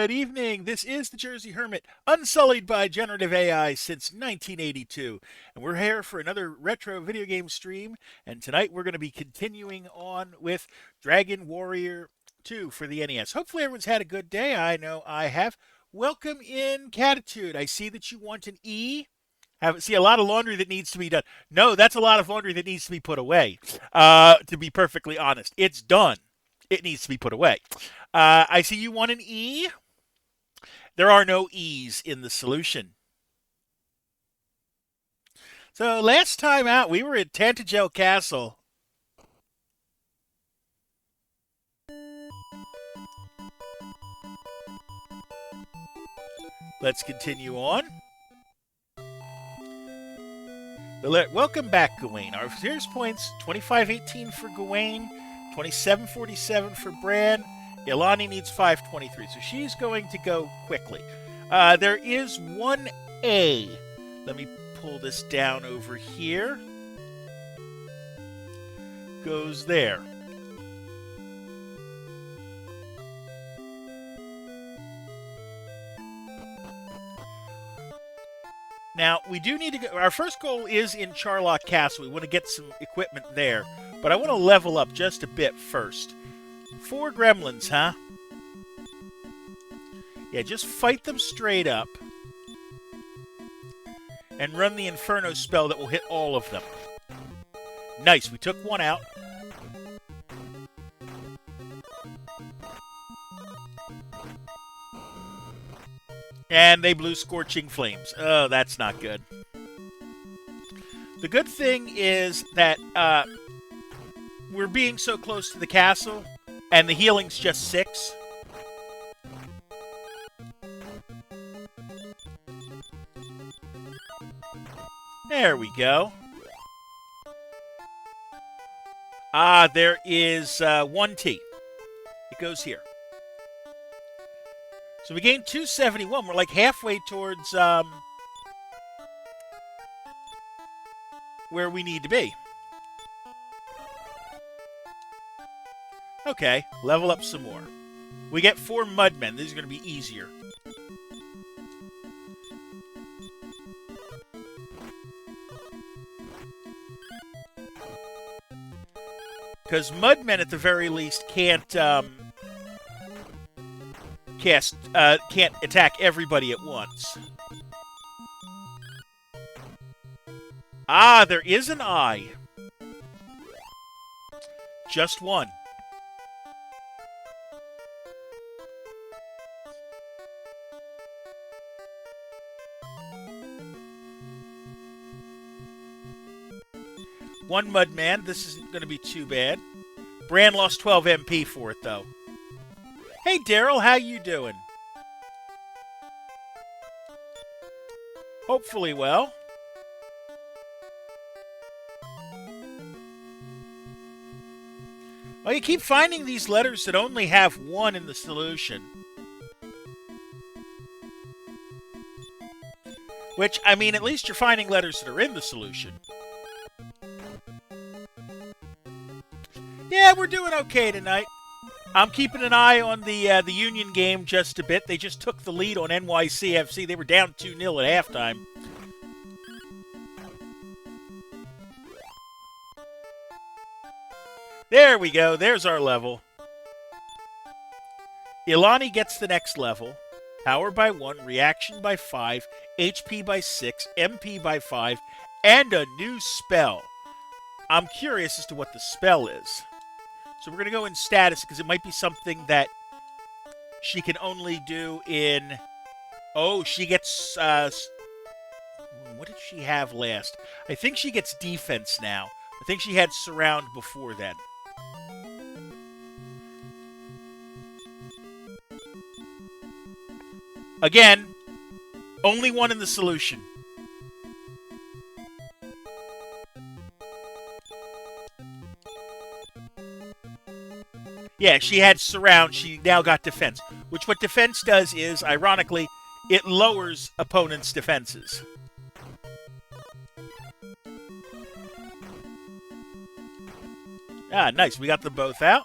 Good evening. This is the Jersey Hermit, unsullied by generative AI since 1982. And we're here for another retro video game stream. And tonight we're going to be continuing on with Dragon Warrior 2 for the NES. Hopefully everyone's had a good day. I know I have. Welcome in, Catitude. I see that you want an E. See a lot of laundry that needs to be done. No, that's a lot of laundry that needs to be put away. To be perfectly honest, it's done. It needs to be put away. I see you want an E. There are no E's in the solution. So last time out, we were at Tantagel Castle. Let's continue on. Welcome back, Gawain. Our serious points, 25-18 for Gawain, 27-47 for Bran. Ilani needs 523, so she's going to go quickly. There is one A. Let me pull this down over here. Goes there. Now, we do need to go. Our first goal is in Charlock Castle. We want to get some equipment there. But I want to level up just a bit first. 4 gremlins, huh? Yeah, just fight them straight up. And run the Inferno spell that will hit all of them. Nice, we took one out. And they blew Scorching Flames. Oh, that's not good. The good thing is that we're being so close to the castle, and the healing's just 6. There we go. There is 1 T. It goes here. So we gained 271. We're like halfway towards where we need to be. Okay, level up some more. We get 4 Mudmen. These are going to be easier. Because Mudmen, at the very least, can't attack everybody at once. There is an eye. Just one. One Mudman. This isn't going to be too bad. Bran lost 12 MP for it, though. Hey, Daryl, how you doing? Hopefully well. Well, you keep finding these letters that only have 1 in the solution. Which, I mean, at least you're finding letters that are in the solution. Yeah, we're doing okay tonight. I'm keeping an eye on the Union game just a bit. They just took the lead on NYCFC. They were down 2-0 at halftime. There we go. There's our level. Ilani gets the next level. Power by 1, reaction by 5, HP by 6, MP by 5, and a new spell. I'm curious as to what the spell is. So we're going to go in status because it might be something that she can only do in... Oh, she gets... what did she have last? I think she gets defense now. I think she had surround before then. Again, only 1 in the solution. Yeah, she had surround. She now got defense. Which what defense does is, ironically, it lowers opponents' defenses. Nice. We got them both out.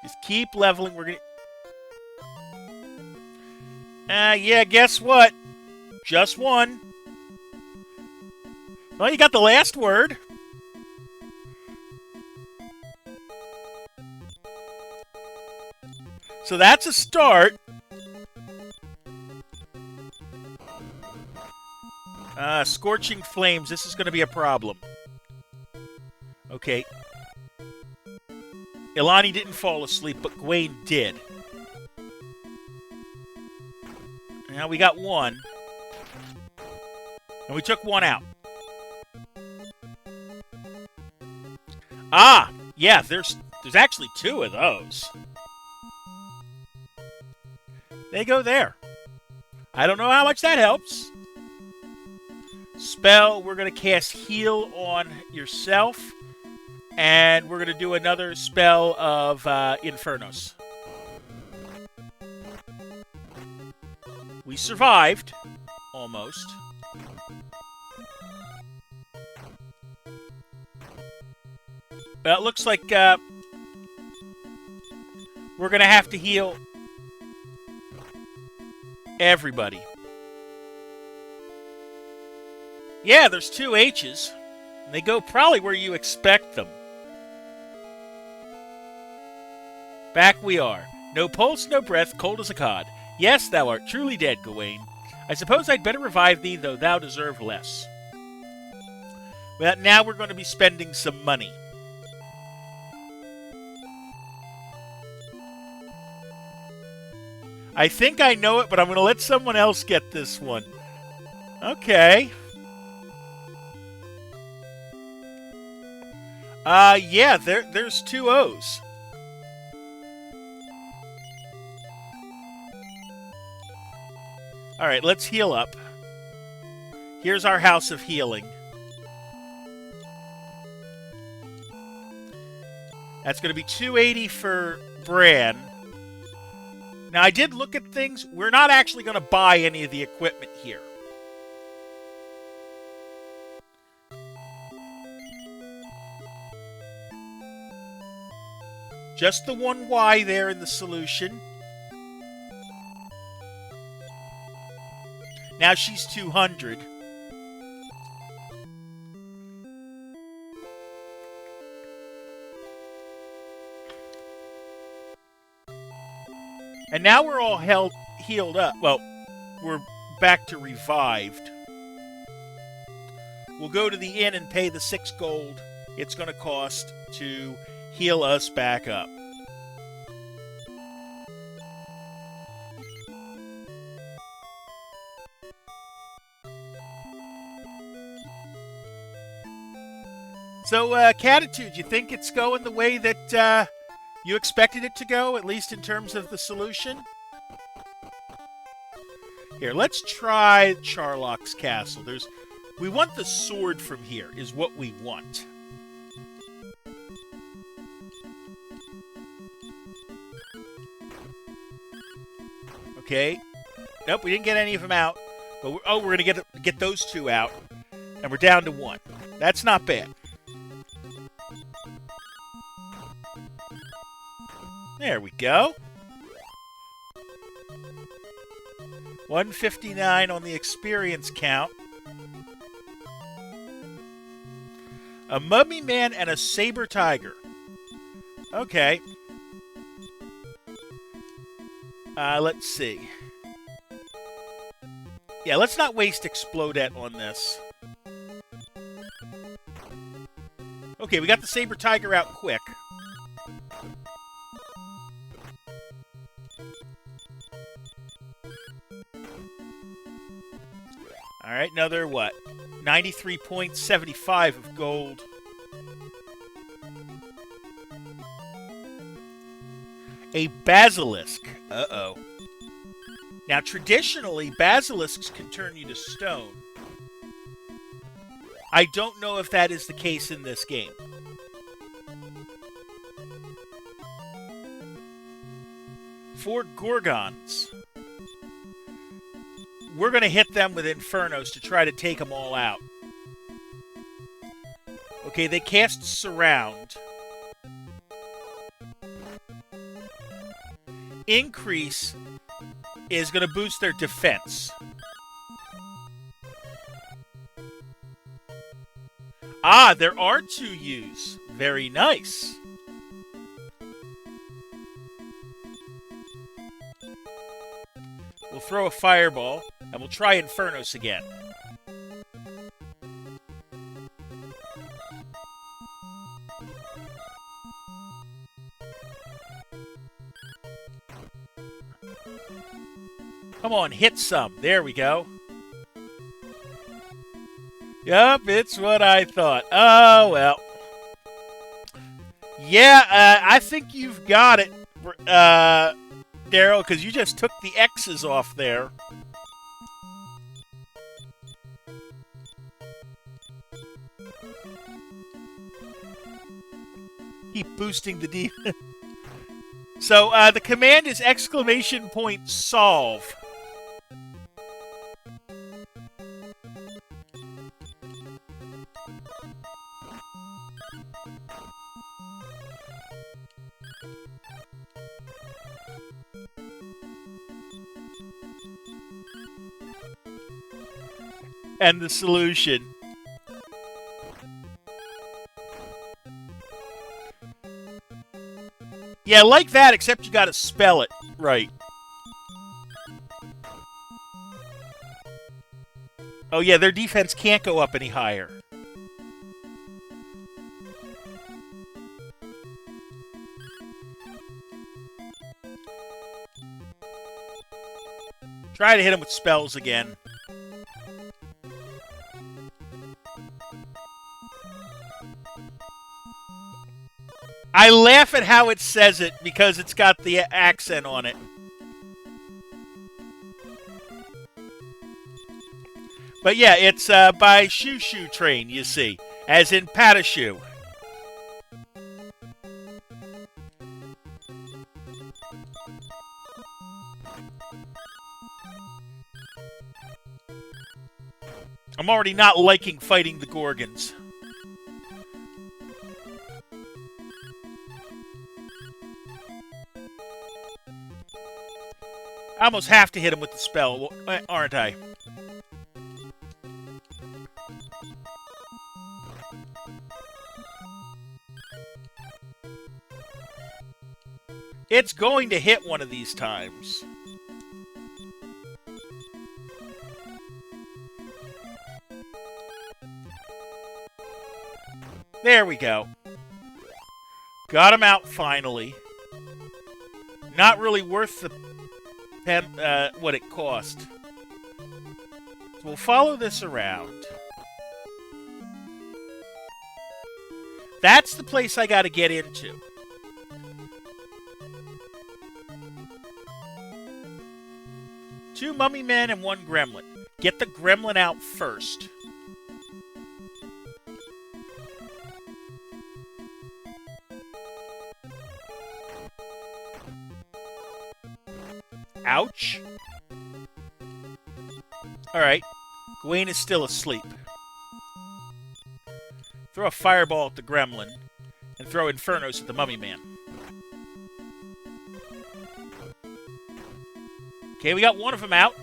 Just keep leveling. We're gonna... Yeah, guess what? Just one. Well, you got the last word. So that's a start. Scorching flames. This is going to be a problem. Okay. Ilani didn't fall asleep, but Gawain did. Now we got one. And we took one out. Ah! Yeah, there's actually two of those. They go there. I don't know how much that helps. Spell, we're going to cast Heal on yourself. And we're going to do another spell of Infernos. We survived. Almost. But it looks like we're going to have to heal everybody. Yeah, there's two H's. And they go probably where you expect them. Back we are. No pulse, no breath, cold as a cod. Yes, thou art truly dead, Gawain. I suppose I'd better revive thee, though thou deserve less. Well, now we're going to be spending some money. I think I know it, but I'm going to let someone else get this one. Okay. Yeah, there's two O's. All right, let's heal up. Here's our House of Healing. That's going to be $280 for Bran. Now, I did look at things. We're not actually going to buy any of the equipment here. Just the one Y there in the solution. Now she's 200. And now we're all healed up. Well, we're back to revived. We'll go to the inn and pay the 6 gold it's going to cost to heal us back up. So, Catitude, you think it's going the way that you expected it to go, at least in terms of the solution? Here, let's try Charlock's Castle. We want the sword from here, is what we want. Okay. Nope, we didn't get any of them out. But we're going to get those two out. And we're down to 1. That's not bad. There we go. 159 on the experience count. A mummy man and a saber tiger. Okay. Let's see. Yeah, let's not waste Explodette on this. Okay, we got the saber tiger out quick. Alright, another what? 93.75 of gold. A basilisk. Uh-oh. Now, traditionally, basilisks can turn you to stone. I don't know if that is the case in this game. Four Gorgons. We're going to hit them with Infernos to try to take them all out. Okay, they cast Surround. Increase is going to boost their defense. Ah, there are 2 U's. Very nice. We'll throw a fireball, and we'll try Infernos again. Come on, hit some. There we go. Yup, it's what I thought. Oh, well. Yeah, I think you've got it, Daryl, because you just took the X's off there. Keep boosting the defense. So, the command is !solve. And the solution. Yeah, like that, except you gotta spell it right. Oh yeah, their defense can't go up any higher. Try to hit him with spells again. I laugh at how it says it because it's got the accent on it. But yeah, it's by Shoo Shoo Train, you see, as in Patashu. I'm already not liking fighting the Gorgons. I almost have to hit him with the spell, aren't I? It's going to hit one of these times. There we go. Got him out finally. Not really worth the what it cost. So we'll follow this around. That's the place I got to get into. Two mummy men and one gremlin. Get the gremlin out first. Ouch. Alright. Gawain is still asleep. Throw a fireball at the gremlin. And throw Infernos at the mummy man. Okay, we got one of them out.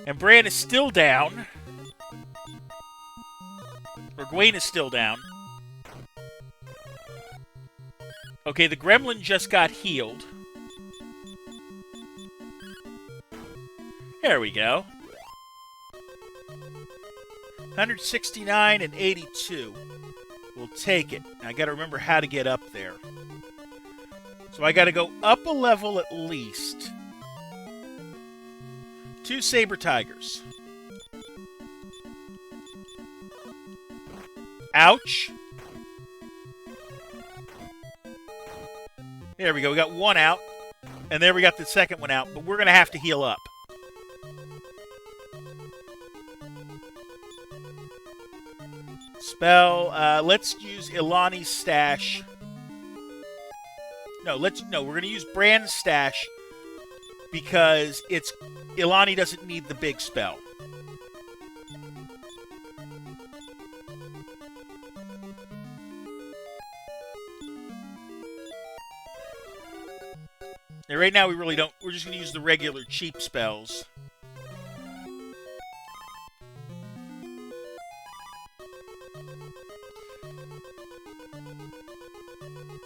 And Bran is still down. Or Gawain is still down. Okay, the gremlin just got healed. There we go. 169 and 82. We'll take it. I gotta remember how to get up there. So I gotta go up a level at least. 2 saber tigers. Ouch. There we go. We got one out. And there we got the second one out. But we're going to have to heal up. Spell. Let's use Ilani's stash. No, we're going to use Bran's stash. Because Ilani doesn't need the big spell. And right now we really don't. We're just going to use the regular cheap spells.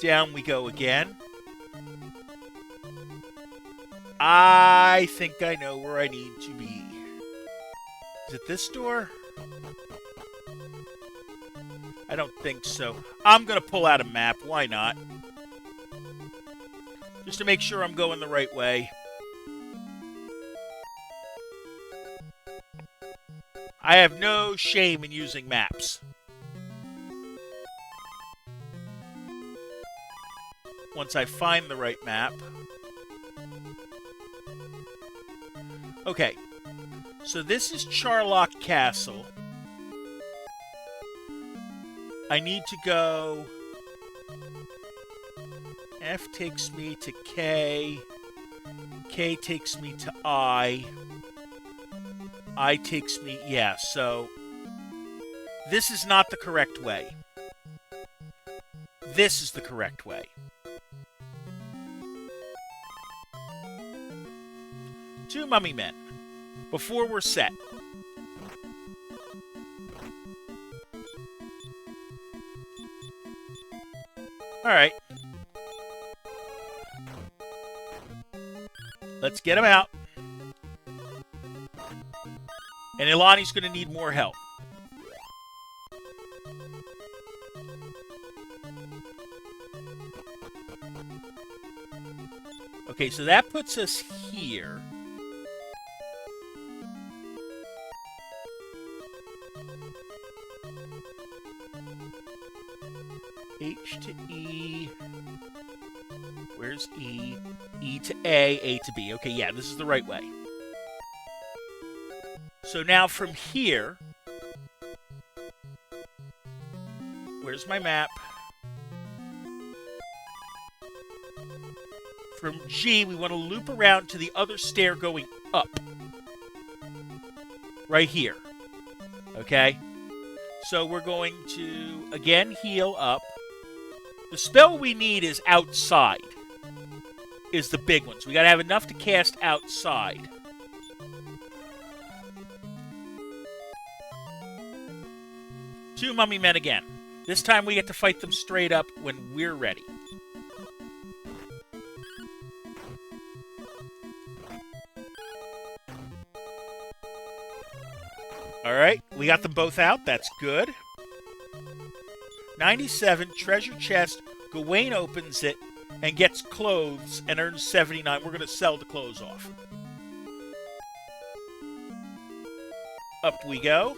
Down we go again. I think I know where I need to be. Is it this door? I don't think so. I'm going to pull out a map. Why not? Just to make sure I'm going the right way. I have no shame in using maps. Once I find the right map. Okay. So this is Charlock Castle. I need to go... F takes me to K. K takes me to I. I takes me... Yeah, so... This is not the correct way. This is the correct way. Two mummy men. Before we're set. Alright. Let's get him out. And Ilani's going to need more help. Okay, so that puts us here. H to E. Where's E? E to A to B. Okay, yeah, this is the right way. So now from here, where's my map? From G, we want to loop around to the other stair going up. Right here. Okay? So we're going to, again, heal up. The spell we need is outside. Is the big one. So we got to have enough to cast outside. Two mummy men again. This time we get to fight them straight up when we're ready. Alright, we got them both out. That's good. 97, treasure chest. Gawain opens it and gets clothes and earns 79. We're going to sell the clothes off. Up we go.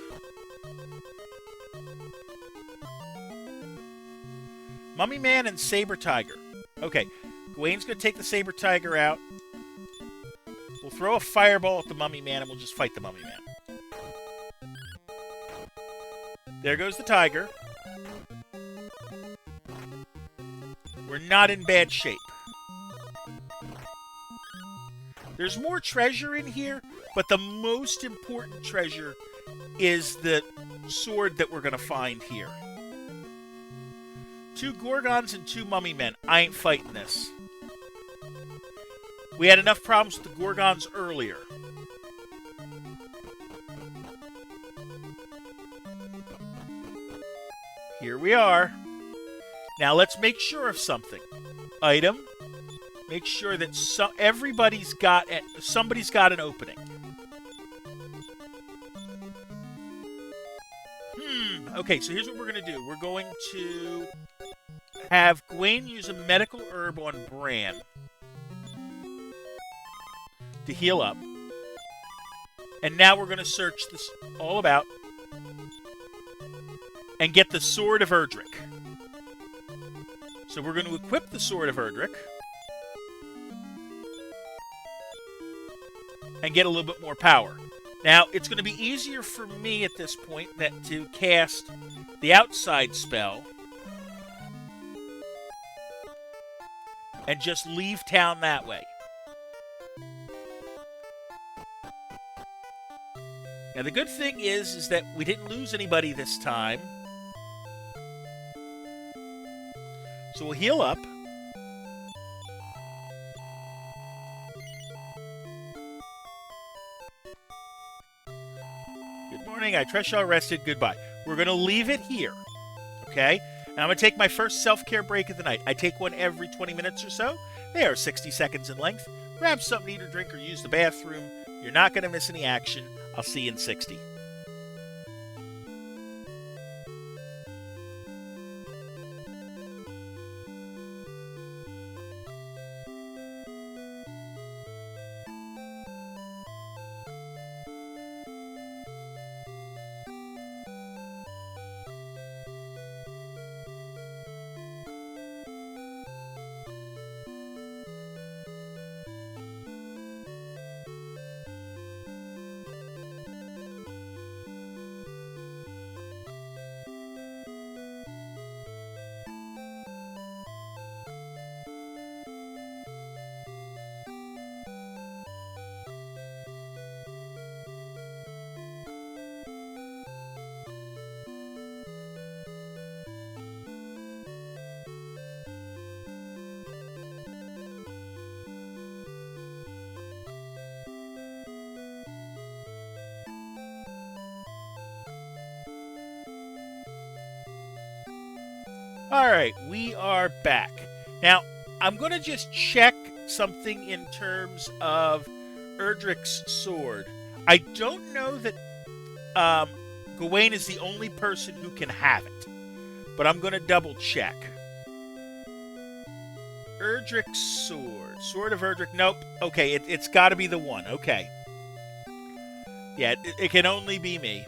Mummy Man and Saber Tiger. Okay, Gawain's going to take the Saber Tiger out. We'll throw a fireball at the Mummy Man and we'll just fight the Mummy Man. There goes the tiger. We're not in bad shape. There's more treasure in here, but the most important treasure is the sword that we're going to find here. 2 Gorgons and 2 Mummy Men. I ain't fighting this. We had enough problems with the Gorgons earlier. Here we are. Now let's make sure of something. Item. Make sure that somebody's got an opening. Okay, so here's what we're going to do. We're going to have Gawain use a medical herb on Bran to heal up. And now we're going to search this all about and get the Sword of Erdrick. So we're going to equip the Sword of Erdrick and get a little bit more power. Now, it's going to be easier for me at this point to cast the outside spell and just leave town that way. Now, the good thing is that we didn't lose anybody this time. So we'll heal up. morning. I trust y'all rested. Goodbye. We're going to leave it here. Okay? Now I'm going to take my first self-care break of the night. I take one every 20 minutes or so. They are 60 seconds in length. Grab something to eat or drink or use the bathroom. You're not going to miss any action. I'll see you in 60. All right, we are back. Now, I'm going to just check something in terms of Erdrick's sword. I don't know that Gawain is the only person who can have it, but I'm going to double check. Erdrick's sword. Sword of Erdrick. Nope. Okay, it's got to be the one. Okay. Yeah, it can only be me.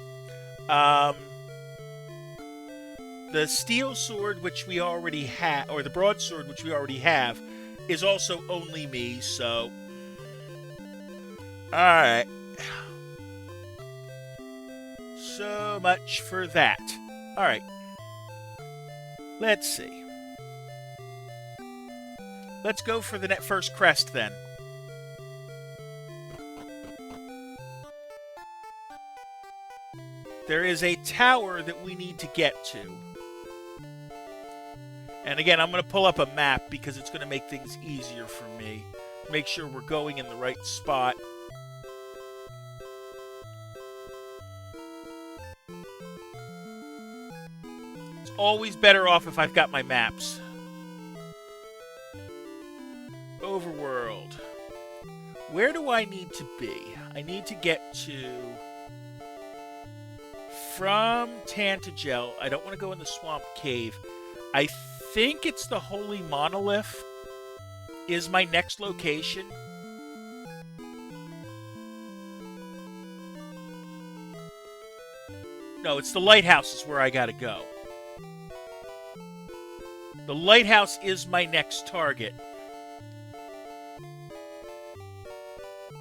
The steel sword, which we already have, or the broadsword, which we already have, is also only me, so... Alright. So much for that. Alright. Let's see. Let's go for the first crest, then. There is a tower that we need to get to. And again, I'm going to pull up a map because it's going to make things easier for me. Make sure we're going in the right spot. It's always better off if I've got my maps. Overworld. Where do I need to be? I need to get to... From Tantagel, I don't want to go in the Swamp Cave. I think it's the Holy Monolith is my next location. No, it's the lighthouse is where I gotta go. The lighthouse is my next target.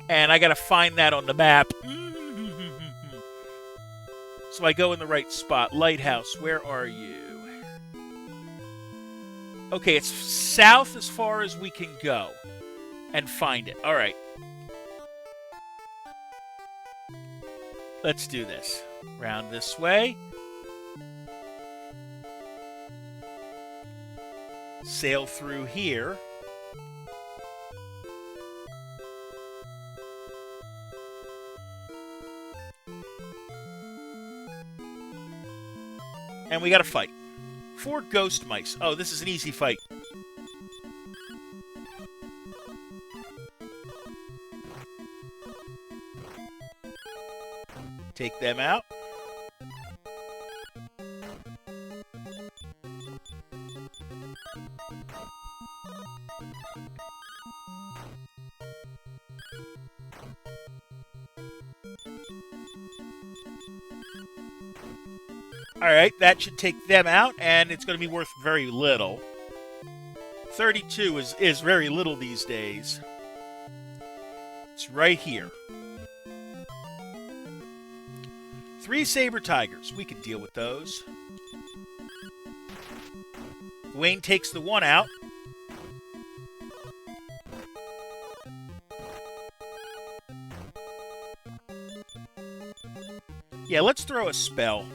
And I gotta find that on the map. So I go in the right spot. Lighthouse, where are you? Okay, it's south as far as we can go. And find it. Alright. Let's do this. Round this way. Sail through here. And we gotta fight. 4 ghost mice. Oh, this is an easy fight. Take them out. Alright, that should take them out, and it's going to be worth very little. 32 is very little these days. It's right here. 3 saber tigers. We can deal with those. Wayne takes the one out. Yeah, let's throw a spell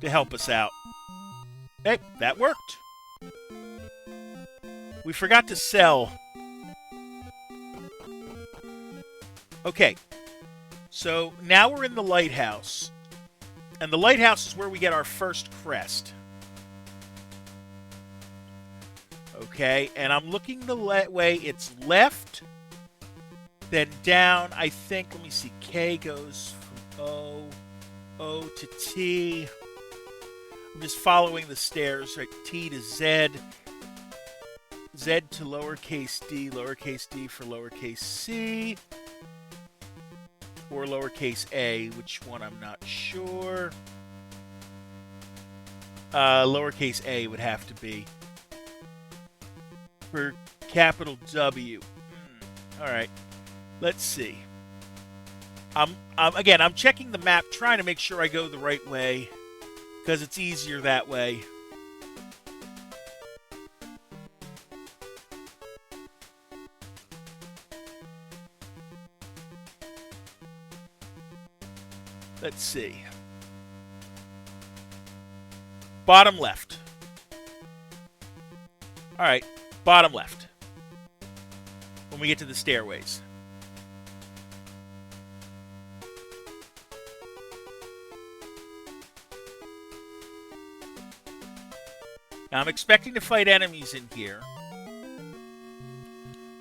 to help us out. Hey, that worked. We forgot to sell. Okay. So now we're in the lighthouse. And the lighthouse is where we get our first crest. Okay, and I'm looking the way. It's left, then down. I think, let me see, K goes from O to T. I'm just following the stairs, right? T to Z. Z to lowercase d for lowercase c. Or lowercase a, which one I'm not sure. Lowercase a would have to be. For capital W. All right, let's see. Again, I'm checking the map, trying to make sure I go the right way, because it's easier that way. Let's see. Bottom left. All right, bottom left. When we get to the stairways. Now I'm expecting to fight enemies in here.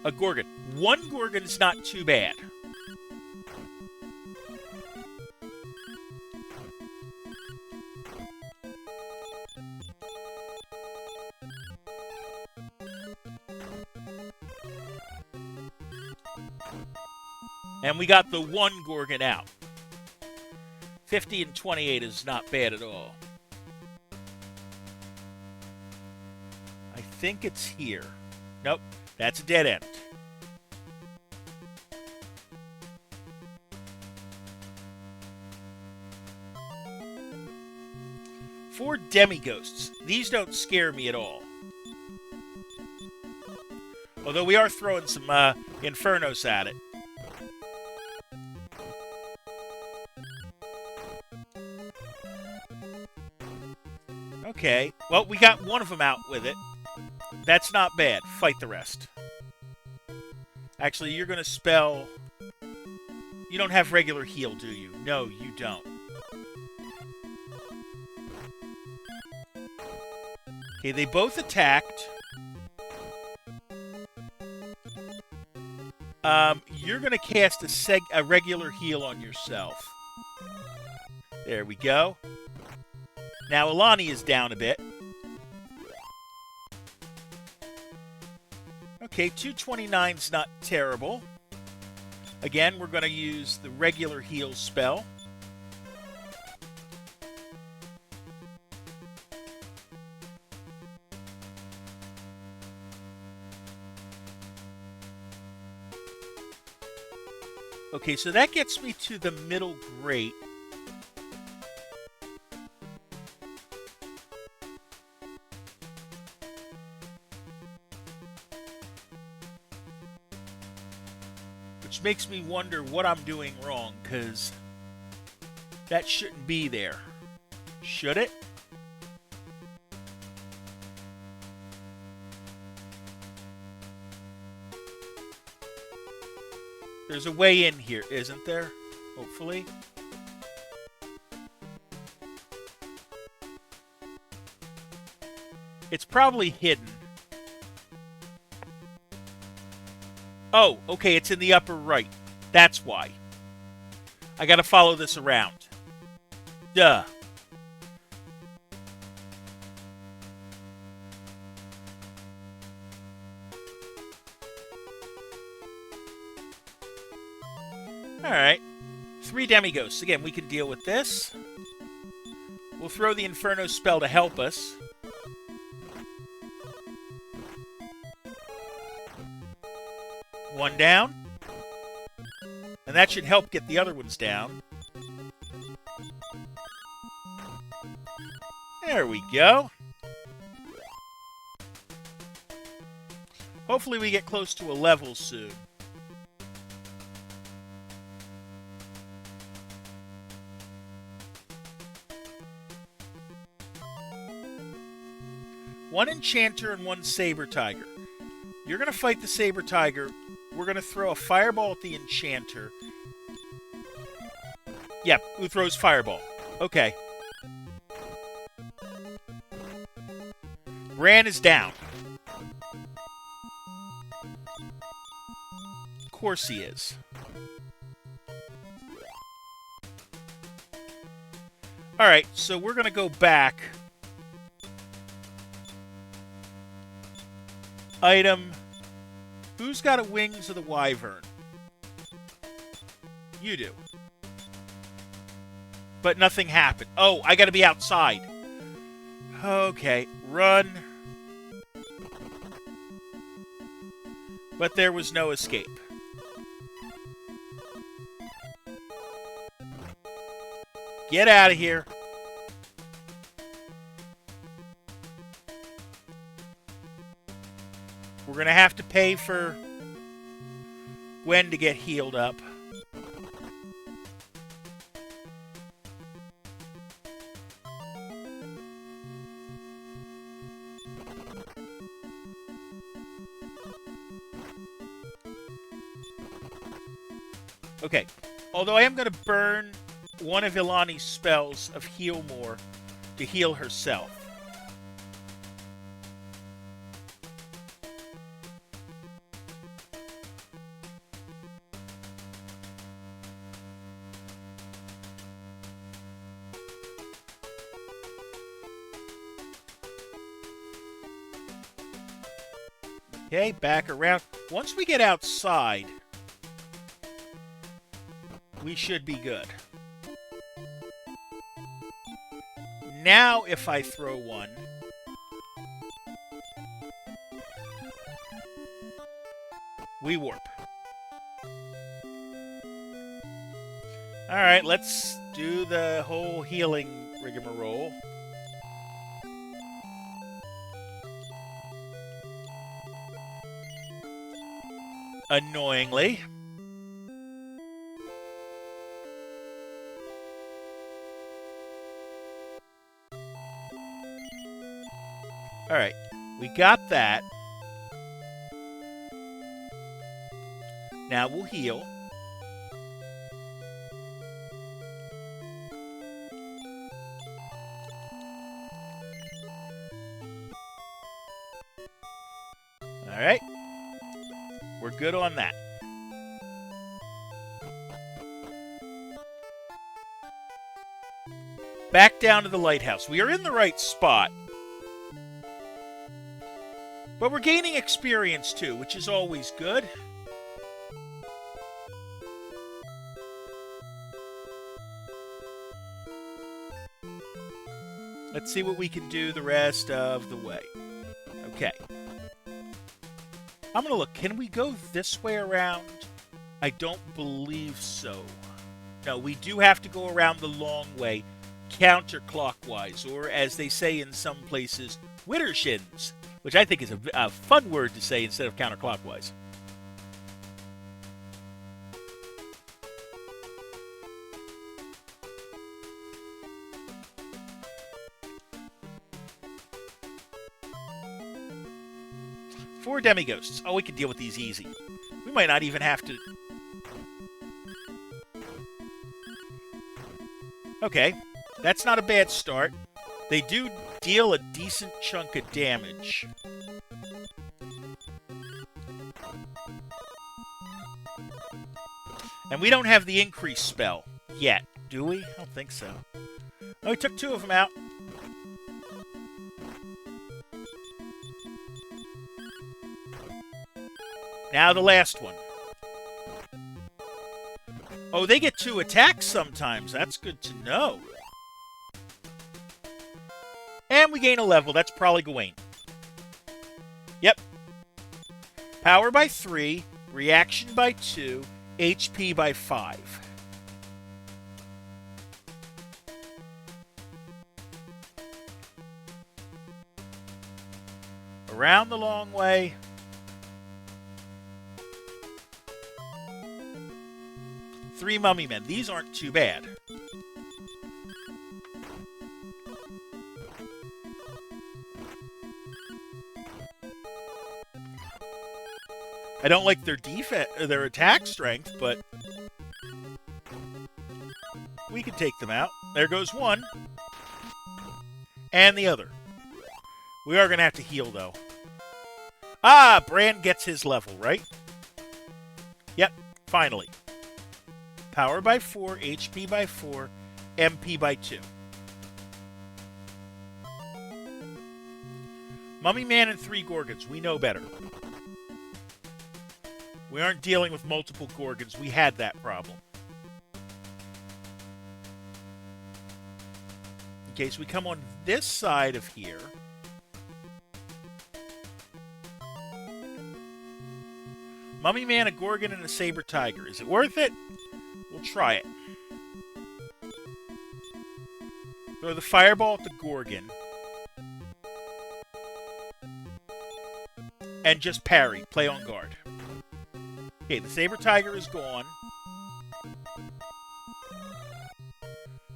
A Gorgon. One Gorgon's not too bad. And we got the one Gorgon out. 50 and 28 is not bad at all. I think it's here. Nope, that's a dead end. Four demi-ghosts. These don't scare me at all. Although we are throwing some infernos at it. Okay, well, we got one of them out with it. That's not bad. Fight the rest. Actually, you're going to spell... You don't have regular heal, do you? No, you don't. Okay, they both attacked. You're going to cast a regular heal on yourself. There we go. Now, Alani is down a bit. Okay, 229's not terrible. Again, we're going to use the regular heal spell. Okay, so that gets me to the middle grate. Which makes me wonder what I'm doing wrong, because that shouldn't be there. Should it? There's a way in here, isn't there? Hopefully. It's probably hidden. Oh, okay, it's in the upper right. That's why. I gotta follow this around. Duh. Alright. 3 demi-ghosts. Again, we can deal with this. We'll throw the Inferno spell to help us. One down. And that should help get the other ones down. There we go. Hopefully we get close to a level soon. One Enchanter and one Saber Tiger. You're going to fight the Saber Tiger. We're going to throw a fireball at the Enchanter. Yep, who throws fireball. Okay. Bran is down. Of course he is. Alright, so we're going to go back. Item. Who's got a Wings of the Wyvern? You do. But nothing happened. Oh, I got to be outside. Okay, run. But there was no escape. Get out of here. We're going to have to pay for Gwen to get healed up. Okay, although I am going to burn one of Ilani's spells of Heal More to heal herself. Okay, back around. Once we get outside, we should be good. Now, if I throw one, we warp. Alright, let's do the whole healing rigmarole. Annoyingly. Alright, we got that. Now we'll heal. Alright. We're good on that. Back down to the lighthouse. We are in the right spot. But we're gaining experience too, which is always good. Let's see what we can do the rest of the way. Okay. I'm going to look. Can we go this way around? I don't believe so. No, we do have to go around the long way, counterclockwise, or as they say in some places, widdershins, which I think is a fun word to say instead of counterclockwise. Four demighosts. Oh, we can deal with these easy. We might not even have to... Okay, that's not a bad start. They do deal a decent chunk of damage. And we don't have the increase spell yet, do we? I don't think so. Oh, we took two of them out. Now the last one. Oh, they get 2 attacks sometimes. That's good to know. And we gain a level. That's probably Gawain. Yep. Power by 3, reaction by 2, HP by 5. Around the long way. Three mummy men. These aren't too bad. I don't like their defense, their attack strength, but we can take them out. There goes one. And the other. We are going to have to heal, though. Ah, Bran gets his level, right? Yep, finally. Power by 4, HP by 4, MP by 2. Mummy Man and 3 Gorgons. We know better. We aren't dealing with multiple Gorgons. We had that problem. Okay, so we come on this side of here. Mummy Man, a Gorgon, and a Saber Tiger. Is it worth it? We'll try it. Throw the fireball at the Gorgon. And just parry. Play on guard. Okay, the Saber Tiger is gone.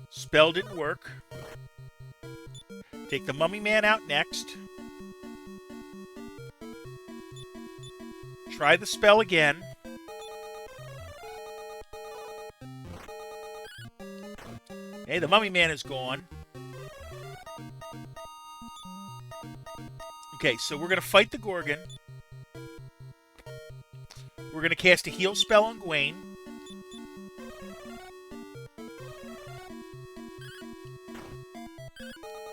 Spell didn't work. Take the Mummy Man out next. Try the spell again. Hey, the Mummy Man is gone. Okay, so we're going to fight the Gorgon. We're going to cast a heal spell on Gwaine.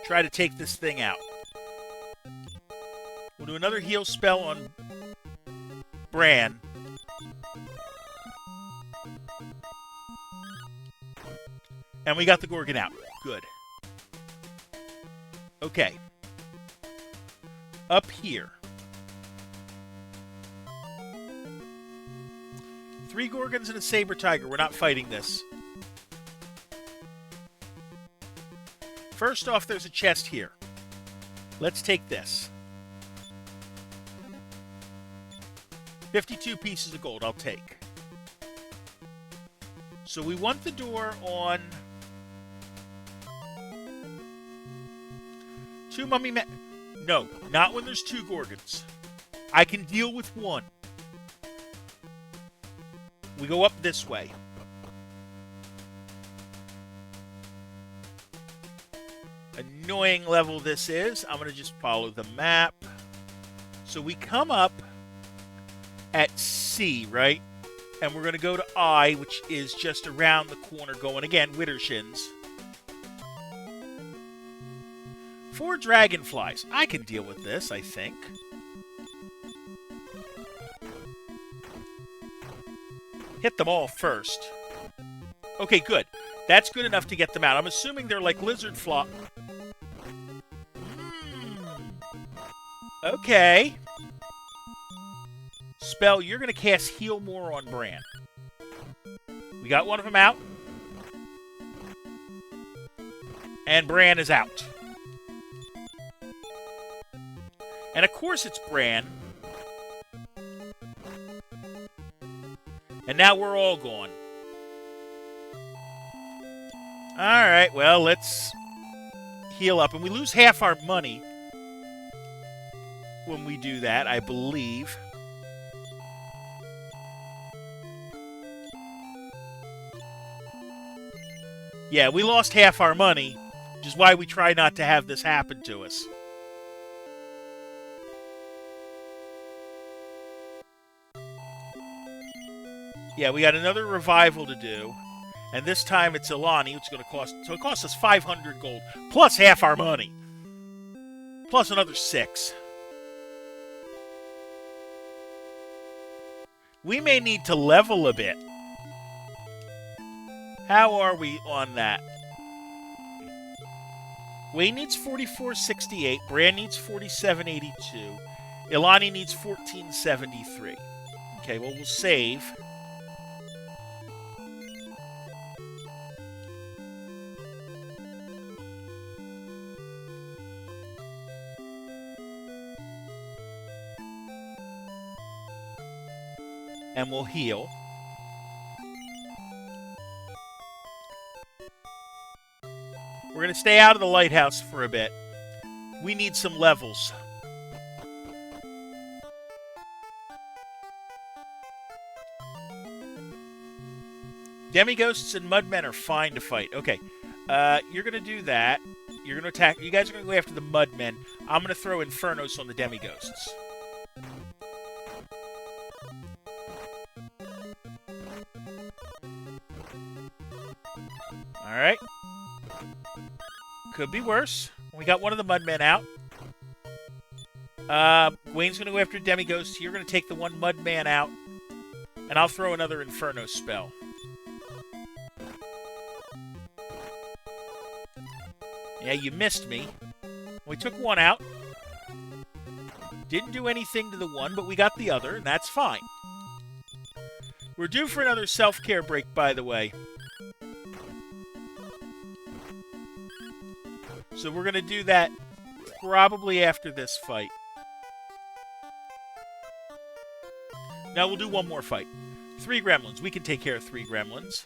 Try to take this thing out. We'll do another heal spell on Bran. And we got the Gorgon out. Good. Okay. Up here. 3 Gorgons and a Saber Tiger. We're not fighting this. First off, there's a chest here. Let's take this. 52 pieces of gold, I'll take. So we want the door on 2 Mummy Men. No, not when there's 2 Gorgons. I can deal with 1. We go up this way. Annoying level this is. I'm going to just follow the map. So we come up at C, right? And we're going to go to I, which is just around the corner going, again, Widdershins. 4 dragonflies. I can deal with this, I think. Hit them all first. Okay, good. That's good enough to get them out. I'm assuming they're like lizard fly. Okay. Spell, you're going to cast Heal More on Bran. We got one of them out. And Bran is out. And of course it's Bran. And now we're all gone. Alright, well, let's heal up. And we lose half our money when we do that, I believe. Yeah, we lost half our money, which is why we try not to have this happen to us. Yeah, we got another revival to do. And this time it's Ilani, which is going to cost... So it costs us 500 gold, plus half our money. Plus another 6. We may need to level a bit. How are we on that? Wayne needs 4468. Bran needs 4782. Ilani needs 1473. Okay, well, we'll save. And we'll heal. We're going to stay out of the lighthouse for a bit. We need some levels. Demighosts and Mudmen are fine to fight. Okay. You're going to do that. You're going to attack. You guys are going to go after the Mudmen. I'm going to throw Infernos on the Demighosts. Alright. Could be worse. We got one of the Mudmen out. Wayne's going to go after Demighost. You're going to take the one Mudman out. And I'll throw another Inferno spell. Yeah, you missed me. We took one out. Didn't do anything to the one, but we got the other, and that's fine. We're due for another self-care break, by the way. So we're going to do that probably after this fight. Now we'll do one more fight. 3 gremlins. We can take care of 3 gremlins.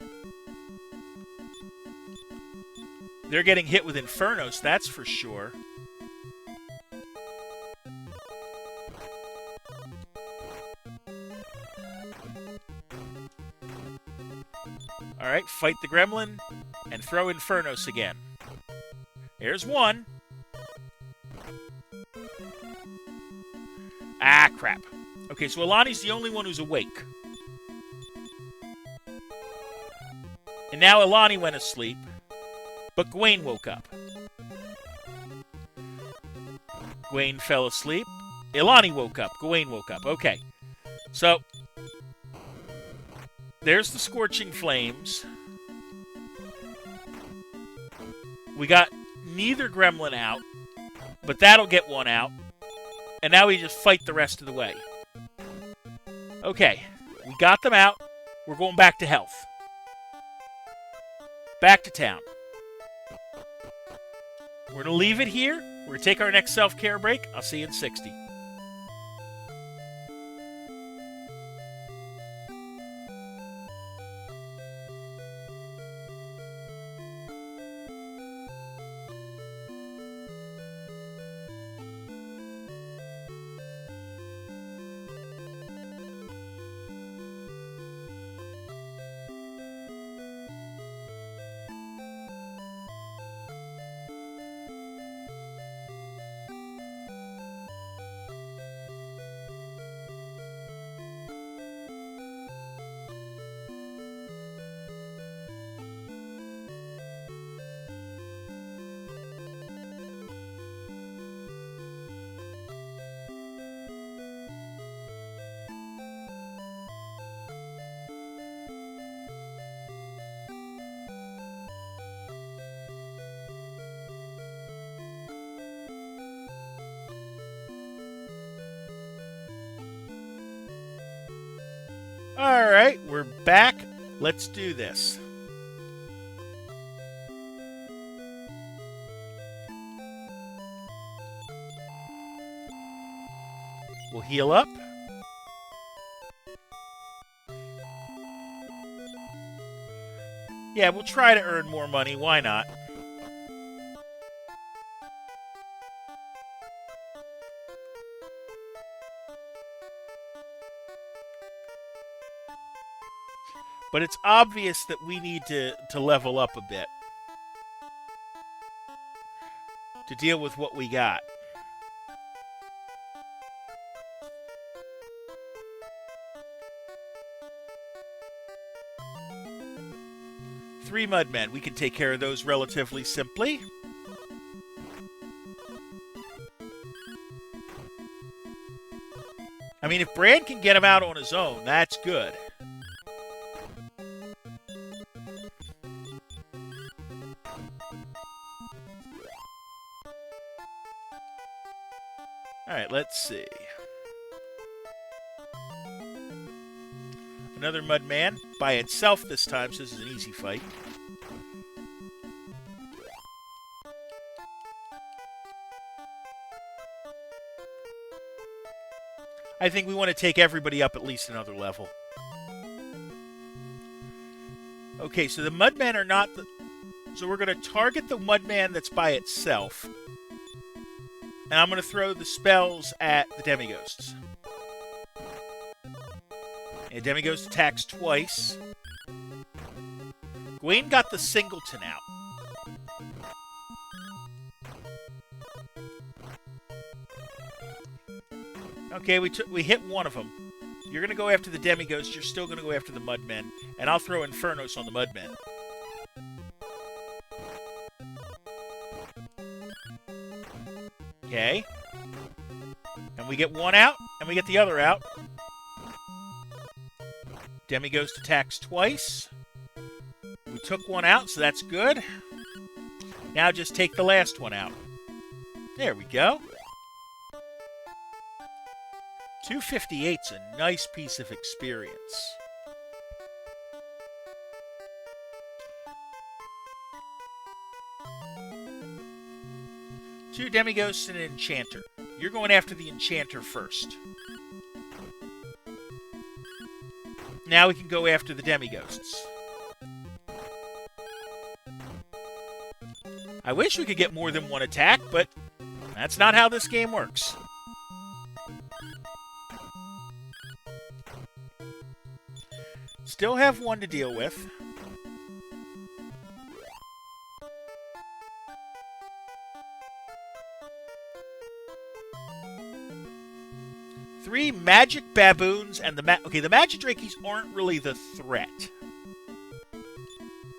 They're getting hit with Infernos, that's for sure. Alright, fight the gremlin and throw Infernos again. Here's one. Ah, crap. Okay, so Alani's the only one who's awake. And now Alani went asleep, but Gawain woke up. Gawain fell asleep. Alani woke up. Gawain woke up. Okay. So, there's the Scorching Flames. We got neither gremlin out, but that'll get one out. And now we just fight the rest of the way. Okay, we got them out. We're going back to health. Back to town. We're going to leave it here. We're going to take our next self-care break. I'll see you in 60. Alright, we're back. Let's do this. We'll heal up. Yeah, we'll try to earn more money. Why not? But it's obvious that we need to level up a bit to deal with what we got. Three Mudmen. We can take care of those relatively simply. I mean, if Brand can get him out on his own, that's good. Alright, let's see. Another Mudman by itself this time, so this is an easy fight. I think we want to take everybody up at least another level. Okay, so the Mudmen are not the... So we're going to target the Mudman that's by itself. And I'm going to throw the spells at the Demighosts. And Demighost attacks twice. Gwen got the singleton out. Okay, we hit one of them. You're going to go after the Demighost. You're still going to go after the Mudmen. And I'll throw Infernos on the Mudmen. Okay. And we get one out, and we get the other out. Demighost attacks twice. We took one out, so that's good. Now just take the last one out. There we go. 258's a nice piece of experience. Two Demighosts and an Enchanter. You're going after the Enchanter first. Now we can go after the Demighosts. I wish we could get more than one attack, but that's not how this game works. Still have one to deal with. Three magic baboons and the magic drakies aren't really the threat.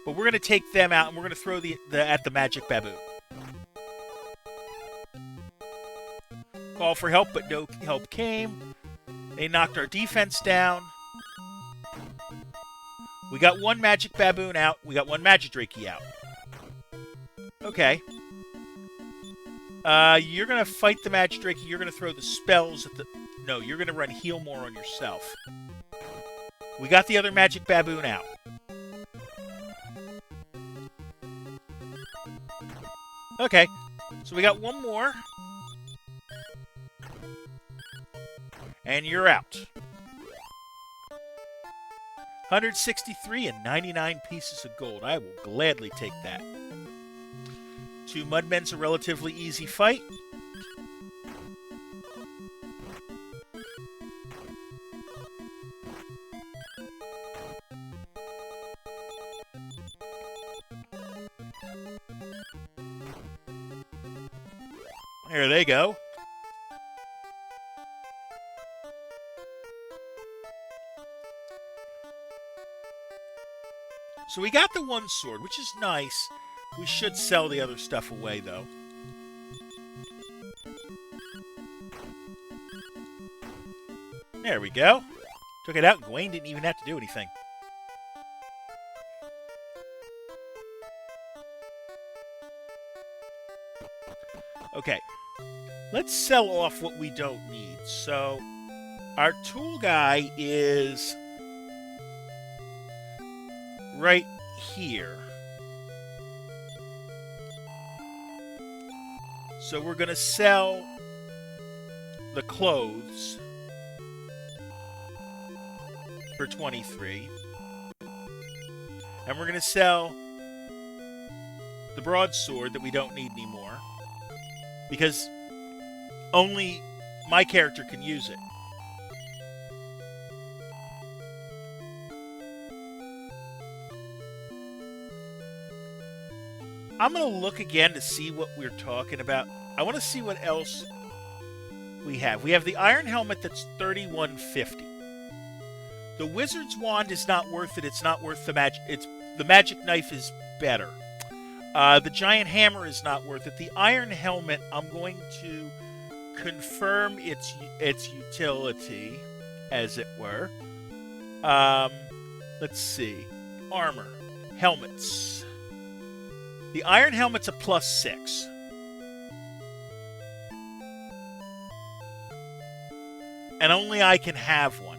But we're going to take them out and we're going to throw at the magic baboon. Call for help, but no help came. They knocked our defense down. We got one magic baboon out. We got one magic drakey out. Okay. You're going to fight the magic drakey. You're going to throw the spells at the... No, you're going to run heal more on yourself. We got the other magic baboon out. Okay. So we got one more. And you're out. 163 and 99 pieces of gold. I will gladly take that. Two Mudmen's a relatively easy fight. There they go. So we got the one sword, which is nice. We should sell the other stuff away, though. There we go. Took it out, and Gawain didn't even have to do anything. Okay. Let's sell off what we don't need. So, our tool guy is right here. So we're going to sell the clothes for 23. And we're going to sell the broadsword that we don't need anymore. Because only my character can use it. I'm going to look again to see what we're talking about. I want to see what else we have. We have the Iron Helmet that's 3150. The Wizard's Wand is not worth it. It's not worth the magic. The Magic Knife is better. The Giant Hammer is not worth it. The Iron Helmet, I'm going to confirm its utility, as it were. Let's see. Armor. Helmets. The Iron Helmet's a +6. And only I can have one.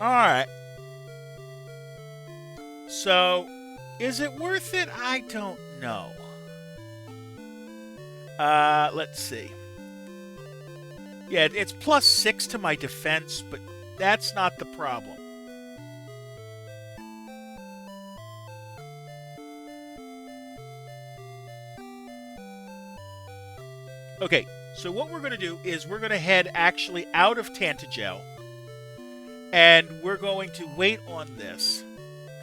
Alright. So, is it worth it? I don't know. Let's see. Yeah, it's +6 to my defense, but that's not the problem. Okay, so what we're going to do is we're going to head actually out of Tantagel, and we're going to wait on this,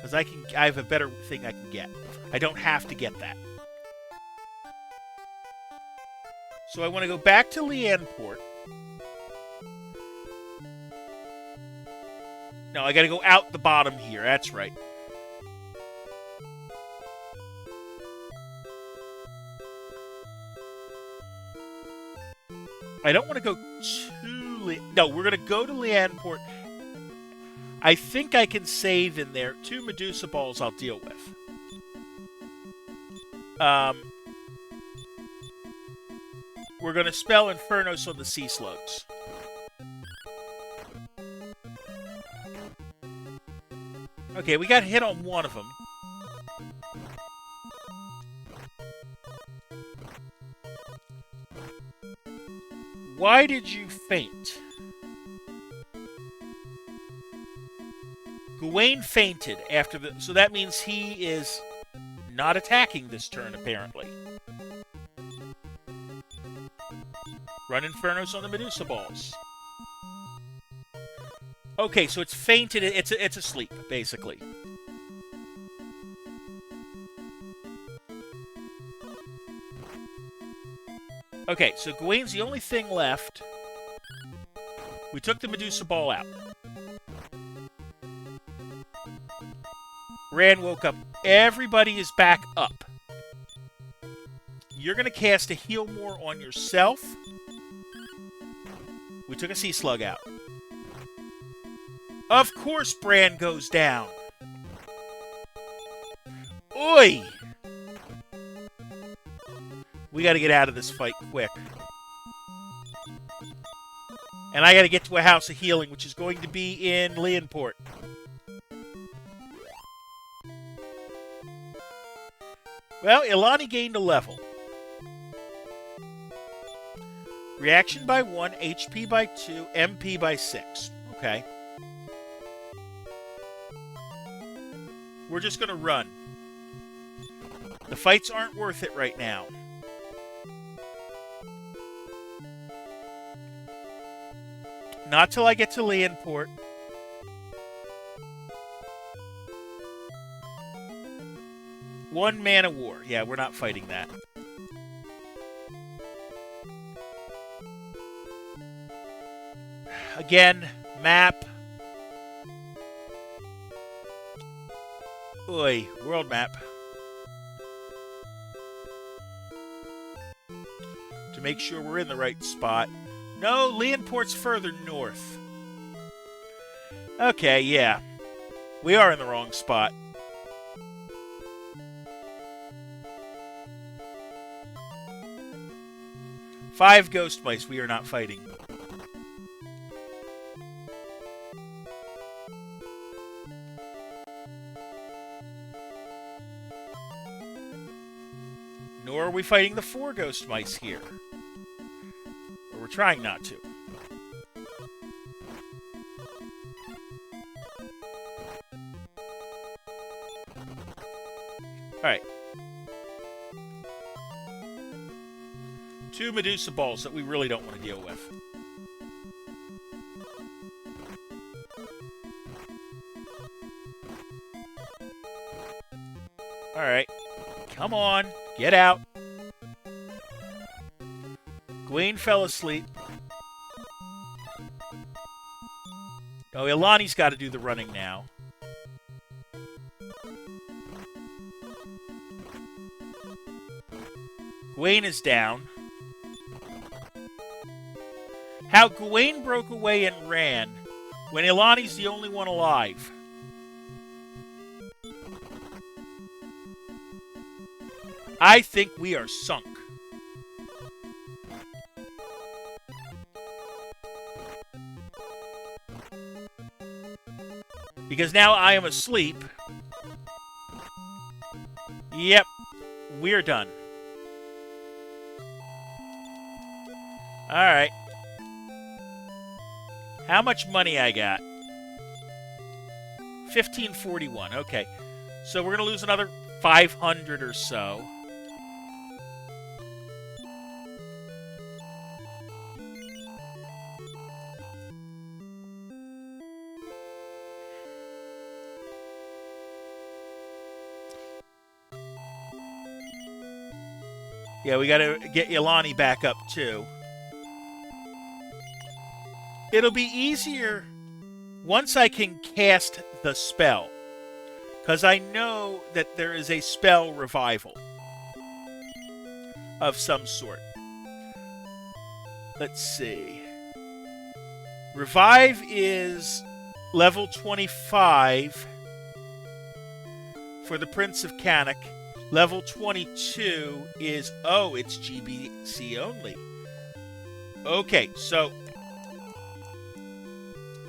Because I have a better thing I can get. I don't have to get that. So I want to go back to Leanport. No, I got to go out the bottom here. That's right. I don't want to go to... No, we're going to go to Leanport. I think I can save in there. 2 Medusa balls I'll deal with. We're going to spell Infernos on the sea slugs. Okay, we got hit on one of them. Why did you faint? Gawain fainted after the... So that means he is not attacking this turn, apparently. Run Infernos on the Medusa balls. Okay, so it's fainted. It's asleep, basically. Okay, so Gawain's the only thing left. We took the Medusa ball out. Bran woke up. Everybody is back up. You're going to cast a Heal More on yourself. We took a Sea Slug out. Of course Bran goes down. Oi! We got to get out of this fight quick. And I got to get to a House of Healing, which is going to be in Leanport. Well, Ilani gained a level. Reaction by 1, HP by 2, MP by 6. Okay. We're just going to run. The fights aren't worth it right now. Not till I get to Leanport. One Man of War. Yeah, we're not fighting that. Again, map. Oi, world map. To make sure we're in the right spot. No, Leanport's further north. Okay, yeah. We are in the wrong spot. Five ghost mice we are not fighting. Nor are we fighting the 4 ghost mice here. Or we're trying not to. Alright. 2 Medusa balls that we really don't want to deal with. Alright. Come on. Get out. Gawain fell asleep. Oh, Ilani's got to do the running now. Gawain is down. How Gawain broke away and ran when Ilani's the only one alive. I think we are sunk. Because now I am asleep. Yep, we're done. Alright. How much money I got? 1541. Okay. So we're going to lose another 500 or so. Yeah, we gotta get Ilani back up, too. It'll be easier once I can cast the spell. Because I know that there is a spell revival of some sort. Let's see. Revive is level 25 for the Prince of Canuck. Level 22 is, it's GBC only. Okay, so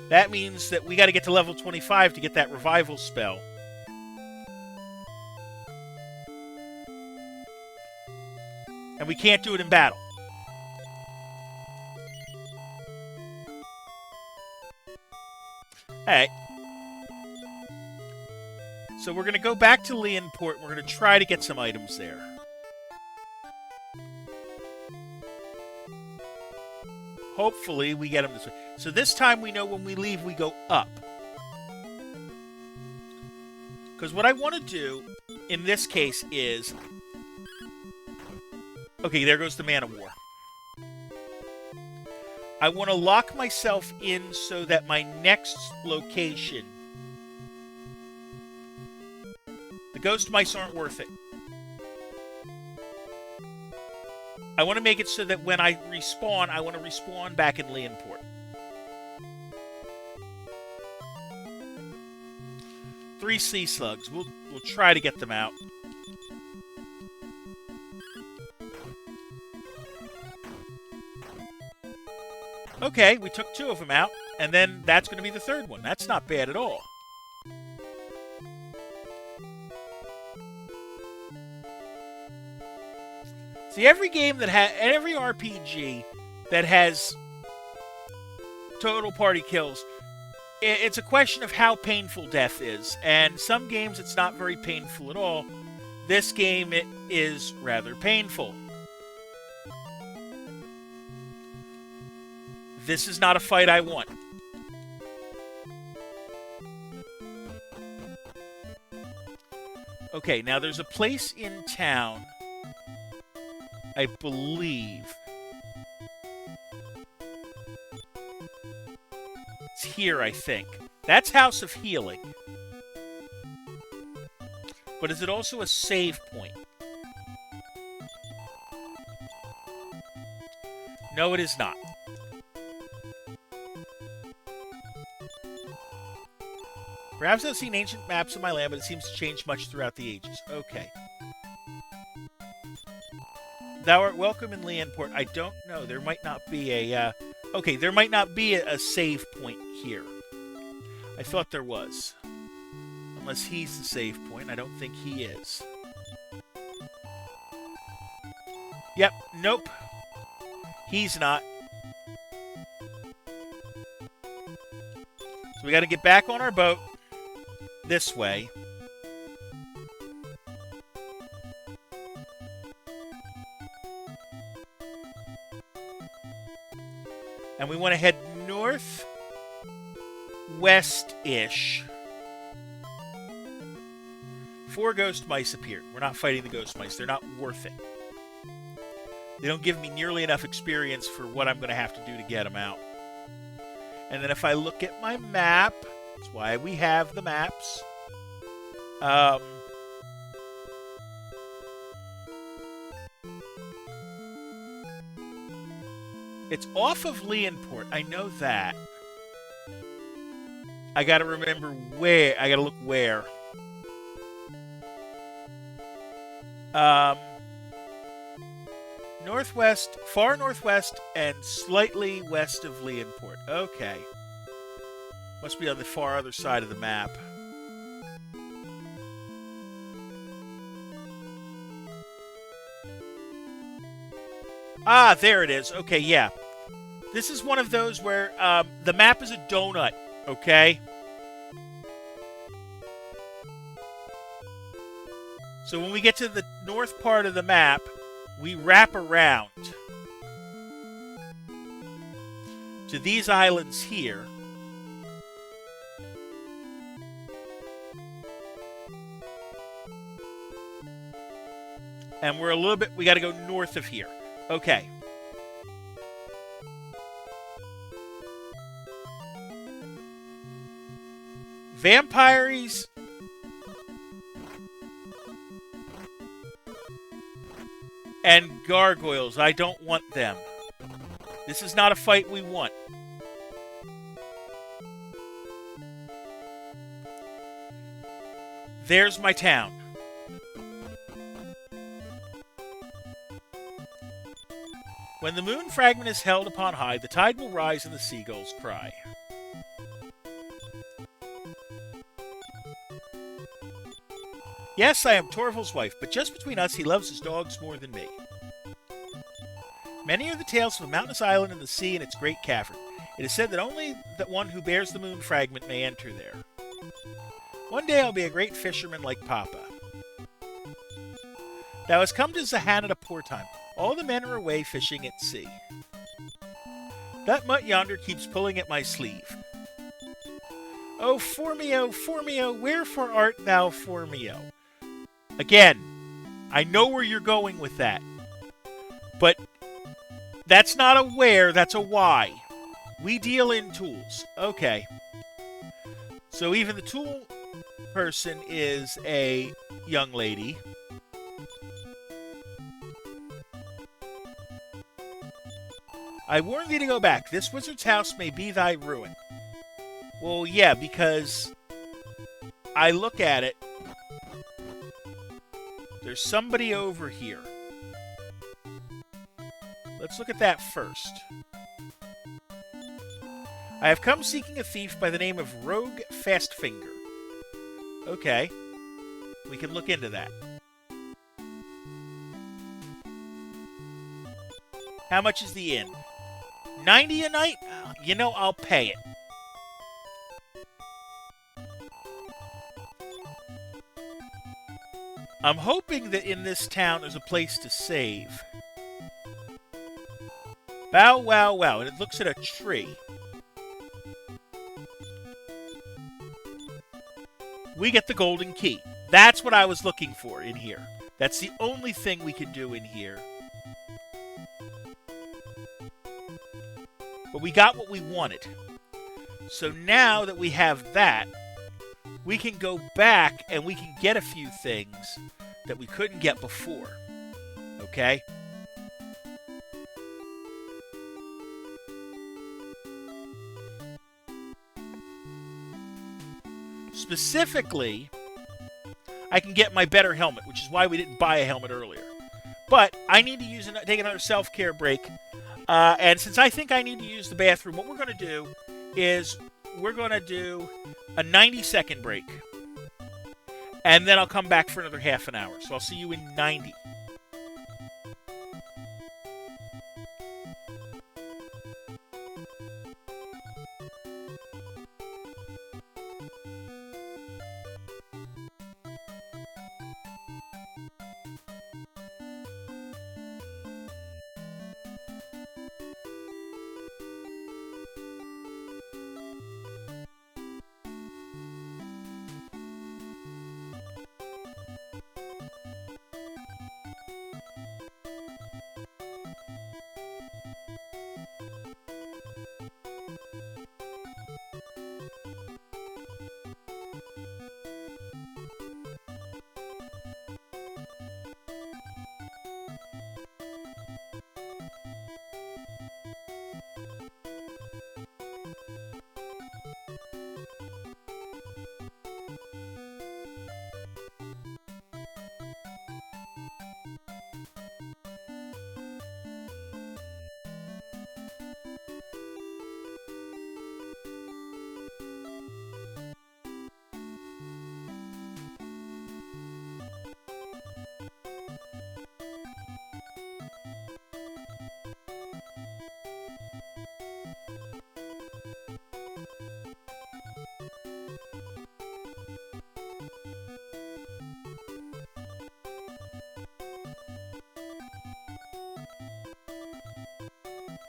that means that we got to get to level 25 to get that revival spell. And we can't do it in battle. Alright. So we're going to go back to Leonport and we're going to try to get some items there. Hopefully we get them this way. So this time we know when we leave we go up. Because what I want to do in this case is... Okay, there goes the Man of War. I want to lock myself in so that my next location... The ghost mice aren't worth it. I want to make it so that when I respawn, I want to respawn back in Leonport. Three sea slugs. We'll try to get them out. Okay, we took 2 of them out, and then that's going to be the 3rd one. That's not bad at all. See, every game that every RPG that has total party kills, it's a question of how painful death is. And some games it's not very painful at all. This game, it is rather painful. This is not a fight I want. Okay, now there's a place in town, I believe. It's here, I think. That's House of Healing. But is it also a save point? No, it is not. Perhaps I've seen ancient maps of my land, but it seems to change much throughout the ages. Okay. Thou art welcome in Leonport. I don't know. There might not be a... okay, there might not be a save point here. I thought there was. Unless he's the save point. I don't think he is. Yep. Nope. He's not. So we got to get back on our boat. This way. And we want to head northwest-ish. 4 ghost mice appeared. We're not fighting the ghost mice. They're not worth it. They don't give me nearly enough experience for what I'm going to have to do to get them out. And then if I look at my map... That's why we have the maps. It's off of Leonport. I know that. I gotta remember where. I gotta look where. Northwest, far northwest, and slightly west of Leonport. Okay. Must be on the far other side of the map. Ah, there it is. Okay, yeah. This is one of those where the map is a donut, okay? So when we get to the north part of the map, we wrap around to these islands here. And we're a little bit... We got to go north of here. Okay. Vampires... and gargoyles. I don't want them. This is not a fight we want. There's my town. When the moon fragment is held upon high, the tide will rise and the seagulls cry. Yes, I am Torval's wife, but just between us, he loves his dogs more than me. Many are the tales of a mountainous island in the sea and its great cavern. It is said that only the one who bears the moon fragment may enter there. One day I'll be a great fisherman like Papa. Thou hast come to Zahan at a poor time. All the men are away fishing at sea. That mutt yonder keeps pulling at my sleeve. Oh, Formio, wherefore art thou, Formio? Again, I know where you're going with that. But that's not a where, that's a why. We deal in tools. Okay. So even the tool person is a young lady. I warn thee to go back. This wizard's house may be thy ruin. Well, yeah, because I look at it. There's somebody over here. Let's look at that first. I have come seeking a thief by the name of Rogue Fastfinger. Okay. We can look into that. How much is the inn? 90 a night? You know, I'll pay it. I'm hoping that in this town there's a place to save. Bow, wow, wow. And it looks at a tree. We get the golden key. That's what I was looking for in here. That's the only thing we can do in here. But we got what we wanted. So now that we have that, we can go back and we can get a few things that we couldn't get before. Okay? Specifically, I can get my better helmet, which is why we didn't buy a helmet earlier. But I need to take another self-care break. And since I think I need to use the bathroom, what we're going to do is we're going to do a 90-second break. And then I'll come back for another half an hour. So I'll see you in 90.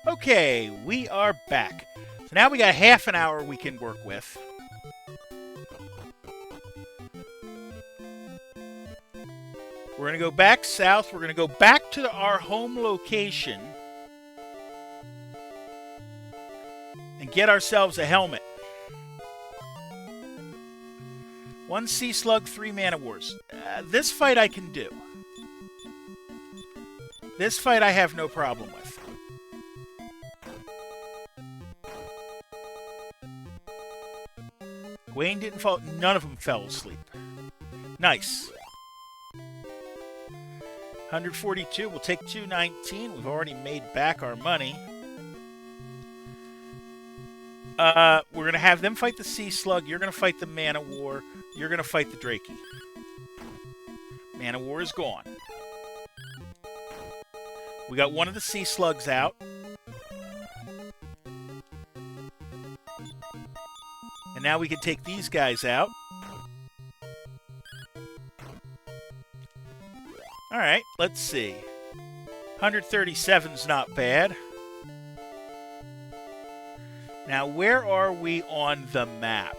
Okay, we are back. So now we got half an hour we can work with. We're going to go back south. We're going to go back to our home location and get ourselves a helmet. 1 Sea Slug, 3 Mana Wars. This fight I can do. This fight I have no problem with. Wayne didn't fall. None of them fell asleep. Nice. 142. We'll take 219. We've already made back our money. We're going to have them fight the Sea Slug. You're going to fight the Mana War. You're going to fight the Drakey. Mana War is gone. We got one of the Sea Slugs out. And now we can take these guys out. Alright, let's see. 137's not bad. Now, where are we on the map?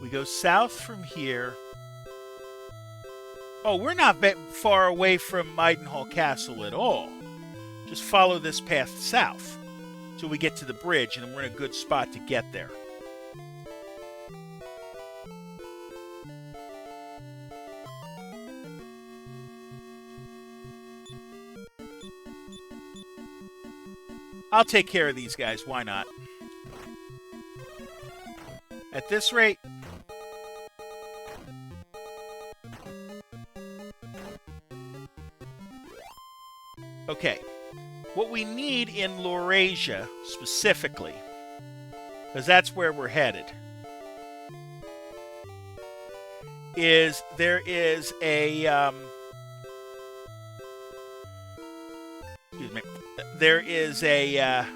We go south from here. Oh, we're not far away from Maidenhall Castle at all. Just follow this path south till we get to the bridge, and then we're in a good spot to get there. I'll take care of these guys. Why not? At this rate... Okay. What we need in Laurasia, specifically, because that's where we're headed, is there is a... excuse me. There is a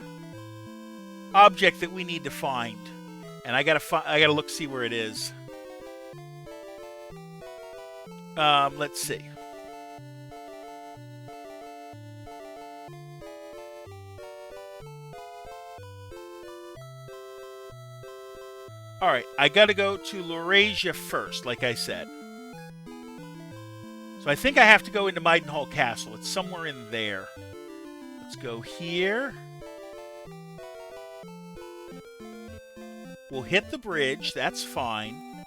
object that we need to find, and I gotta look see where it is. Let's see. All right, I gotta go to Laurasia first, like I said. So I think I have to go into Maidenhall Castle. It's somewhere in there. Let's go here. We'll hit the bridge. That's fine.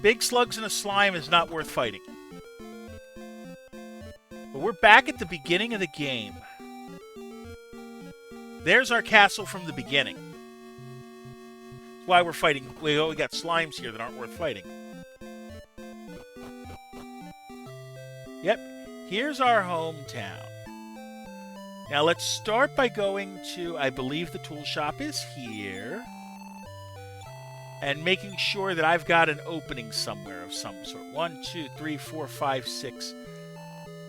Big slugs and a slime is not worth fighting. But we're back at the beginning of the game. There's our castle from the beginning. That's why we're fighting. We got slimes here that aren't worth fighting. Yep. Here's our hometown. Now let's start by going to, I believe the tool shop is here. And making sure that I've got an opening somewhere of some sort. 1, 2, 3, 4, 5, 6,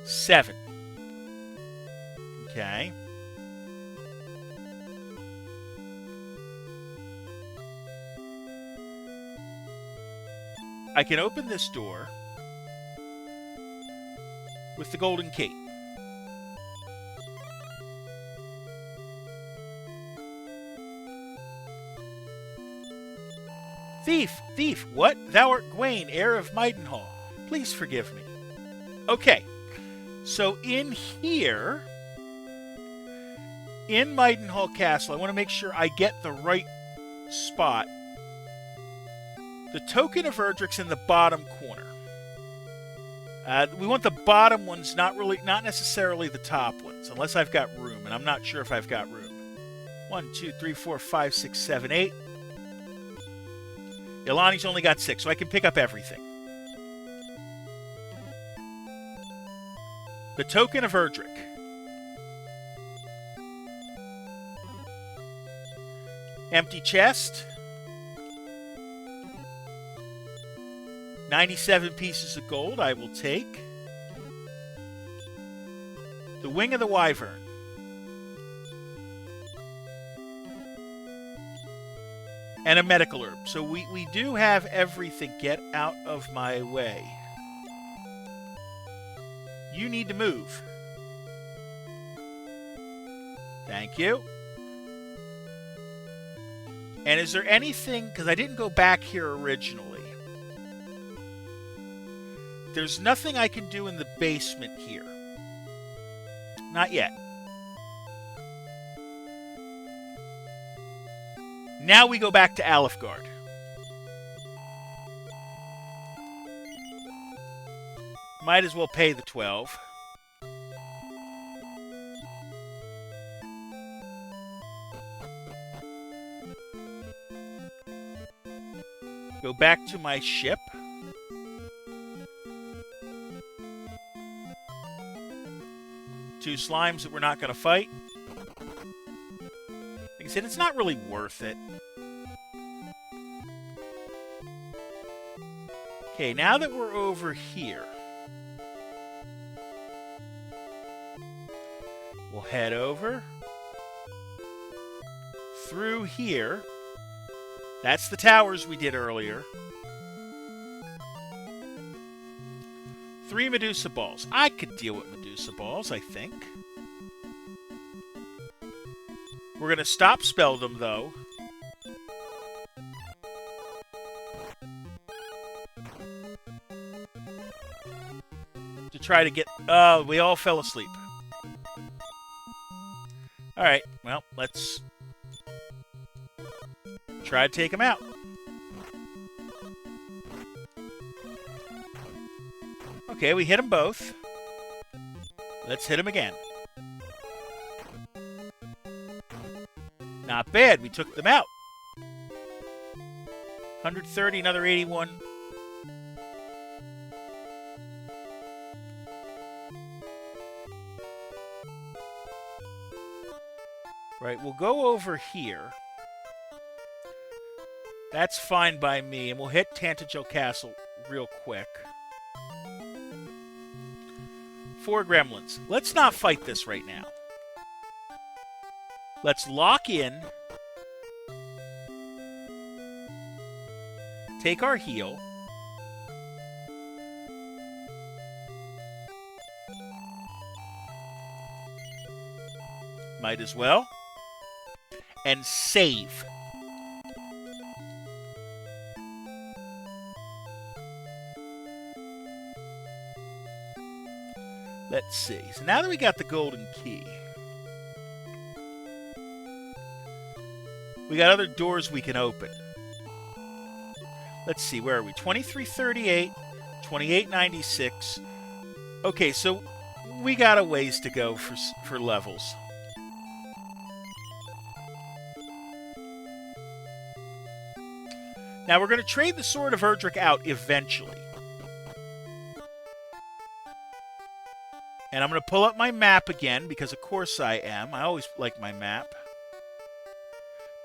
7. Okay. I can open this door with the golden key. Thief! Thief! What? Thou art Gawain, heir of Maidenhall. Please forgive me. Okay. So in here, in Maidenhall Castle, I want to make sure I get the right spot. The token of Erdrick's in the bottom corner. We want the bottom ones, not necessarily the top ones, unless I've got room, and I'm not sure if I've got room. 1, 2, 3, 4, 5, 6, 7, 8. Ilani's only got 6, so I can pick up everything. The token of Erdrick. Empty chest. 97 pieces of gold I will take. The wing of the wyvern. And a medical herb. So we do have everything. Get out of my way. You need to move. Thank you. And is there anything... Because I didn't go back here originally. there's nothing I can do in the basement here. Not yet. Now we go back to Alefgard. Might as well pay the 12. Go back to my ship. Two slimes that we're not going to fight. Like I said, it's not really worth it. Okay, now that we're over here, we'll head over through here. That's the towers we did earlier. 3 Medusa balls. I could deal with Medusa balls, I think. We're going to stop spell them, though. To try to get... we all fell asleep. Alright, well, let's try to take them out. Okay, we hit them both. Let's hit them again. Not bad, we took them out. 130, another 81. Right, we'll go over here. That's fine by me, and we'll hit Tantagel Castle real quick. 4 gremlins. Let's not fight this right now. Let's lock in. Take our heal. Might as well. And save. Let's see. So now that we got the golden key, we got other doors we can open. Let's see, where are we? 2338, 2896. Okay, so we got a ways to go for levels. Now we're going to trade the Sword of Erdrick out eventually. And I'm going to pull up my map again, because of course I am. I always like my map.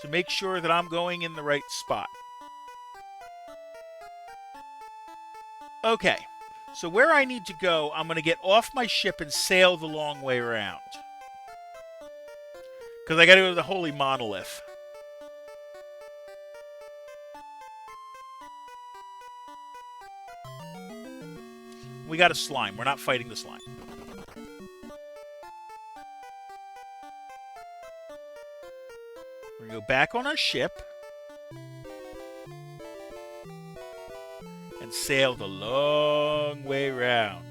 To make sure that I'm going in the right spot. Okay. So where I need to go, I'm going to get off my ship and sail the long way around. Because I got to go to the Holy Monolith. We got a slime. We're not fighting the slime. We're going to go back on our ship. And sail the long way round.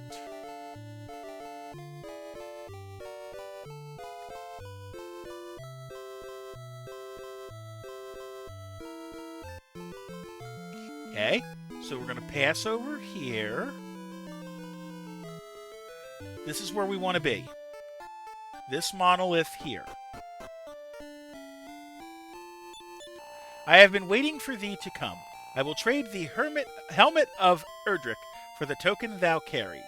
Okay. So we're going to pass over here. This is where we want to be. This monolith here. I have been waiting for thee to come. I will trade the helmet of Erdrick for the token thou carries.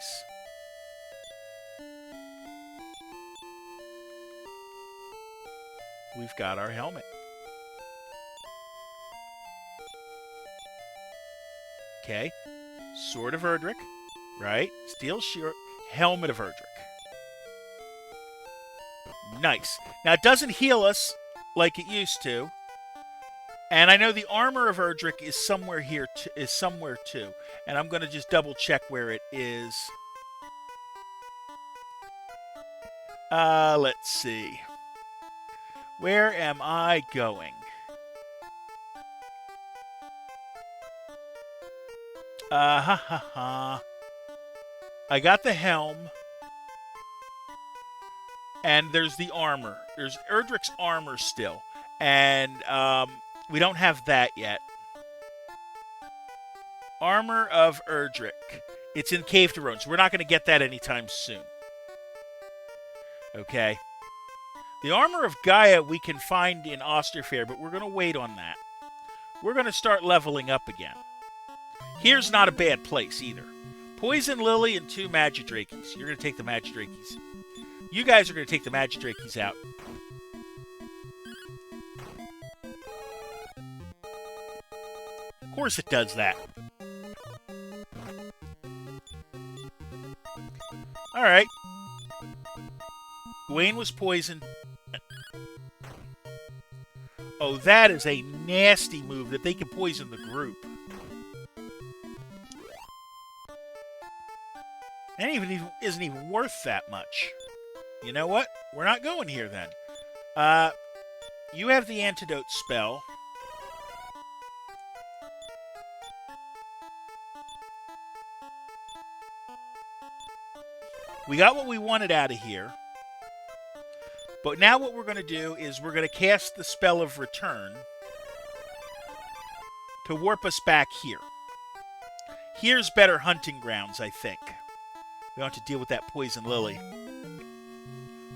We've got our helmet. Okay. Sword of Erdrick. Right. Steel shield. Helmet of Erdrick. Nice. Now, it doesn't heal us like it used to. And I know the armor of Erdrick is somewhere here, is somewhere too. And I'm going to just double check where it is. Let's see. Where am I going? Ha ha ha. I got the helm. And there's the armor. There's Erdrick's armor still. And we don't have that yet. Armor of Erdrick. It's in Cave to Roan, so we're not going to get that anytime soon. Okay. The armor of Gaia we can find in Osterfair, but we're going to wait on that. We're going to start leveling up again. Here's not a bad place either. Poison Lily and 2 Magidrakies. You're going to take the Magidrakies. You guys are going to take the Magidrakies out. Of course it does that. Alright. Gawain was poisoned. Oh, that is a nasty move that they can poison the group. And even isn't even worth that much. You know what? We're not going here then. You have the antidote spell. We got what we wanted out of here. But now what we're going to do is we're going to cast the spell of return to warp us back here. Here's better hunting grounds, I think. We don't have to deal with that poison lily.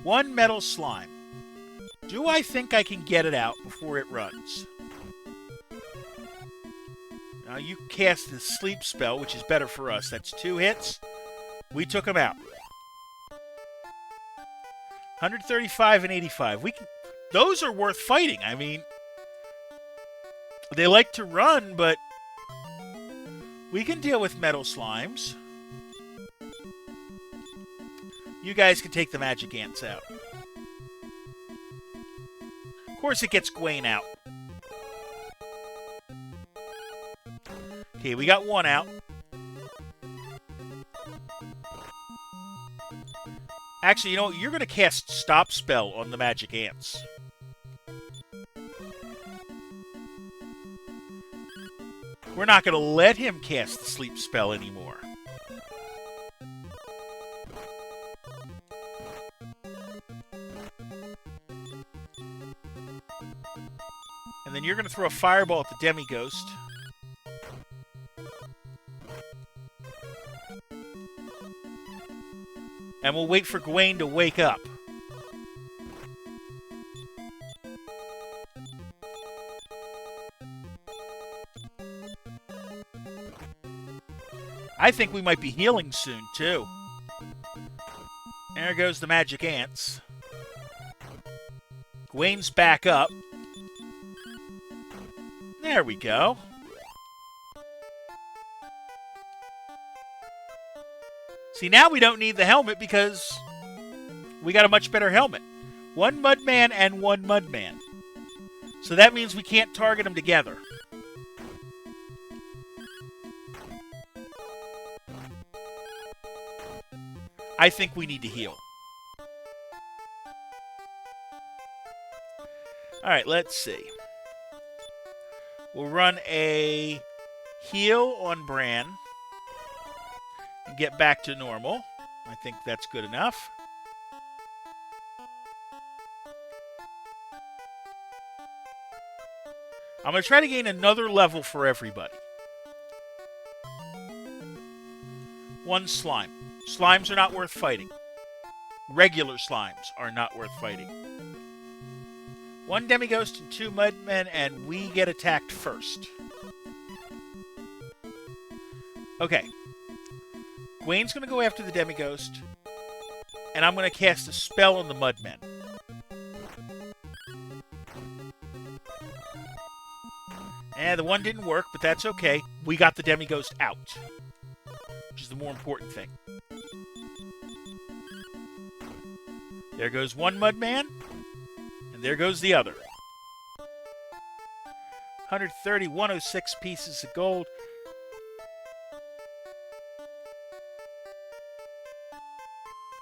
1 metal slime. Do I think I can get it out before it runs? Now you cast the sleep spell, which is better for us. That's 2 hits. We took them out. 135 and 85. Those are worth fighting. I mean, they like to run, but we can deal with metal slimes. You guys can take the magic ants out. Of course it gets Gawain out. Okay, we got 1 out. Actually, you know what? You're going to cast Stop Spell on the magic ants. We're not going to let him cast the sleep spell anymore. And then you're going to throw a fireball at the Demi-Ghost. And we'll wait for Gawain to wake up. I think we might be healing soon, too. There goes the magic ants. Gawain's back up. There we go. See, now we don't need the helmet because we got a much better helmet. 1 Mudman and 1 Mudman. So that means we can't target them together. I think we need to heal. Alright, let's see. We'll run a heal on Bran. And get back to normal. I think that's good enough. I'm going to try to gain another level for everybody. 1 slime. Slimes are not worth fighting. Regular slimes are not worth fighting. 1 Demi-Ghost and 2 Mudmen, and we get attacked first. Okay. Gawain's going to go after the Demi-Ghost, and I'm going to cast a spell on the Mudmen. And the one didn't work, but that's okay. We got the Demi-Ghost out, which is the more important thing. There goes 1 Mudman, and there goes the other. 130, 106 pieces of gold.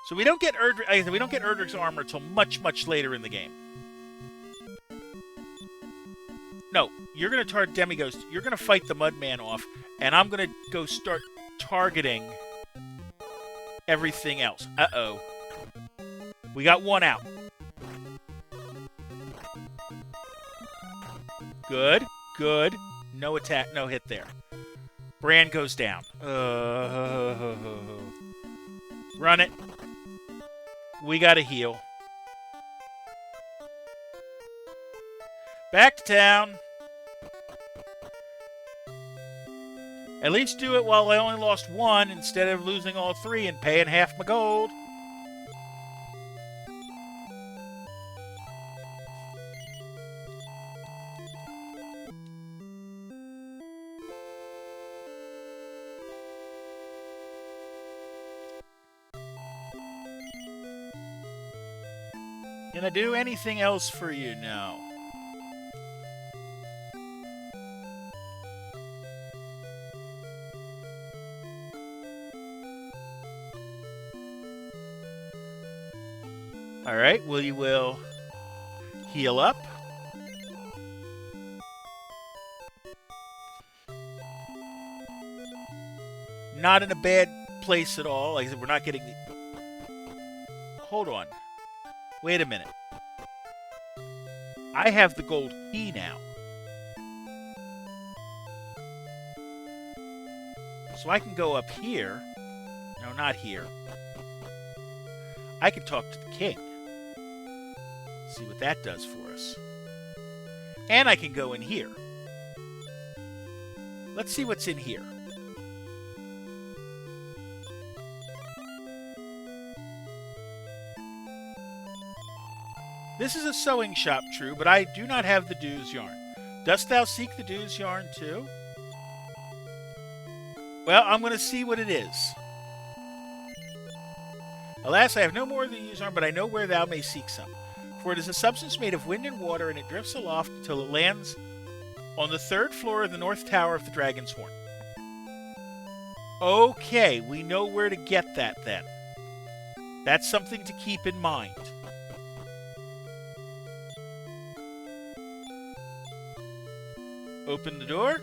So we don't get Erdrick's armor until much, much later in the game. No, you're going to target Demi-Ghost. You're going to fight the Mudman off, and I'm going to go start targeting everything else. Uh-oh. We got one out. Good, good. No attack, no hit there. Bran goes down. Run it. We got to heal. Back to town. At least do it while I only lost one instead of losing all three and paying half my gold. Can I do anything else for you? No. Alright, well, you will heal up. Not in a bad place at all. Like I said, we're not getting the... Hold on. Wait a minute. I have the gold key now. So I can go up here. No, not here. I can talk to the king. See what that does for us. And I can go in here. Let's see what's in here. This is a sewing shop, true, but I do not have the Dews yarn. Dost thou seek the Dews yarn, too? Well, I'm going to see what it is. Alas, I have no more of the Dews yarn, but I know where thou may seek some. For it is a substance made of wind and water, and it drifts aloft till it lands on the 3rd floor of the North Tower of the Dragon's Horn. Okay, we know where to get that then. That's something to keep in mind. Open the door.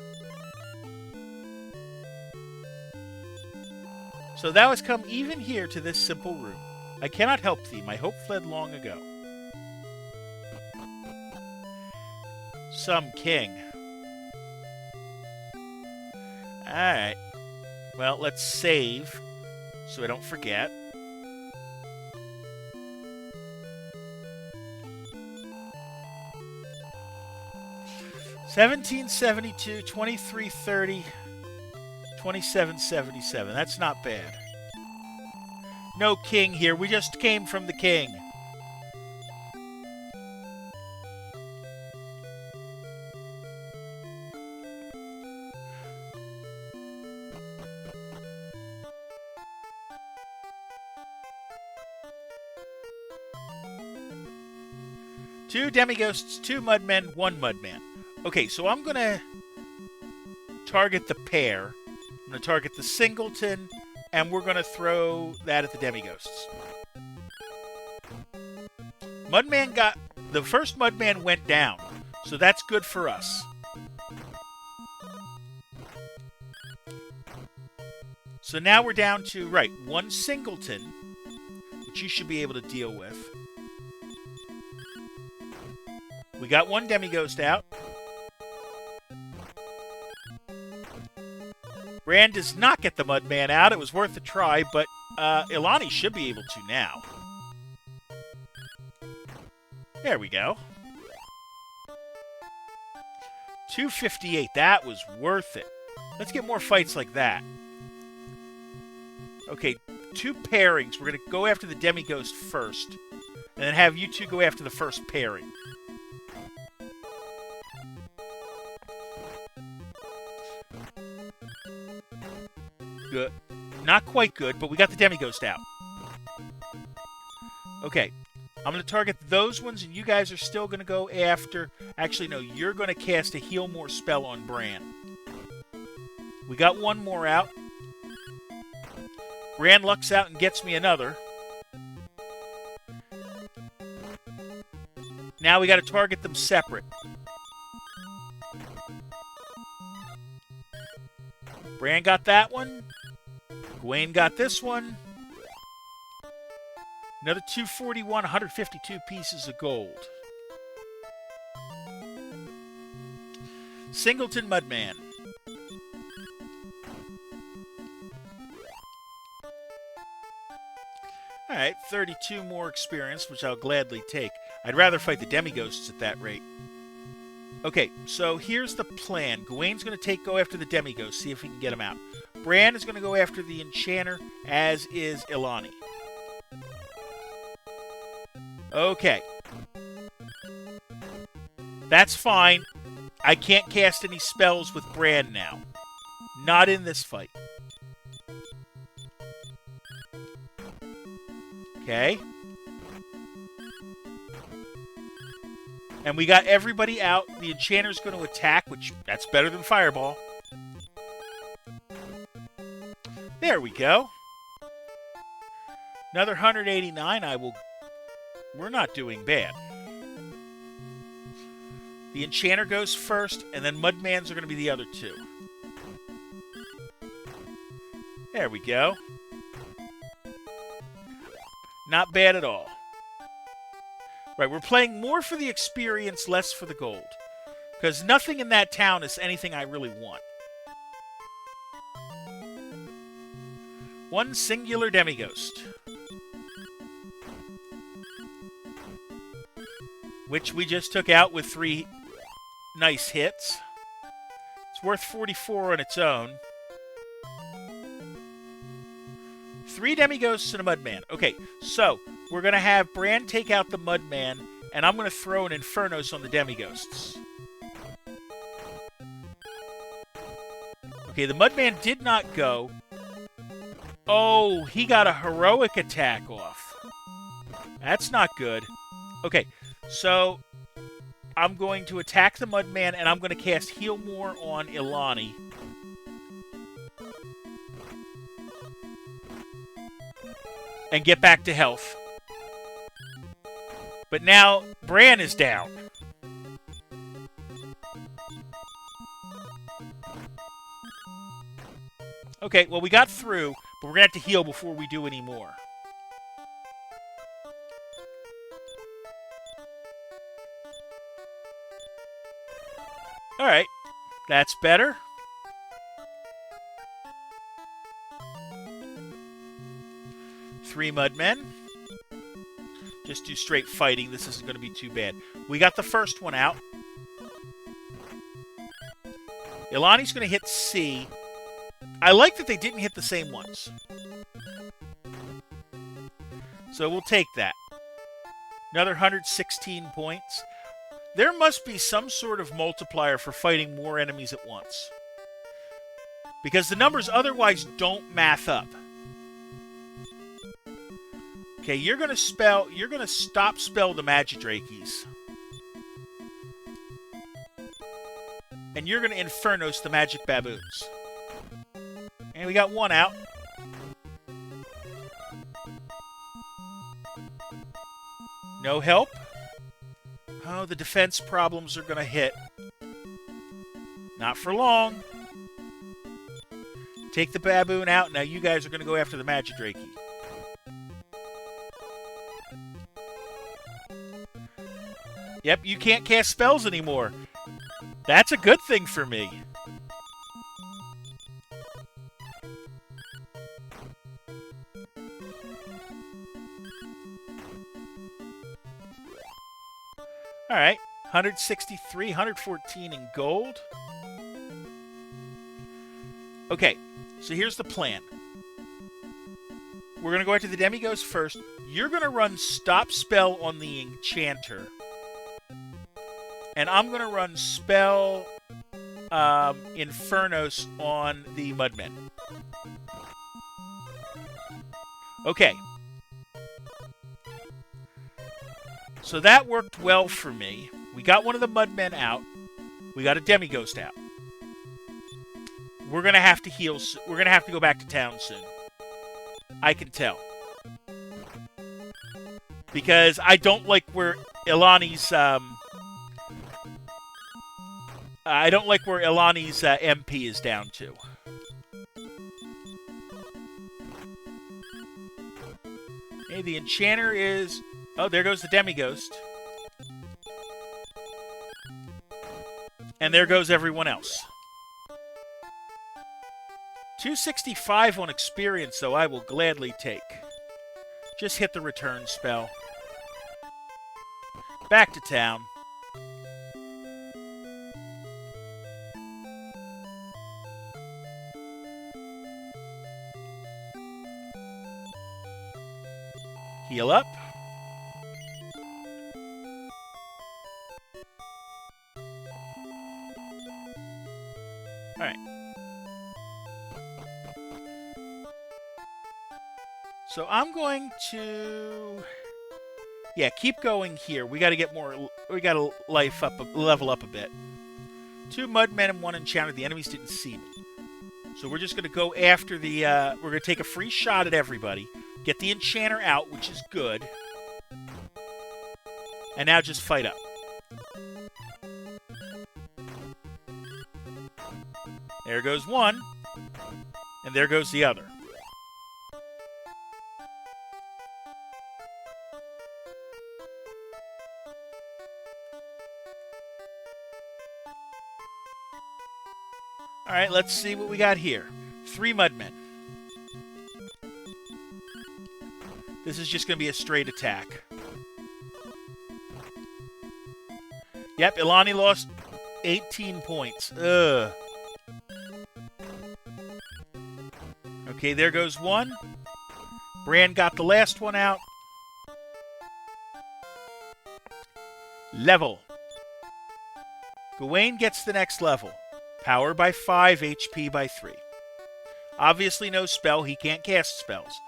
So thou hast come even here to this simple room. I cannot help thee. My hope fled long ago. Some king. Alright. Well, let's save so I don't forget. $17.72, $23.30, $27.77. That's not bad. No king here. We just came from the king. Two demighosts, 2 mudmen, 1 mudman. Okay, so I'm going to target the pair. I'm going to target the singleton, and we're going to throw that at the demighosts. Mudman got... The first mudman went down, so that's good for us. So now we're down to, right, 1 singleton, which you should be able to deal with. We got 1 demighost out. Bran does not get the Mudman out. It was worth a try, but Ilani should be able to now. There we go. 258. That was worth it. Let's get more fights like that. Okay, 2 pairings. We're going to go after the demighost first, and then have you 2 go after the first pairing. Good. Not quite good, but we got the demighost out. Okay. I'm going to target those ones, and you guys are still going to go after... Actually, no. You're going to cast a Heal More spell on Bran. We got 1 more out. Bran lucks out and gets me another. Now we got to target them separate. Bran got that one. Gawain got this one. Another 241, 152 pieces of gold. Singleton Mudman. Alright, 32 more experience, which I'll gladly take. I'd rather fight the Demighosts at that rate. Okay, so here's the plan. Gawain's going to go after the Demighosts, see if he can get him out. Bran is going to go after the Enchanter, as is Ilani. Okay. That's fine. I can't cast any spells with Bran now. Not in this fight. Okay. And we got everybody out. The Enchanter's going to attack, which that's better than Fireball. There we go. Another 189. We're not doing bad. The Enchanter goes first, and then Mudmans are going to be the other two. There we go. Not bad at all. Right, we're playing more for the experience, less for the gold. Because nothing in that town is anything I really want. One singular Demighost. Which we just took out with 3 nice hits. It's worth 44 on its own. 3 Demighosts and a Mudman. Okay, so we're going to have Bran take out the Mudman, and I'm going to throw an Infernos on the Demighosts. Okay, the Mudman did not go. Oh, he got a heroic attack off. That's not good. Okay, so I'm going to attack the Mudman, and I'm going to cast Heal More on Ilani. And get back to health. But now, Bran is down. Okay, well, we got through, but we're going to have to heal before we do any more. Alright, that's better. Three Mudmen. Just do straight fighting. This isn't going to be too bad. We got the first one out. Ilani's going to hit C. I like that they didn't hit the same ones. So we'll take that. Another 116 points. There must be some sort of multiplier for fighting more enemies at once. Because the numbers otherwise don't math up. Okay, you're going to stop spell the Magidrakes. And you're going to Infernos the Magic Baboons. And we got one out. No help. Oh, the defense problems are going to hit. Not for long. Take the baboon out. Now you guys are going to go after the Magidrake. Yep, you can't cast spells anymore. That's a good thing for me. Alright, 163, 114 in gold. Okay, so here's the plan. We're going to go after the Demighost first. You're going to run Stop Spell on the Enchanter. And I'm going to run Spell Infernos on the Mudmen. Okay. So that worked well for me. We got one of the Mudmen out. We got a Demighost out. We're going to have to heal. We're going to have to go back to town soon. I can tell. Because I don't like where Ilani's... I don't like where Ilani's MP is down to. Okay, the enchanter is... Oh, there goes the Demighost. And there goes everyone else. 265 on experience, though, I will gladly take. Just hit the return spell. Back to town. Heal up. Alright. So I'm going to... Yeah, keep going here. We got to get more... We got to level up a bit. 2 Mudmen and 1 Enchanter. The enemies didn't see me. So we're just going to go after the... we're going to take a free shot at everybody. Get the Enchanter out, which is good. And now just fight up. There goes one. And there goes the other. Alright, let's see what we got here. 3 Mudmen. This is just going to be a straight attack. Yep, Ilani lost 18 points. Ugh. Okay, there goes one. Bran got the last one out. Level. Gawain gets the next level. Power by 5, HP by 3. Obviously no spell, he can't cast spells.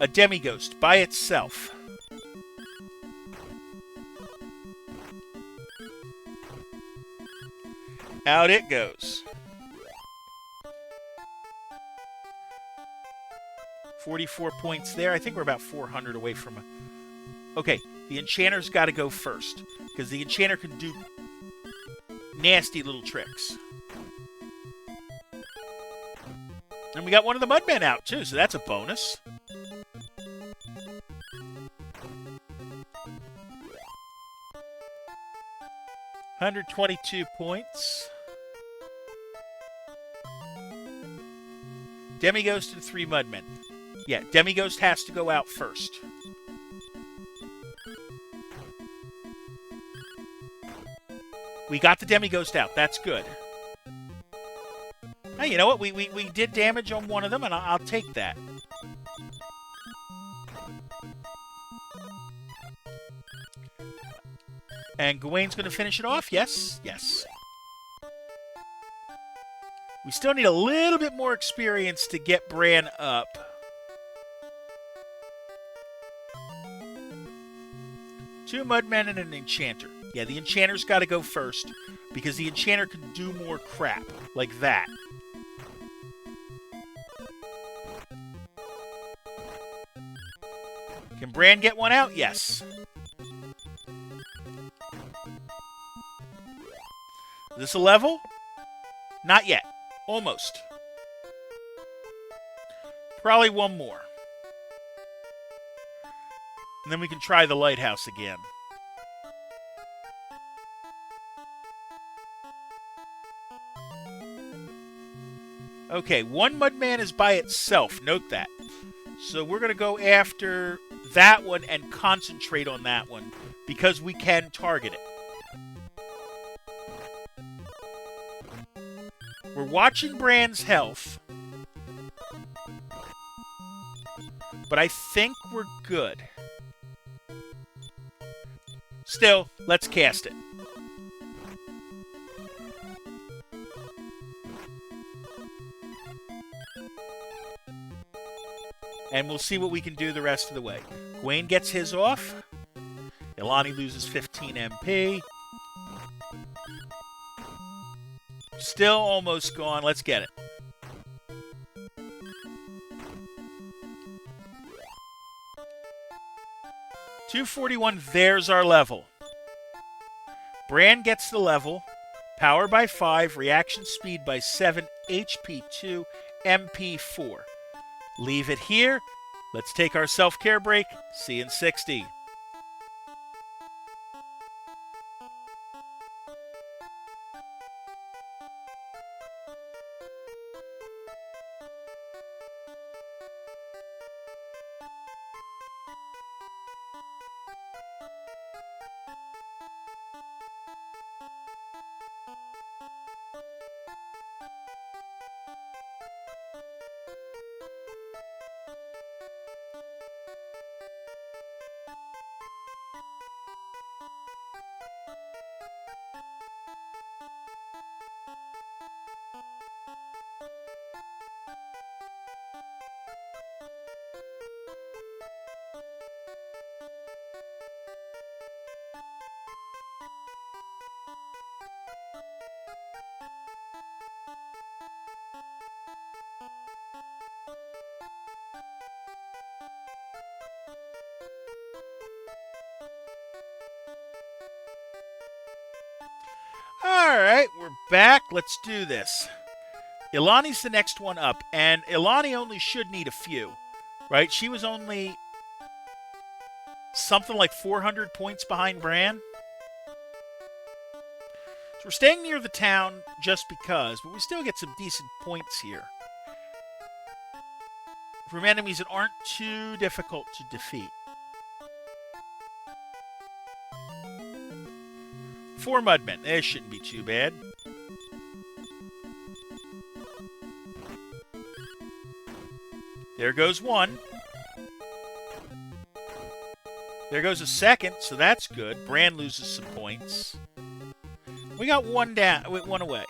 A Demighost by itself. Out it goes. 44 points there. I think we're about 400 away from a... Okay, the Enchanter's got to go first. Because the Enchanter can do nasty little tricks. And we got one of the Mudmen out, too, so that's a bonus. $122 points. Demighost and 3 Mudmen. Yeah, Demighost has to go out first. We got the Demighost out. That's good. Hey, you know what? We did damage on one of them, and I'll take that. And Gawain's going to finish it off? Yes. Yes. We still need a little bit more experience to get Bran up. Two Mudmen and an Enchanter. Yeah, the Enchanter's got to go first, because the Enchanter can do more crap, like that. Can Bran get one out? Yes. Is this a level? Not yet. Almost. Probably one more. And then we can try the lighthouse again. Okay, one Mudman is by itself. Note that. So we're going to go after that one and concentrate on that one, because we can target it. We're watching Bran's health, but I think we're good. Still, let's cast it. And we'll see what we can do the rest of the way. Gawain gets his off. Ilani loses 15 MP. Still almost gone. Let's get it. $241. There's our level. Bran gets the level. Power by 5. Reaction speed by 7. HP 2. MP 4. Leave it here. Let's take our self-care break. See you in 60. All right, we're back. Let's do this. Ilani's the next one up, and Ilani only should need a few, right? She was only something like 400 points behind Bran. So we're staying near the town just because, but we still get some decent points here from enemies that aren't too difficult to defeat. 4 Mudmen. This shouldn't be too bad. There goes one. There goes a second, so that's good. Bran loses some points. We got one down, one away.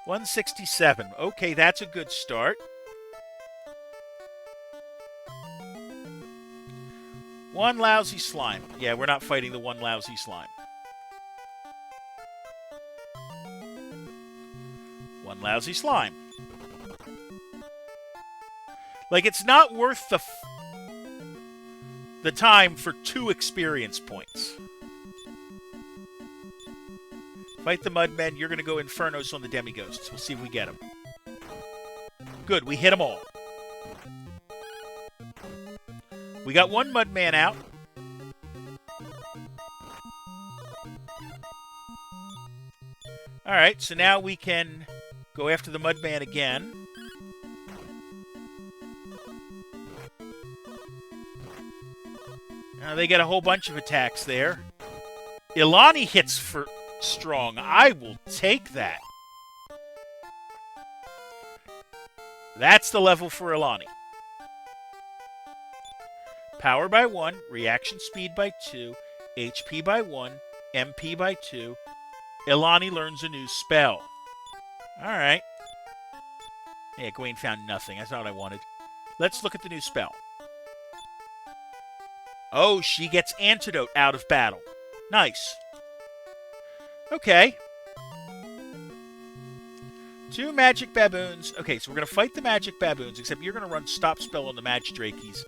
$167. Okay, that's a good start. One lousy slime. Yeah, we're not fighting the one lousy slime. One lousy slime. Like, it's not worth the time for 2 experience points. Fight the Mudmen. You're going to go Infernos on the Demighosts. We'll see if we get them. Good, we hit them all. We got one Mudman out. Alright, so now we can go after the Mudman again. Now they get a whole bunch of attacks there. Ilani hits for strong. I will take that. That's the level for Ilani. Power by 1, reaction speed by 2, HP by 1, MP by 2. Ilani learns a new spell. Alright. Yeah, Gawain found nothing. That's not what I wanted. Let's look at the new spell. Oh, she gets Antidote out of battle. Nice. Okay. 2 magic baboons. Okay, so we're going to fight the magic baboons, except you're going to run stop spell on the Magdrakies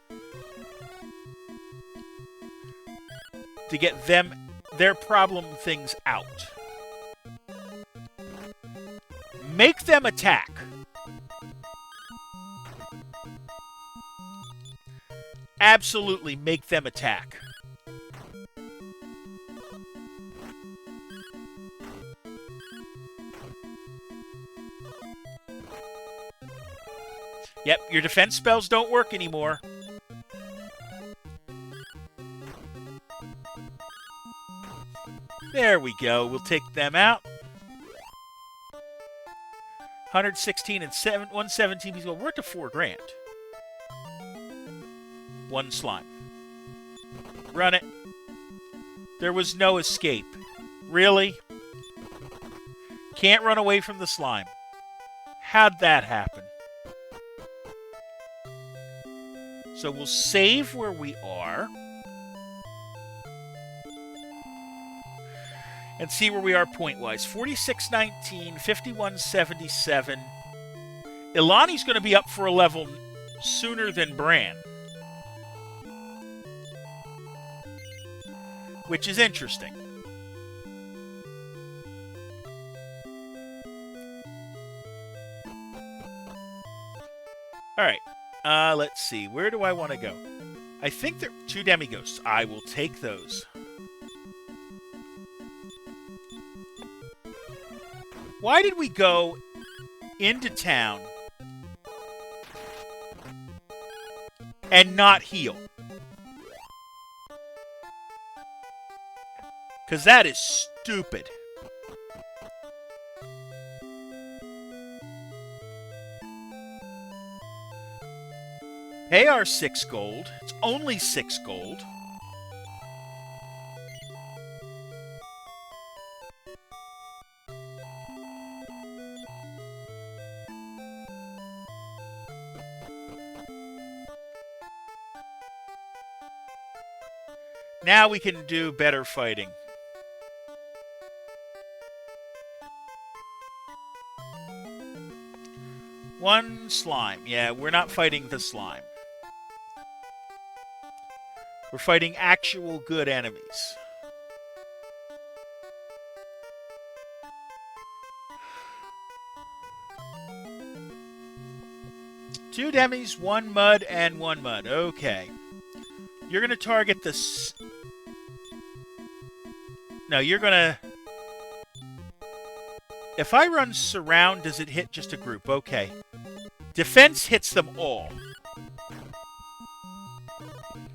to get them, their problem things out. Make them attack. Absolutely make them attack. Yep, your defense spells don't work anymore. There we go. We'll take them out. 116 and 117 people. We're to $4,000. 1 slime. Run it. There was no escape. Really? Can't run away from the slime. How'd that happen? So we'll save where we are. And see where we are point-wise. 4619, 5177. Ilani's going to be up for a level sooner than Bran. Which is interesting. All right. Let's see. Where do I want to go? I think there are 2 demi-ghosts. I will take those. Why did we go into town and not heal? Because that is stupid. Pay our 6 gold. It's only 6 gold. Now we can do better fighting. One slime. Yeah, we're not fighting the slime. We're fighting actual good enemies. Two demis, 1 mud, and 1 mud. Okay. You're going to target this. No, you're going to... If I run surround, does it hit just a group? Okay. Defense hits them all.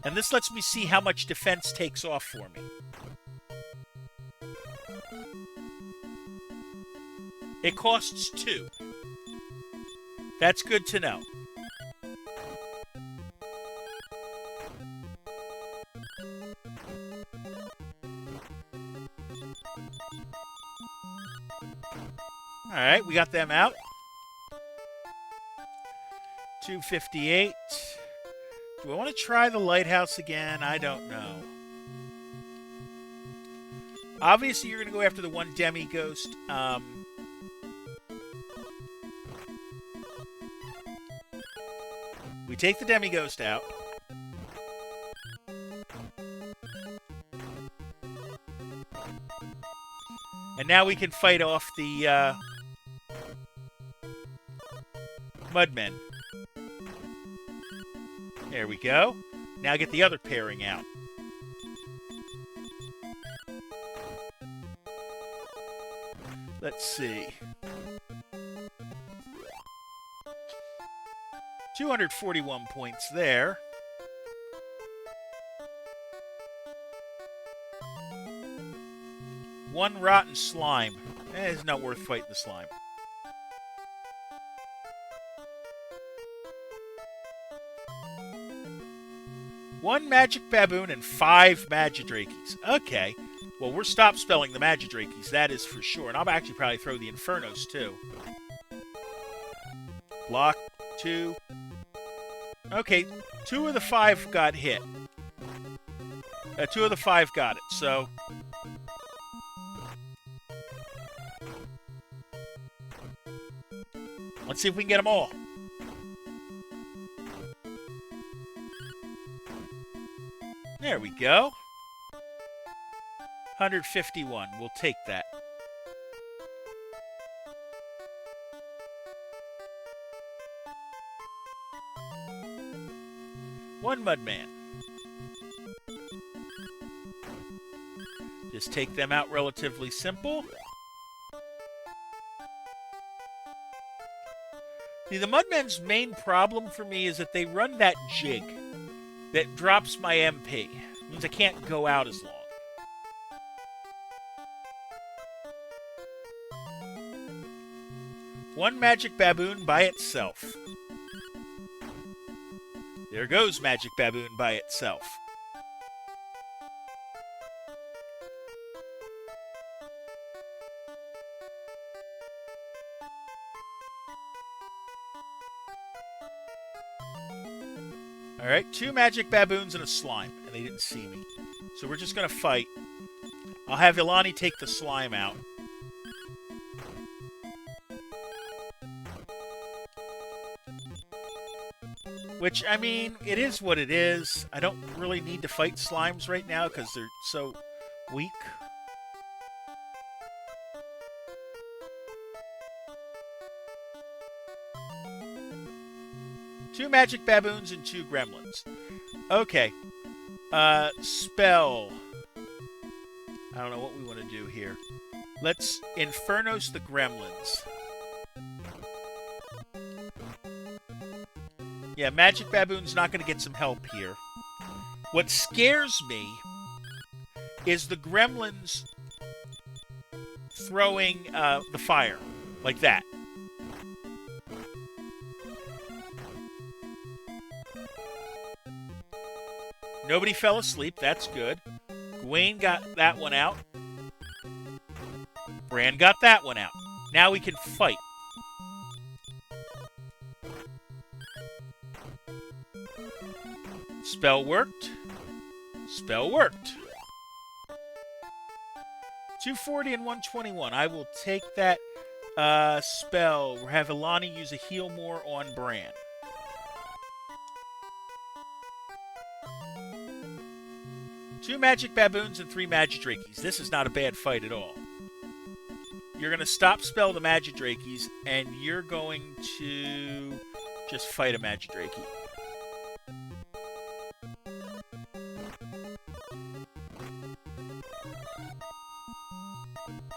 And this lets me see how much defense takes off for me. It costs 2. That's good to know. Alright, we got them out. 258. Do I want to try the lighthouse again? I don't know. Obviously, you're going to go after the 1 demi-ghost. We take the demi-ghost out. And now we can fight off the Mudmen. There we go. Now get the other pairing out. Let's see. 241 points there. One rotten slime. It's not worth fighting the slime. One magic baboon and 5 magidrakes. Okay. Well, we're stop spelling the magidrakes, that is for sure. And I'll actually probably throw the infernos too. Block 2. Okay, 2 of the 5 got hit. 2 of the 5 got it, so... Let's see if we can get them all. There we go. 151. We'll take that. One Mudman. Just take them out relatively simple. See, the Mudmen's main problem for me is that they run that jig that drops my MP. It means I can't go out as long. One magic baboon by itself. There goes magic baboon by itself. Alright, 2 magic baboons and a slime. And they didn't see me. So we're just going to fight. I'll have Ilani take the slime out. Which, I mean, it is what it is. I don't really need to fight slimes right now because they're so weak. 2 magic baboons and 2 gremlins. Okay. Spell. I don't know what we want to do here. Let's Infernos the gremlins. Yeah, magic baboon's not going to get some help here. What scares me is the gremlins throwing the fire. Like that. Nobody fell asleep. That's good. Gawain got that one out. Bran got that one out. Now we can fight. Spell worked. Spell worked. 240 and 121. I will take that spell. We'll have Ilani use a heal more on Bran. Two magic baboons and 3 magidrakies. This is not a bad fight at all. You're going to stop spell the magidrakies, and you're going to just fight a magidraki.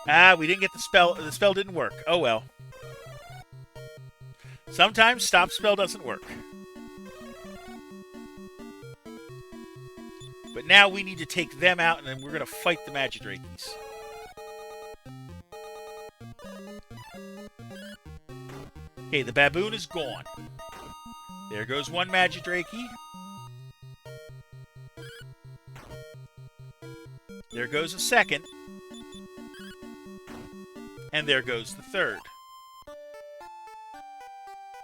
Ah, we didn't get the spell. The spell didn't work. Oh well. Sometimes stop spell doesn't work. But now we need to take them out, and then we're going to fight the magidrakies. Okay, the baboon is gone. There goes one magidraki. There goes a second. And there goes the third.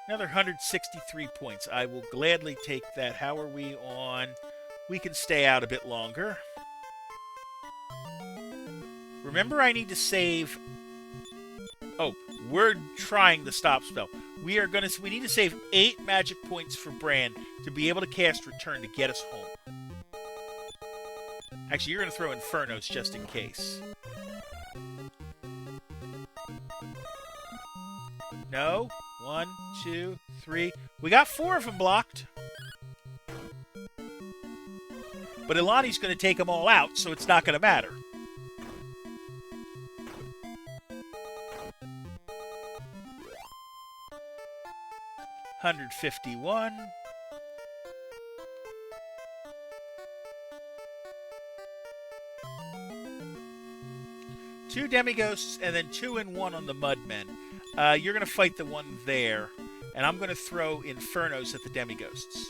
Another 163 points. I will gladly take that. How are we on? We can stay out a bit longer. Remember, I need to save... Oh, we're trying the stop spell. We need to save 8 magic points for Bran to be able to cast Return to get us home. Actually, you're going to throw Infernos just in case. No. 1, 2, 3. We got 4 of them blocked. But Ilani's going to take them all out, so it's not going to matter. $151. Two demighosts and then 2 and 1 on the mudmen. You're going to fight the one there, and I'm going to throw Infernos at the demighosts.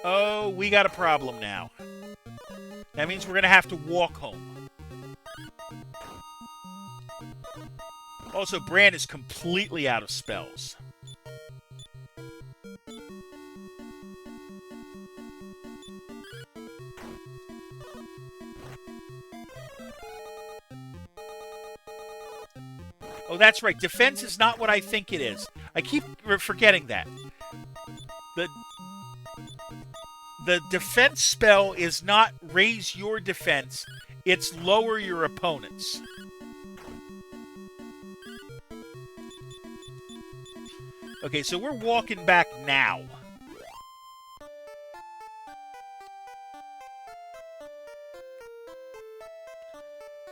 Oh, we got a problem now. That means we're going to have to walk home. Also, Bran is completely out of spells. Oh, that's right. Defense is not what I think it is. I keep forgetting that. The defense spell is not raise your defense. It's lower your opponent's. Okay, so we're walking back now.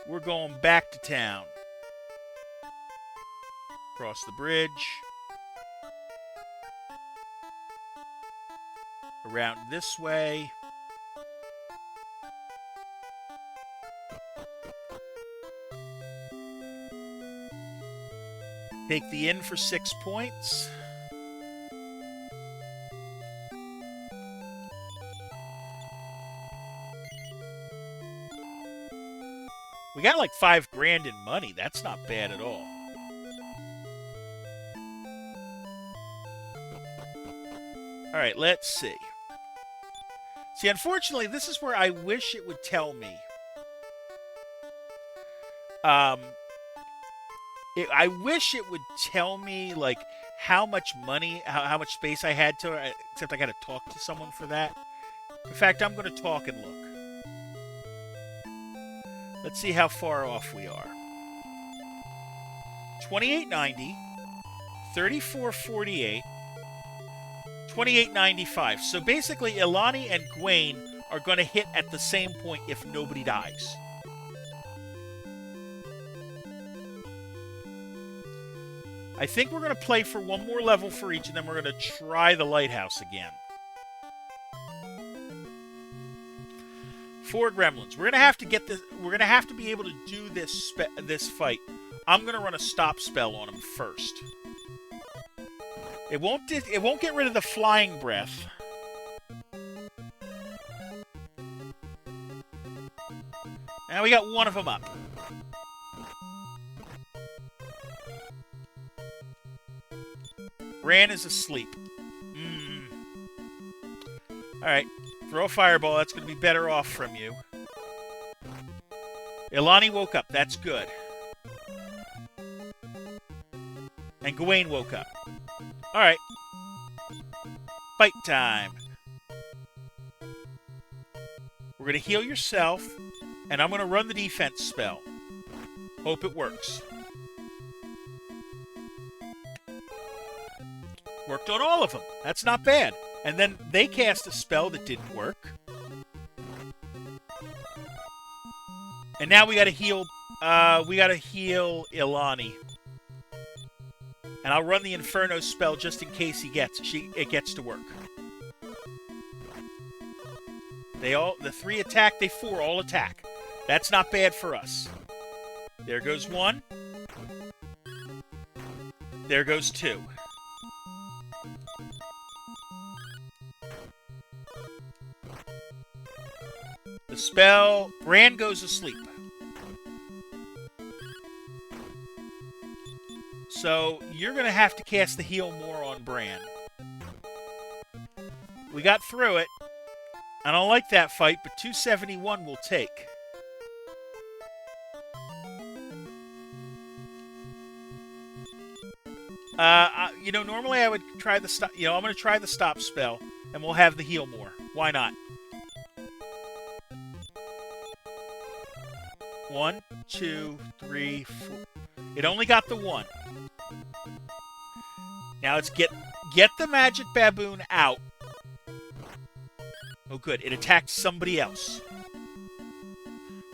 We're going back to town. Cross the bridge. Around this way. Take the inn for 6 points. We got like $5,000 in money. That's not bad at all. All right, let's see. See, unfortunately, this is where I wish it would tell me. I wish it would tell me, like, how much money, how much space I had to, except I got to talk to someone for that. In fact, I'm going to talk and look. Let's see how far off we are. 2890, 34.48, 28.95. So basically, Ilani and Gwaine are going to hit at the same point if nobody dies. I think we're going to play for one more level for each, and then we're going to try the lighthouse again. 4 gremlins. We're going to have to get this. We're going to have to be able to do this fight. I'm going to run a stop spell on him first. It won't get rid of the flying breath. Now we got one of them up. Bran is asleep. Alright. Throw a fireball. That's going to be better off from you. Ilani woke up. That's good. And Gwaine woke up. Alright. Fight time. We're going to heal yourself. And I'm going to run the defense spell. Hope it works. Worked on all of them. That's not bad. And then they cast a spell that didn't work. And now we got to heal. We got to heal Ilani. And I'll run the Inferno spell just in case it gets to work. The 3 attack. They 4 all attack. That's not bad for us. There goes 1. There goes 2. The spell, Bran goes asleep. So, you're going to have to cast the heal more on Bran. We got through it. I don't like that fight, but 271 will take. Normally I would try the stop. I'm going to try the stop spell, and we'll have the heal more. Why not? 1, 2, 3, 4. It only got the 1. Now it's get the magic baboon out. Oh, good. It attacked somebody else.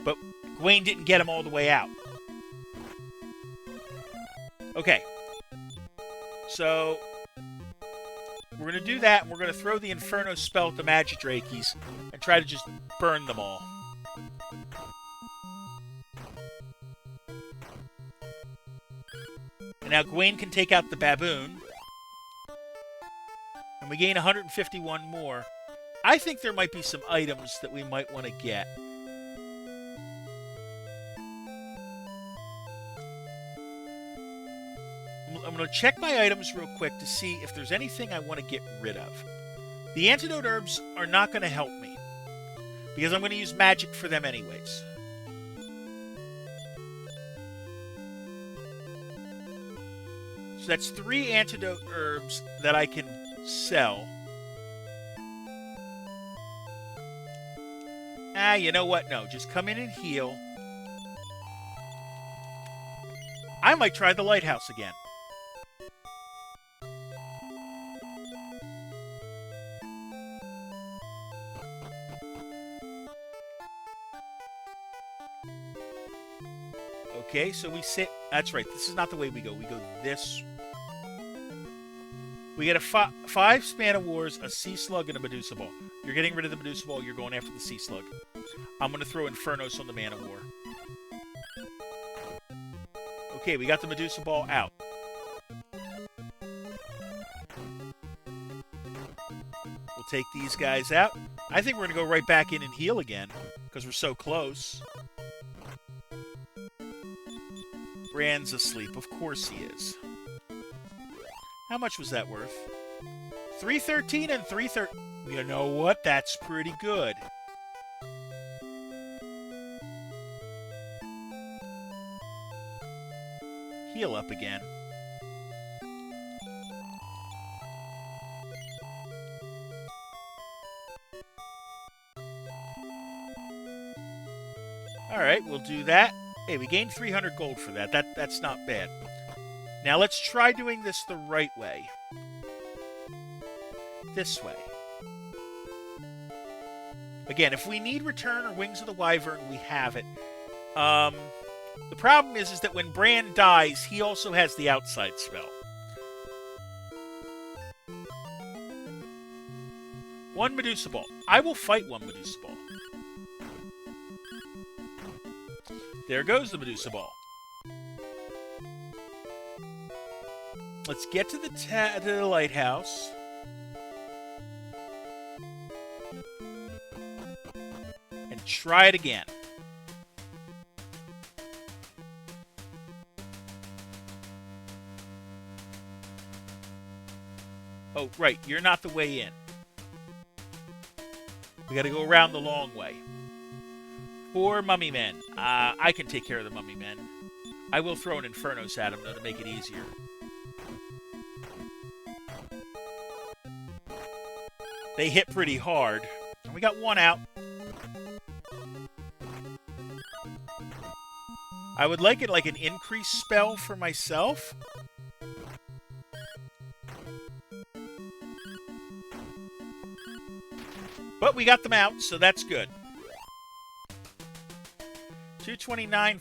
But Gwaine didn't get him all the way out. Okay. So, we're going to do that, and we're going to throw the Inferno spell at the Magidrakies and try to just burn them all. And now Gwaine can take out the baboon. And we gain 151 more. I think there might be some items that we might want to get. I'm going to check my items real quick to see if there's anything I want to get rid of. The antidote herbs are not going to help me, because I'm going to use magic for them anyways. So that's 3 antidote herbs that I can sell. You know what? No, just come in and heal. I might try the lighthouse again. Okay, so we sit... That's right, this is not the way we go. We go this... We get a 5 Span of Wars, a Sea Slug, and a Medusa Ball. You're getting rid of the Medusa Ball, you're going after the Sea Slug. I'm going to throw Infernos on the Man of War. Okay, we got the Medusa Ball out. We'll take these guys out. I think we're going to go right back in and heal again, because we're so close. Bran's asleep. Of course he is. How much was that worth? 313 and 313. You know what? That's pretty good. Heal up again. Alright, we'll do that. Hey, we gained 300 gold for that. That's not bad. Now let's try doing this the right way. This way. Again, if we need Return or Wings of the Wyvern, we have it. The problem is that when Bran dies, he also has the outside spell. One Medusa Ball. I will fight one Medusa Ball. There goes the Medusa Ball. Let's get to the lighthouse. And try it again. Oh, right. You're not the way in. We got to go around the long way. 4 mummy men. I can take care of the mummy men. I will throw an Infernos at them, though, to make it easier. They hit pretty hard. And we got one out. I would like it like an increase spell for myself. But we got them out, so that's good. 229,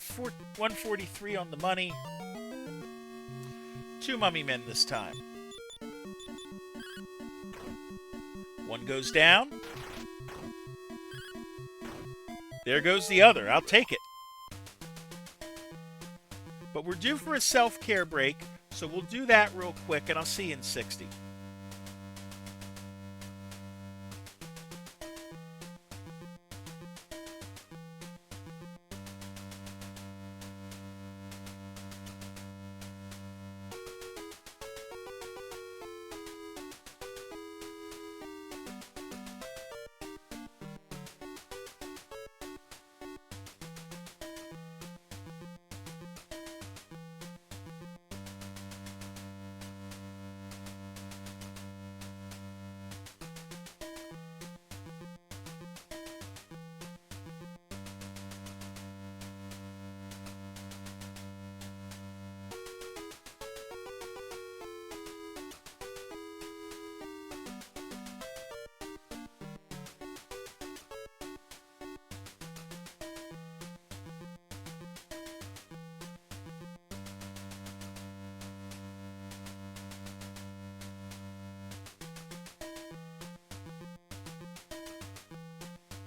143 on the money. 2 mummy men this time. One goes down. There goes the other. I'll take it. But we're due for a self-care break, so we'll do that real quick, and I'll see you in 60.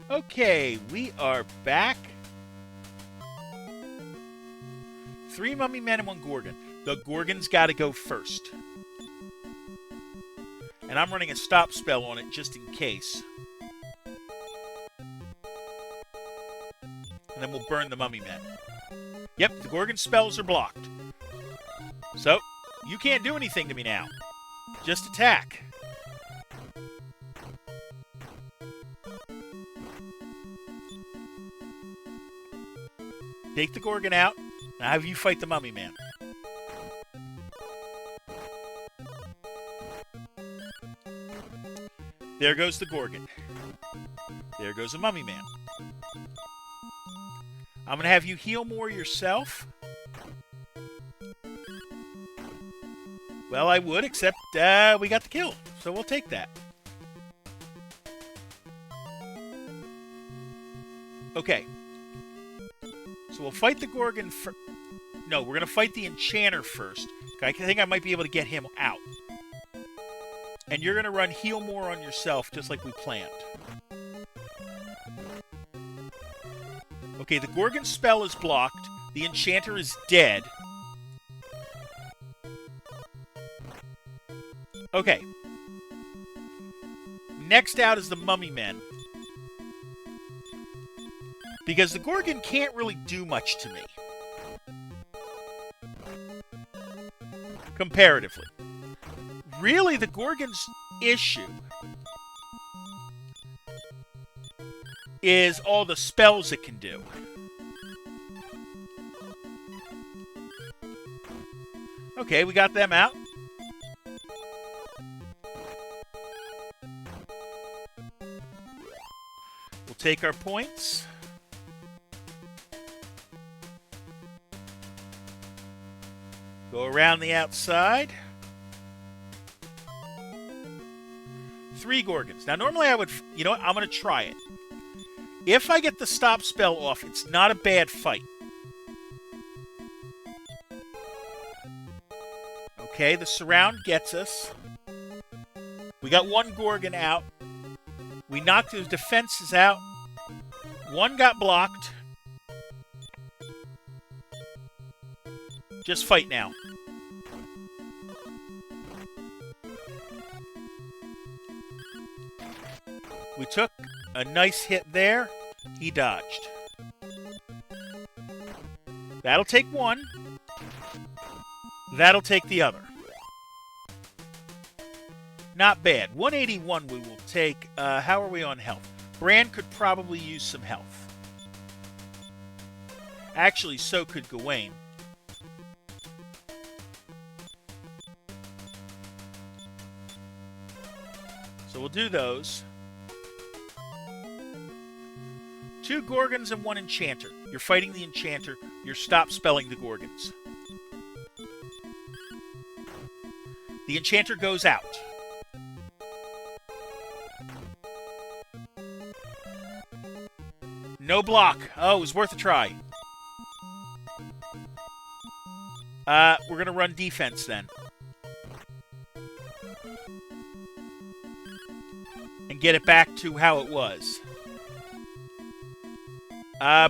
Okay, we are back. 3 mummy men and 1 Gorgon. The Gorgon's got to go first. And I'm running a stop spell on it just in case. And then we'll burn the mummy men. Yep, the Gorgon spells are blocked. So, you can't do anything to me now. Just attack. Take the Gorgon out. Now have you fight the mummy man. There goes the Gorgon. There goes the mummy man. I'm going to have you heal more yourself. Well, I would, except we got the kill. So we'll take that. Okay. So we'll fight the Gorgon first. No, we're going to fight the Enchanter first. I think I might be able to get him out. And you're going to run heal more on yourself, just like we planned. Okay, the Gorgon spell is blocked. The Enchanter is dead. Okay. Next out is the Mummy Men. Because the Gorgon can't really do much to me. Comparatively. Really, the Gorgon's issue is all the spells it can do. Okay, we got them out. We'll take our points. Go around the outside. 3 Gorgons. Now, normally I would... You know what? I'm going to try it. If I get the stop spell off, it's not a bad fight. Okay, the surround gets us. We got 1 Gorgon out. We knocked his defenses out. 1 got blocked. Just fight now. We took a nice hit there. He dodged. That'll take 1. That'll take the other. Not bad. 181 we will take. How are we on health? Bran could probably use some health. Actually, so could Gawain. So we'll do those. 2 Gorgons and 1 Enchanter. You're fighting the Enchanter. You're stop spelling the Gorgons. The Enchanter goes out. No block. Oh, it was worth a try. We're going to run defense then. And get it back to how it was.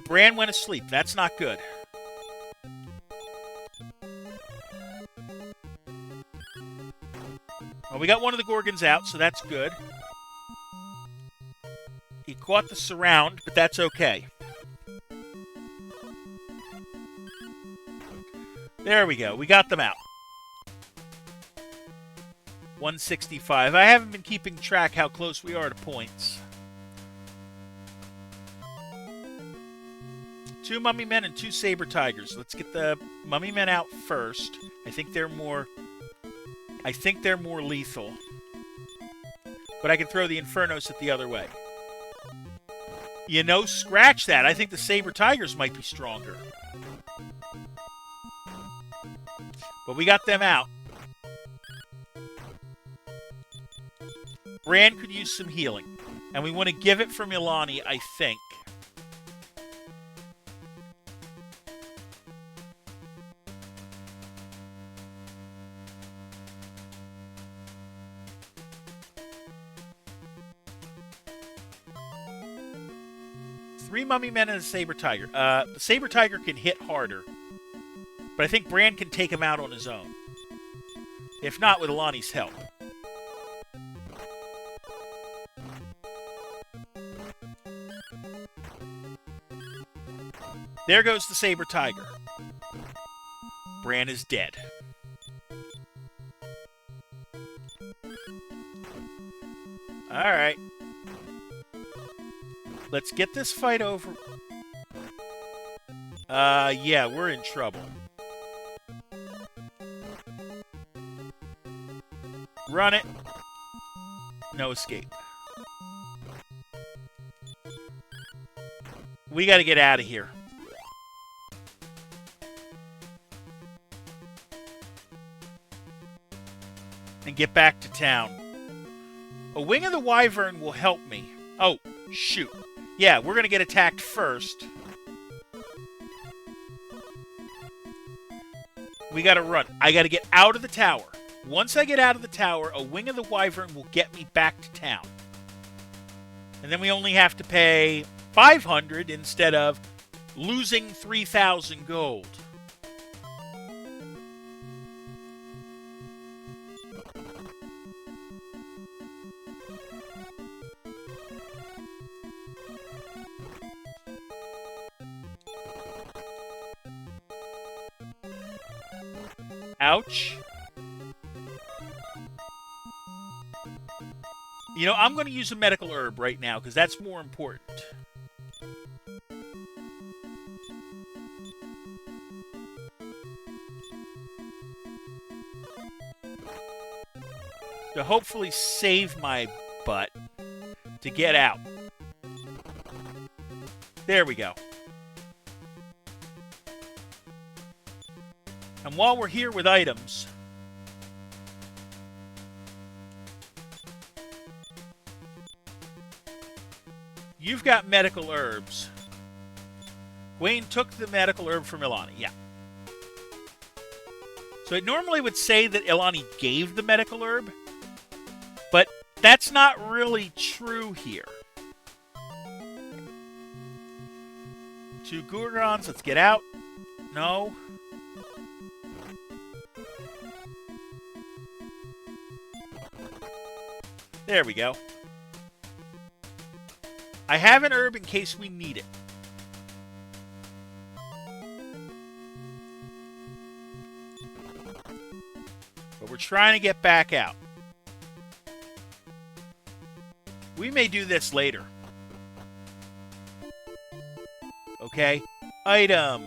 Bran went asleep. That's not good. Well, we got one of the Gorgons out, so that's good. He caught the surround, but that's okay. There we go. We got them out. 165. I haven't been keeping track how close we are to points. 2 Mummy Men and 2 Saber Tigers. Let's get the Mummy Men out first. I think they're more lethal. But I can throw the Infernos at the other way. You know, scratch that. I think the Saber Tigers might be stronger. But we got them out. Bran could use some healing. And we want to give it from Ilani, I think. Three Mummy Men and a Saber Tiger. The Saber Tiger can hit harder. But I think Bran can take him out on his own. If not, with Ilani's help. There goes the Saber Tiger. Bran is dead. Alright. Let's get this fight over. Yeah, we're in trouble. Run it. No escape. We gotta get out of here. And get back to town. A Wing of the Wyvern will help me. Oh, shoot. Yeah, we're gonna get attacked first. We gotta run. I gotta get out of the tower. Once I get out of the tower, a Wing of the Wyvern will get me back to town. And then we only have to pay 500 instead of losing 3,000 gold. Ouch. You know, I'm going to use a medical herb right now because that's more important. To hopefully save my butt to get out. There we go. And while we're here with items, you've got medical herbs. Gawain took the medical herb from Ilani. Yeah. So it normally would say that Ilani gave the medical herb, but that's not really true here. 2 Gurgons, let's get out. No. There we go. I have an herb in case we need it. But we're trying to get back out. We may do this later. Okay. Item.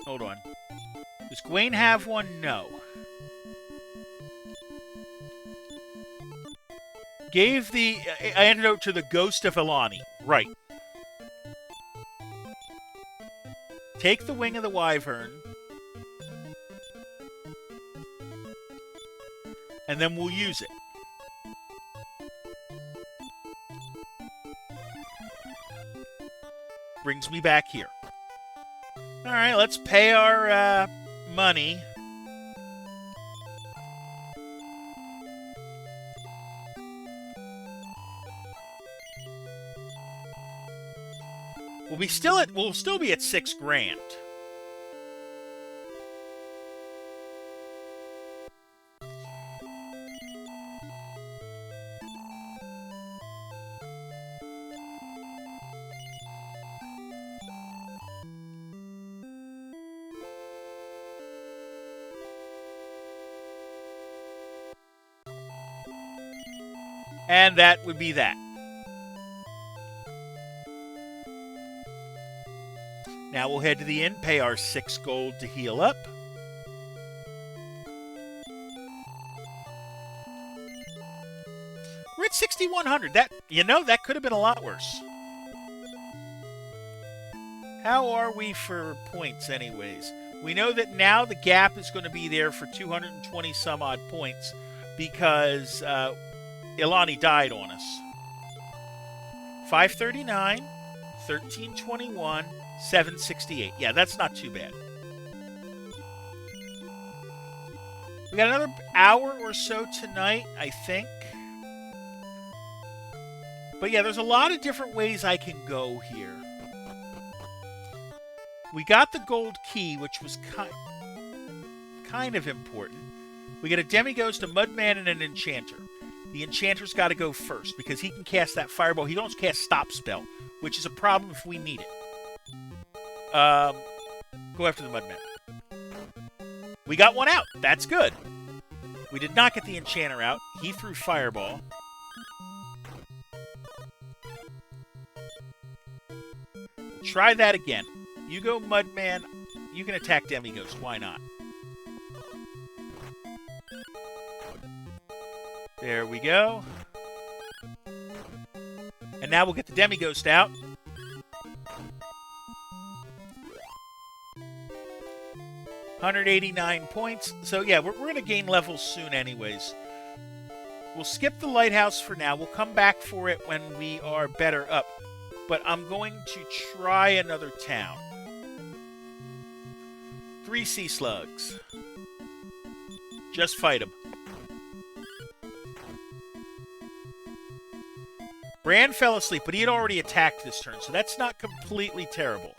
Hold on. Does Gawain have one? No. Gave the antidote to the ghost of Ilani. Right. Take the wing of the wyvern. And then we'll use it. Brings me back here. Alright, let's pay our money. We'll still be at $6,000. And that would be that. Now we'll head to the inn, pay our 6 gold to heal up. We're at 6,100. That could have been a lot worse. How are we for points anyways? We know that now the gap is going to be there for 220 some odd points because Ilani died on us. 539, 1321, 768. Yeah, that's not too bad. We got another hour or so tonight, I think. But yeah, there's a lot of different ways I can go here. We got the gold key, which was kind of important. We get a demighost, a mudman, and an enchanter. The enchanter's got to go first because he can cast that fireball. He don't cast stop spell, which is a problem if we need it. Go after the mudman. We got one out. That's good. We did not get the enchanter out. He threw fireball. Try that again. You go mudman. You can attack demighost. Why not? There we go. And now we'll get the demighost out. $189 points. So yeah, we're going to gain levels soon anyways. We'll skip the lighthouse for now. We'll come back for it when we are better up. But I'm going to try another town. 3 sea slugs. Just fight them. Bran fell asleep, but he had already attacked this turn, so that's not completely terrible.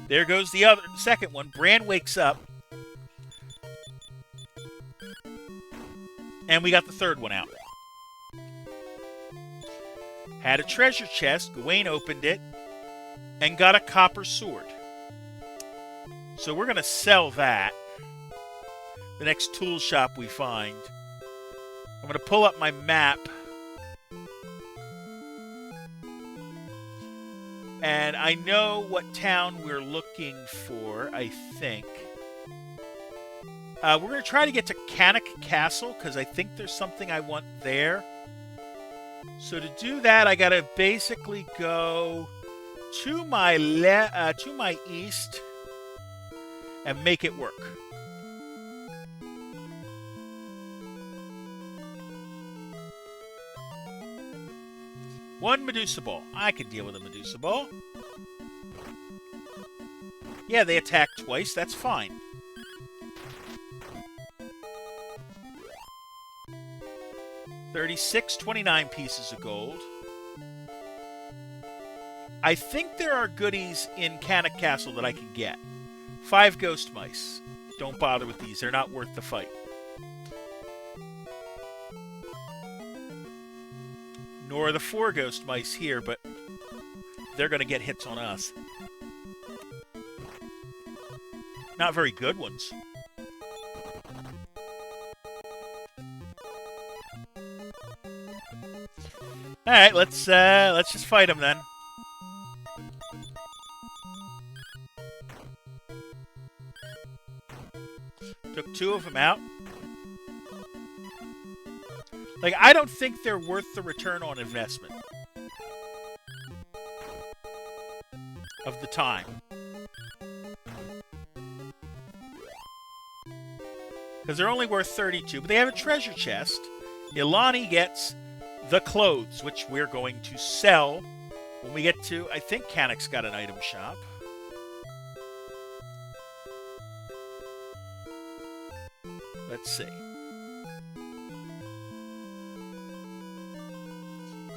There goes the second one. Bran wakes up. And we got the third one out. Had a treasure chest. Gawain opened it. And got a copper sword. So we're going to sell that. The next tool shop we find. I'm going to pull up my map. And I know what town we're looking for, I think. We're going to try to get to Cannock Castle, because I think there's something I want there. So to do that, I gotta basically go to my to my east and make it work. One Medusa Ball. I can deal with a Medusa Ball. Yeah, they attack twice. That's fine. $36, 29 pieces of gold. I think there are goodies in Cannock Castle that I can get. 5 ghost mice. Don't bother with these. They're not worth the fight. Nor are the 4 ghost mice here, but they're going to get hits on us. Not very good ones. All right, let's just fight them then. Took 2 of them out. Like, I don't think they're worth the return on investment of the time. Because they're only worth 32, but they have a treasure chest. Ilani gets the clothes, which we're going to sell when we get to, I think Cannock's got an item shop. Let's see.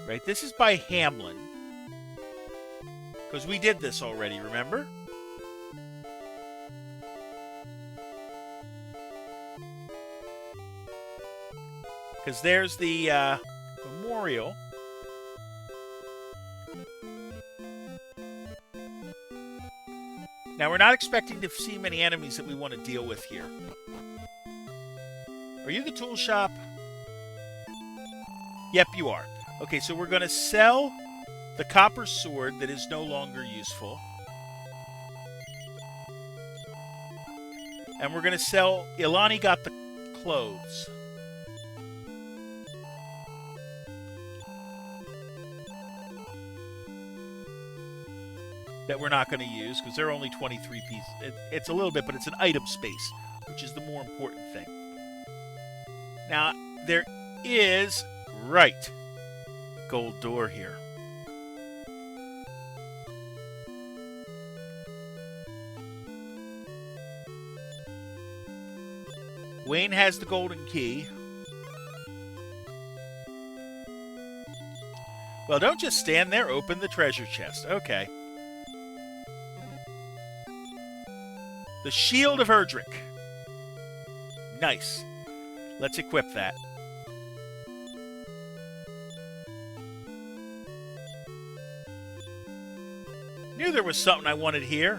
Right, this is by Hamlin. Because we did this already, remember? Because there's the memorial. Now, we're not expecting to see many enemies that we want to deal with here. Are you the tool shop? Yep, you are. Okay, so we're going to sell the copper sword that is no longer useful. And we're going to sell... Ilani got the clothes. That we're not going to use because they're only 23 pieces. It's a little bit, but it's an item space, which is the more important thing. Now, there is... Right. Gold door here. Wayne has the golden key. Well, don't just stand there. Open the treasure chest. Okay. The Shield of Erdrick. Nice. Let's equip that. Knew there was something I wanted here.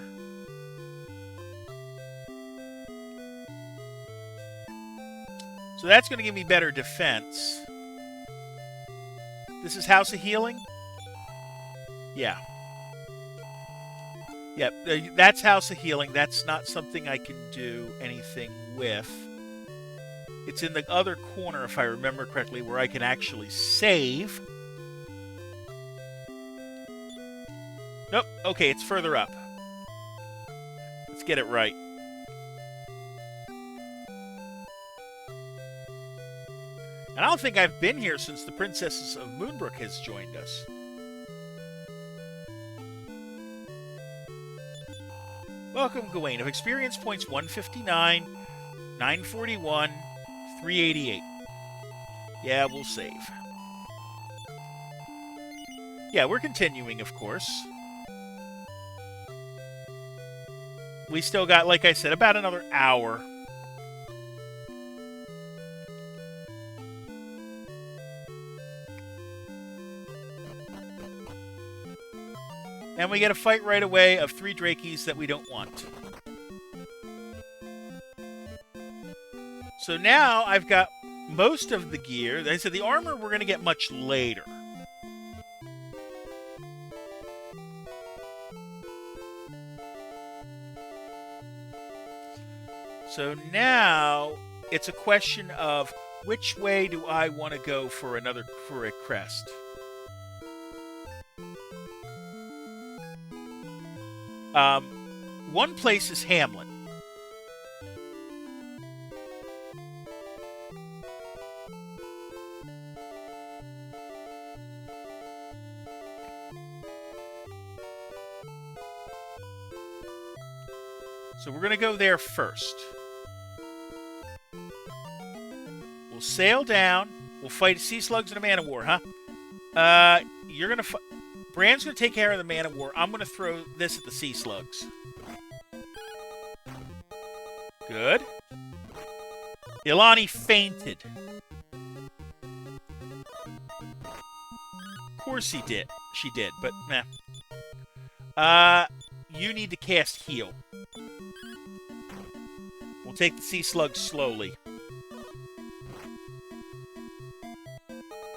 So that's going to give me better defense. This is House of Healing? Yeah. Yep, that's House of Healing. That's not something I can do anything with. It's in the other corner, if I remember correctly, where I can actually save. Nope. Okay, it's further up. Let's get it right. And I don't think I've been here since the Princesses of Moonbrook has joined us. Welcome, Gawain. Of experience points 159, 941, 388. Yeah, we'll save. Yeah, we're continuing, of course. We still got, like I said, about another hour. And we get a fight right away of 3 Drakies that we don't want. So now I've got most of the gear. Like I said, the armor we're going to get much later. So now it's a question of Which way do I want to go for a crest? One place is Hamlet. So we're going to go there first. We'll sail down. We'll fight sea slugs and a man of war, huh? You're going to... Bran's going to take care of the man of war. I'm going to throw this at the sea slugs. Good. Ilani fainted. Of course she did, but meh. You need to cast heal. We'll take the sea slugs slowly.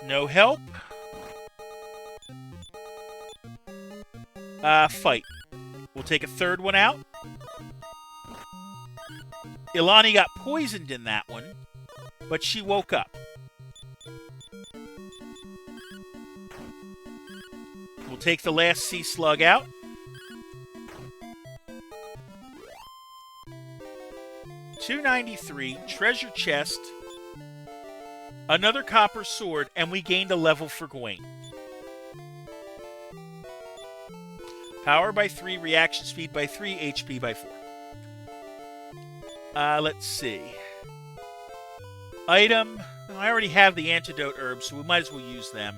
No help. Fight. We'll take a third one out. Ilani got poisoned in that one, but she woke up. We'll take the last sea slug out. $293, treasure chest, another copper sword, and we gained a level for Gawain. Power by 3, reaction speed by 3, HP by 4. Let's see. Item. I already have the antidote herbs, so we might as well use them.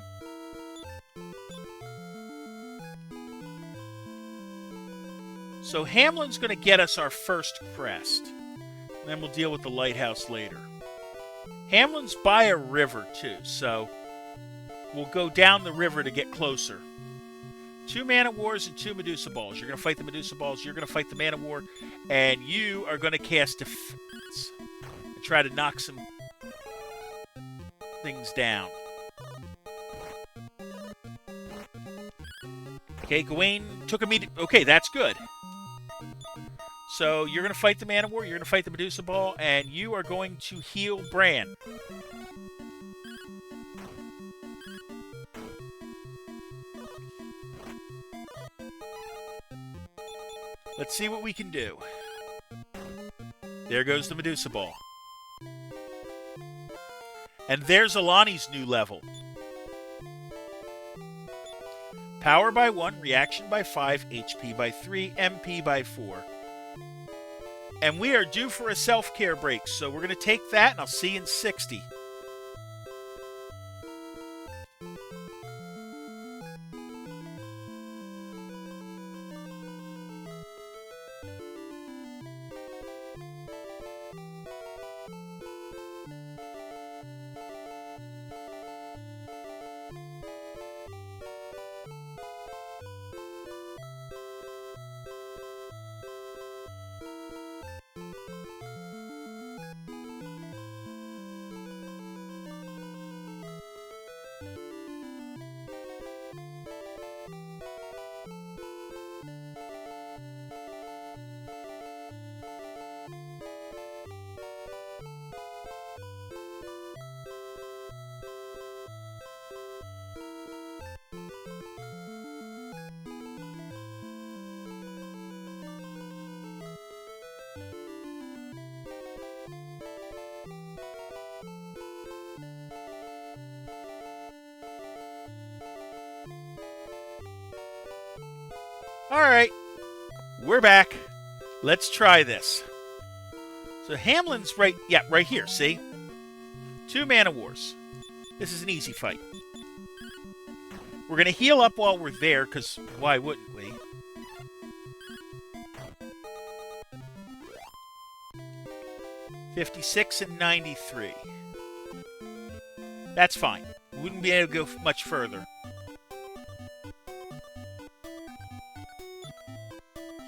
So Hamlin's going to get us our first crest. And then we'll deal with the lighthouse later. Hamlin's by a river, too, so we'll go down the river to get closer. 2 man-of-wars and 2 Medusa balls. You're going to fight the Medusa balls. You're going to fight the man-of-war. And you are going to cast defense. And try to knock some things down. Okay, Gawain took immediate... Okay, that's good. So you're going to fight the man-of-war. You're going to fight the Medusa ball. And you are going to heal Bran. Let's see what we can do. There goes the Medusa ball. And there's Ilani's new level. Power by 1, reaction by 5, HP by 3, MP by 4. And we are due for a self-care break, so we're going to take that, and I'll see you in 60. Alright, we're back. Let's try this. So Hamlin's right here, see? 2 man-of-wars. This is an easy fight. We're going to heal up while we're there, because why wouldn't we? $56 and $93. That's fine. We wouldn't be able to go much further.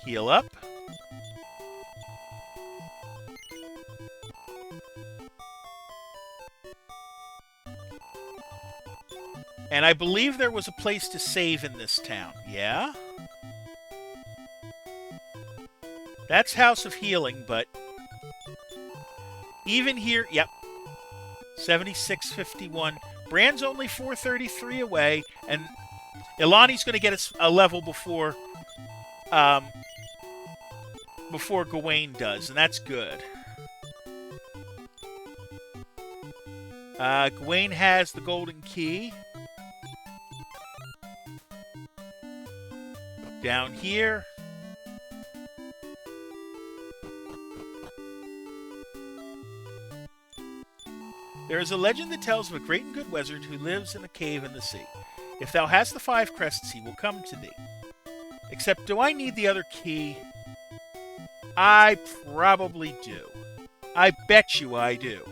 Heal up. And I believe there was a place to save in this town. Yeah? That's House of Healing, but even here, yep. 7651. Bran's only 433 away, and Ilani's going to get us a level before Gawain does, and that's good. Gawain has the golden key. Down here. There is a legend that tells of a great and good wizard who lives in a cave in the sea. If thou hast the 5 crests, he will come to thee. Except, do I need the other key? I probably do. I bet you I do.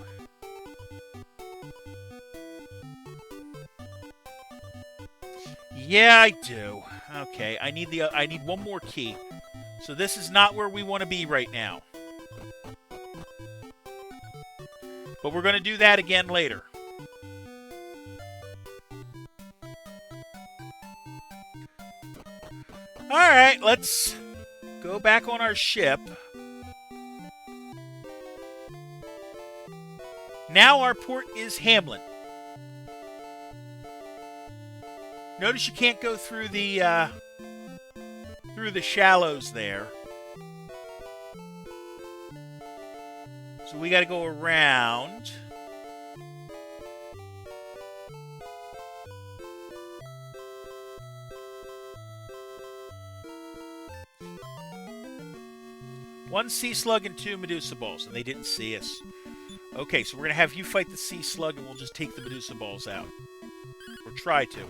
Yeah, I do. Okay, I need one more key. So this is not where we want to be right now. But we're going to do that again later. Alright, let's go back on our ship. Now our port is Hamlin. Notice you can't go through the shallows there. So we got to go around. One sea slug and 2 Medusa balls, and they didn't see us. Okay, so we're going to have you fight the sea slug, and we'll just take the Medusa balls out. Or try to.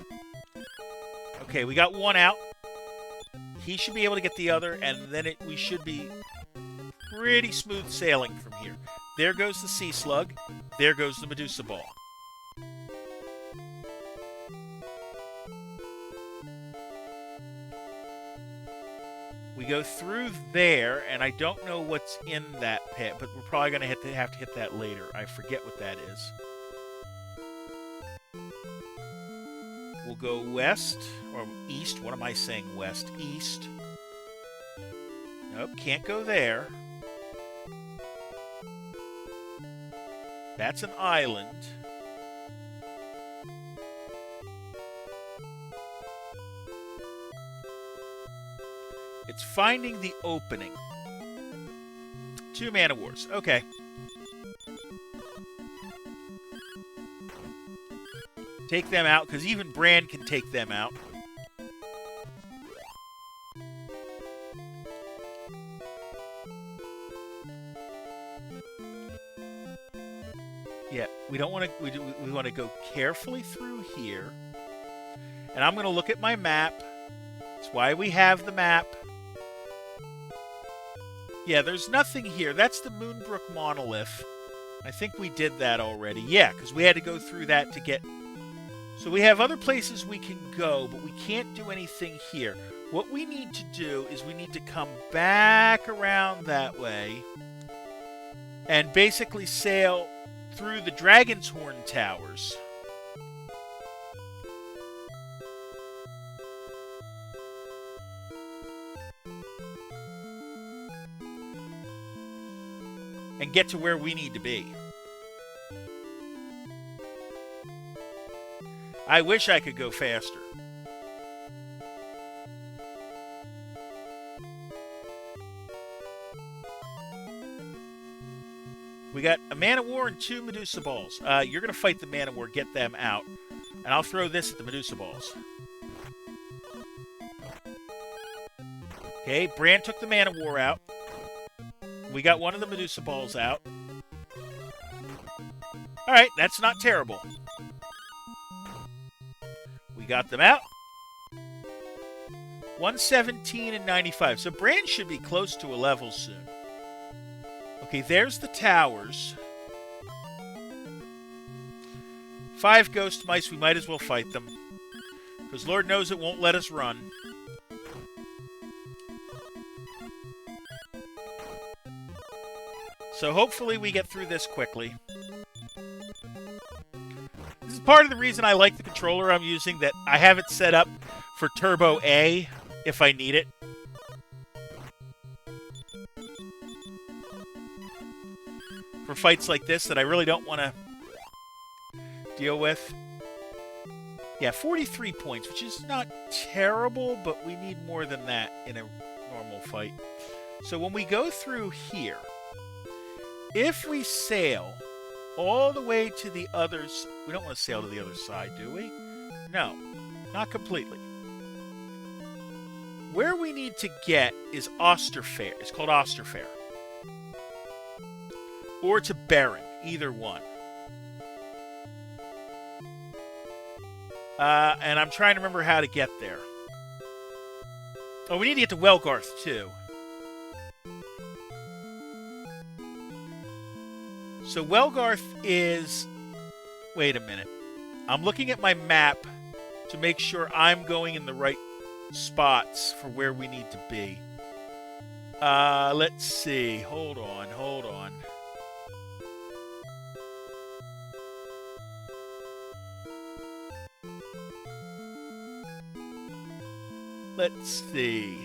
Okay, we got one out. He should be able to get the other, and then we should be pretty smooth sailing from here. There goes the sea slug. There goes the Medusa ball. We go through there, and I don't know what's in that pit, but we're probably going to have to hit that later. I forget what that is. We'll go west, or east. What am I saying? West. East. Nope, can't go there. That's an island. It's finding the opening. 2 mana wars. Okay. Take them out, because even Bran can take them out. Yeah, we don't want to. We want to go carefully through here, and I'm going to look at my map. That's why we have the map. Yeah, there's nothing here. That's the Moonbrook monolith. I think we did that already. Yeah, because we had to go through that to get. So we have other places we can go, but we can't do anything here. What we need to do is we need to come back around that way and basically sail through the Dragon's Horn Towers. And get to where we need to be. I wish I could go faster. We got a Man of War and 2 Medusa balls. You're going to fight the Man of War, get them out. And I'll throw this at the Medusa balls. Okay, Bran took the Man of War out. We got one of the Medusa balls out. Alright, that's not terrible. We got them out. 117 and 95. So Bran should be close to a level soon. Okay, there's the towers. 5 ghost mice. We might as well fight them. Because Lord knows it won't let us run. So hopefully we get through this quickly. This is part of the reason I like the controller I'm using, that I have it set up for Turbo A if I need it. For fights like this that I really don't want to deal with. Yeah, 43 points, which is not terrible, but we need more than that in a normal fight. So when we go through here, if we sail all the way to the others, we don't want to sail to the other side, do we? No, not completely. Where we need to get is Osterfair. It's called Osterfair. Or to Beren, either one. And I'm trying to remember how to get there. Oh, we need to get to Welgarth, too. So Welgarth is... Wait a minute. I'm looking at my map to make sure I'm going in the right spots for where we need to be. Let's see. Hold on. Let's see.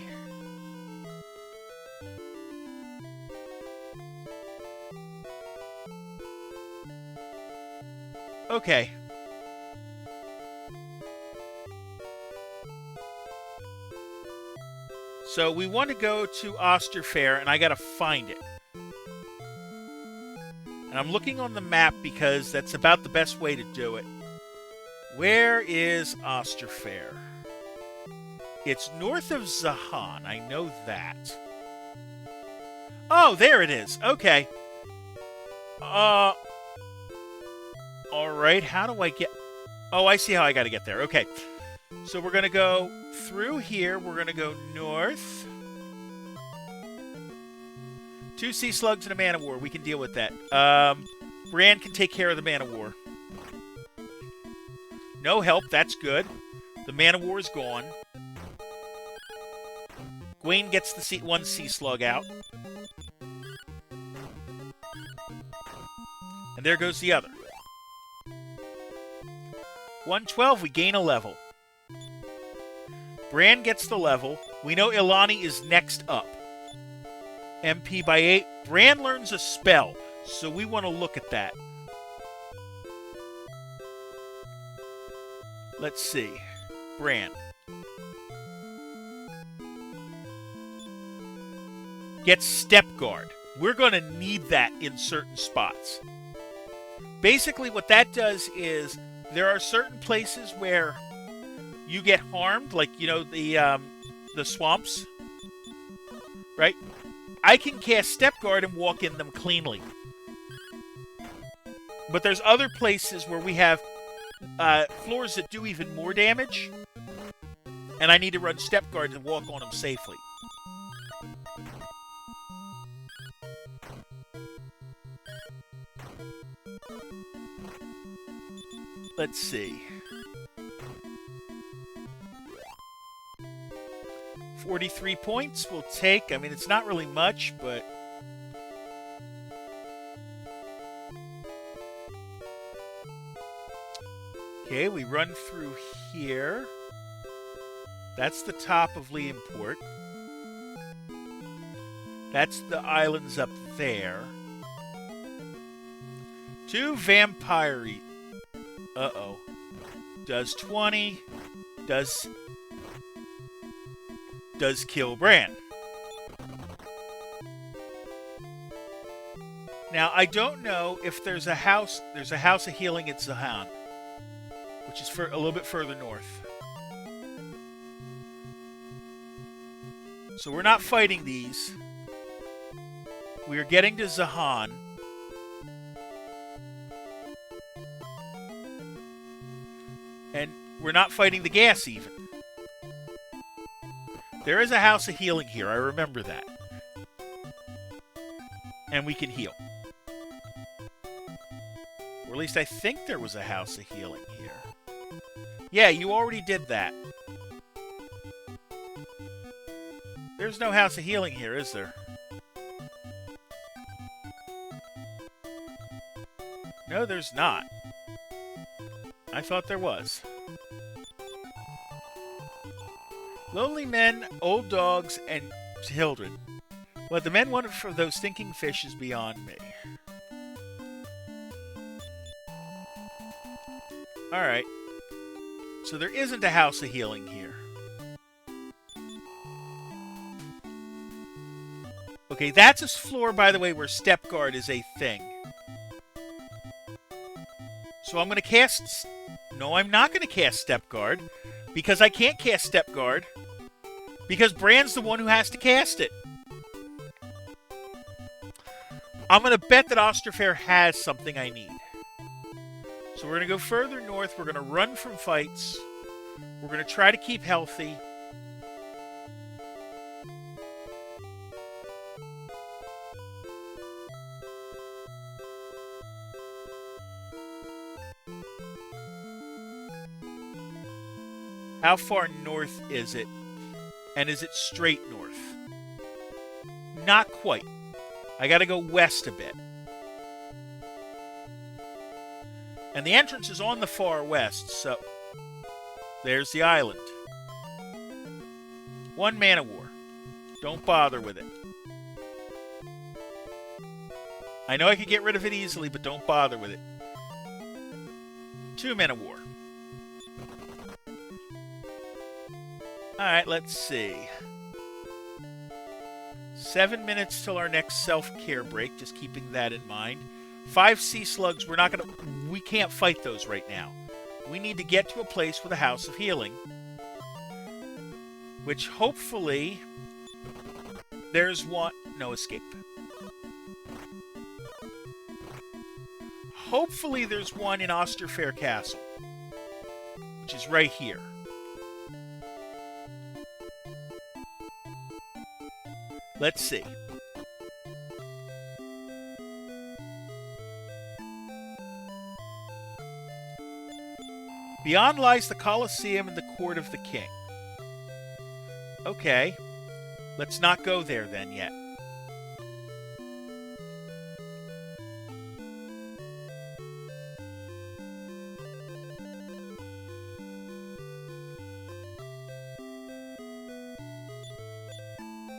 Okay. So we want to go to Osterfair, and I gotta find it. And I'm looking on the map because that's about the best way to do it. Where is Osterfair? It's north of Zahan. I know that. Oh, there it is. Okay. Alright, how do I get... Oh, I see how I gotta get there. Okay. So we're gonna go through here. We're gonna go north. 2 sea slugs and a man-of-war. We can deal with that. Bran can take care of the man-of-war. No help. That's good. The man-of-war is gone. Gwaine gets the one sea slug out. And there goes the other. 112, we gain a level. Bran gets the level. We know Ilani is next up. MP by 8. Bran learns a spell, so we want to look at that. Let's see. Bran. Gets Step Guard. We're going to need that in certain spots. Basically, what that does is there are certain places where you get harmed, like, you know, the swamps, right? I can cast Step Guard and walk in them cleanly. But there's other places where we have floors that do even more damage, and I need to run Step Guard to walk on them safely. Let's see. 43 points we'll take. I mean, it's not really much, but... Okay, we run through here. That's the top of Liamport. That's the islands up there. 2 vampire... Uh-oh. Does 20. Does kill Bran. Now, I don't know if there's a house of healing at Zahan, which is a little bit further north. So we're not fighting these. We are getting to Zahan. And we're not fighting the gas even. There is a house of healing here. I remember that. And we can heal. Or at least I think there was a house of healing here. Yeah, you already did that. There's no house of healing here, is there? No, there's not. I thought there was. Lonely men, old dogs, and children. What the men wanted for those stinking fish is beyond me. Alright. So there isn't a house of healing here. Okay, that's a floor, by the way, where step guard is a thing. So I'm going to cast... No, I'm not going to cast step guard. Because I can't cast step guard. Because Bran's the one who has to cast it. I'm going to bet that Osterfair has something I need. So we're going to go further north. We're going to run from fights. We're going to try to keep healthy. How far north is it? And is it straight north? Not quite. I gotta go west a bit. And the entrance is on the far west, so... There's the island. 1 mana war. Don't bother with it. I know I could get rid of it easily, but don't bother with it. 2 mana war. Alright, let's see. 7 minutes till our next self-care break, just keeping that in mind. 5 sea slugs, we can't fight those right now. We need to get to a place with a house of healing. Which hopefully there's one... No escape. Hopefully there's one in Osterfair Castle. Which is right here. Let's see. Beyond lies the Colosseum and the Court of the King. Okay. Let's not go there then yet.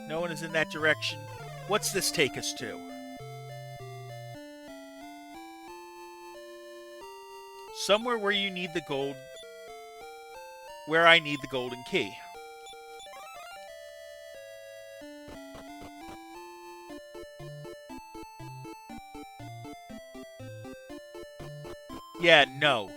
No one is in that direction. What's this take us to? Somewhere where you need the gold... Where I need the golden key. Yeah, no.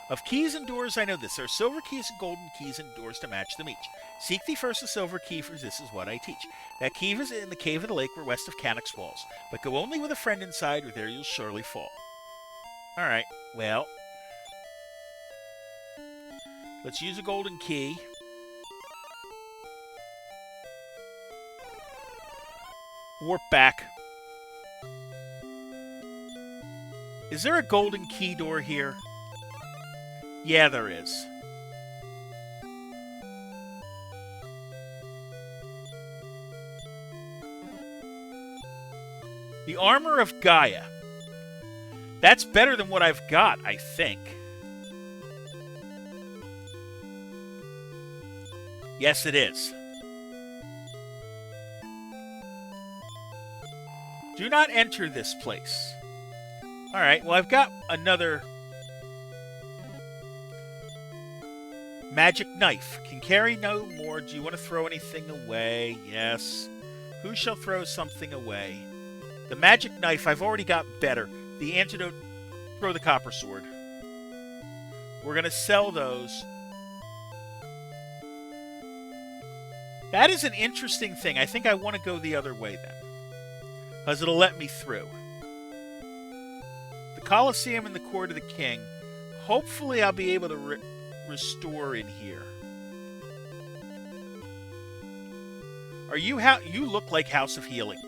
Of keys and doors, I know this. There are silver keys and golden keys and doors to match them each. Seek thee first a silver key, for this is what I teach. That key is in the cave of the lake where west of Cannock's walls. But go only with a friend inside, or there you'll surely fall. Alright, well. Let's use a golden key. Warp back. Is there a golden key door here? Yeah, there is. The Armor of Gaia. That's better than what I've got, I think. Yes, it is. Do not enter this place. Alright, well, I've got another... Magic knife. Can carry no more. Do you want to throw anything away? Yes. Who shall throw something away? The magic knife, I've already got better. The antidote, throw the copper sword. We're going to sell those. That is an interesting thing. I think I want to go the other way then. Because it'll let me through. The Colosseum and the Court of the King. Hopefully I'll be able to restore in here. Are you you look like House of Healing.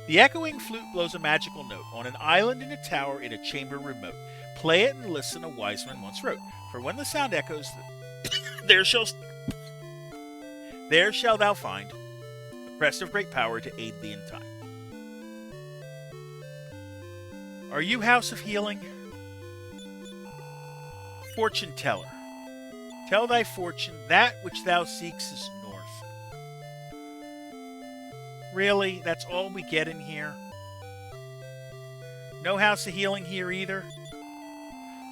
The echoing flute blows a magical note on an island in a tower in a chamber remote. Play it and listen, a wise man once wrote. For when the sound echoes, there shall thou find a crest of great power to aid thee in time. Are you House of Healing? Fortune teller. Tell thy fortune, that which thou seeks is north. Really? That's all we get in here? No house of healing here either.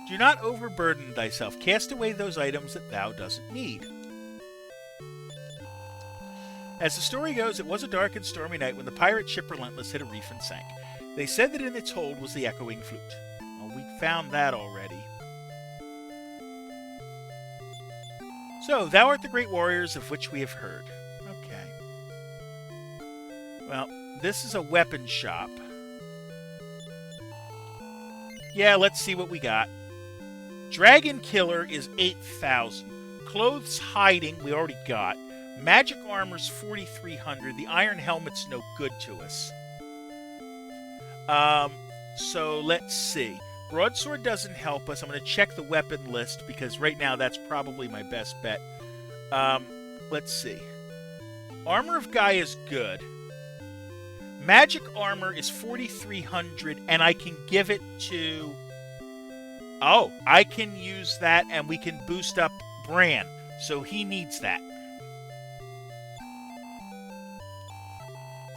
Do not overburden thyself. Cast away those items that thou doesn't need. As the story goes, it was a dark and stormy night when the pirate ship Relentless hit a reef and sank. They said that in its hold was the echoing flute. Well, we found that already. So, thou art the great warriors of which we have heard. Okay. Well, this is a weapon shop. Yeah, let's see what we got. Dragon Killer is 8,000. Clothes Hiding, we already got. Magic Armor's 4,300. The Iron Helmet's no good to us. So let's see. Broadsword doesn't help us. I'm going to check the weapon list because right now that's probably my best bet. Let's see. Armor of Guy is good. Magic Armor is 4,300 and I can give it to... Oh, I can use that and we can boost up Bran. So he needs that.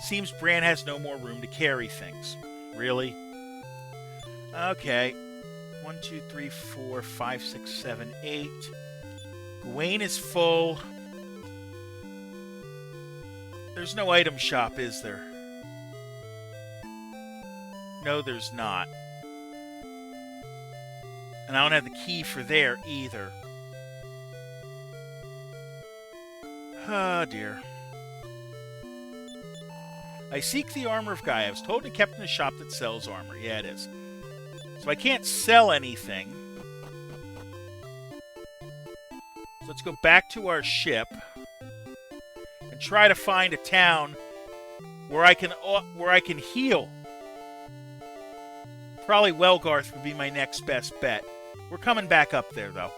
Seems Bran has no more room to carry things. Really? Okay. 1, 2, 3, 4, 5, 6, 7, 8. Gawain is full. There's no item shop, is there? No, there's not. And I don't have the key for there either. Oh, dear. I seek the armor of Guy. I was told it kept in a shop that sells armor. Yeah, it is. So I can't sell anything. So let's go back to our ship and try to find a town where I can heal. Probably Welgarth would be my next best bet. We're coming back up there, though.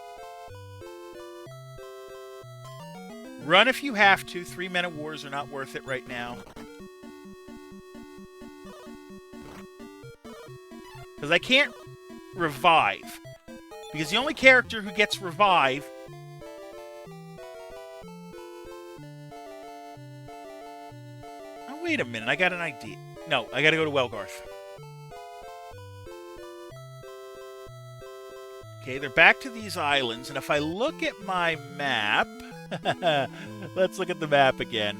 Run if you have to. 3 Men of Wars are not worth it right now. Because I can't revive. Because the only character who gets revive... Oh, wait a minute. I got an idea. No, I gotta go to Welgarth. Okay, they're back to these islands, and if I look at my map... Let's look at the map again.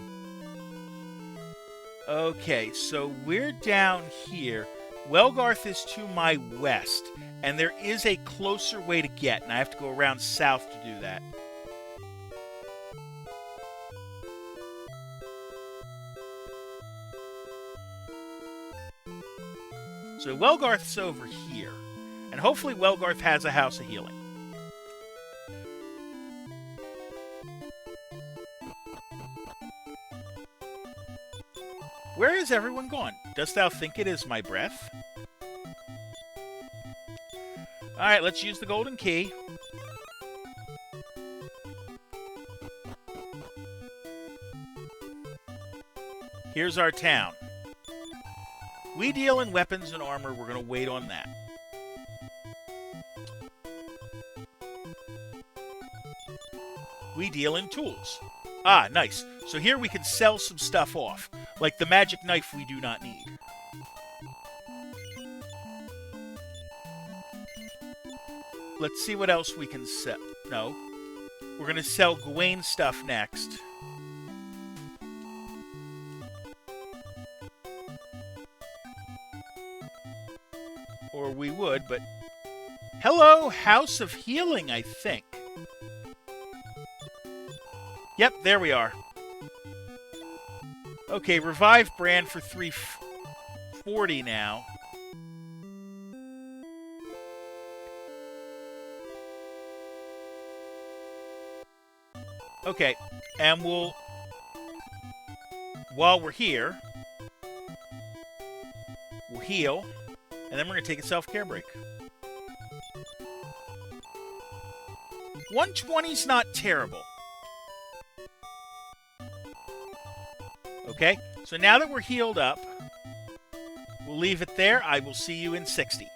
Okay, so we're down here. Welgarth is to my west, and there is a closer way to get, and I have to go around south to do that. So Welgarth's over here, and hopefully Welgarth has a House of Healing. Where is everyone gone? Dost thou think it is my breath? Alright, let's use the golden key. Here's our town. We deal in weapons and armor. We're going to wait on that. We deal in tools. Ah, nice. So here we can sell some stuff off. Like the magic knife we do not need. Let's see what else we can sell. No. We're going to sell Gawain stuff next. Or we would, but... Hello, House of Healing, I think. Yep, there we are. Okay, revive Bran for 340 now. Okay, and we'll... While we're here, we'll heal, and then we're going to take a self-care break. 120's not terrible. Okay, so now that we're healed up, we'll leave it there. I will see you in 60.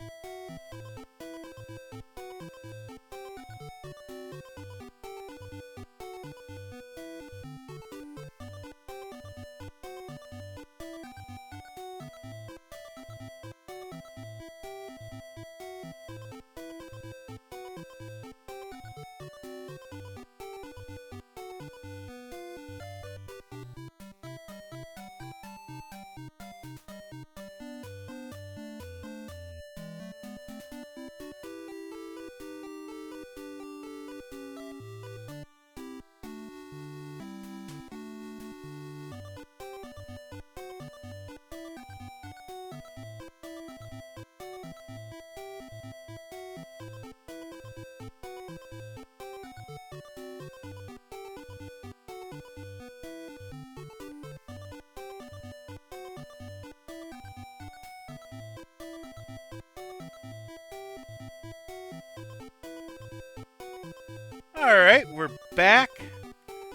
Alright, we're back.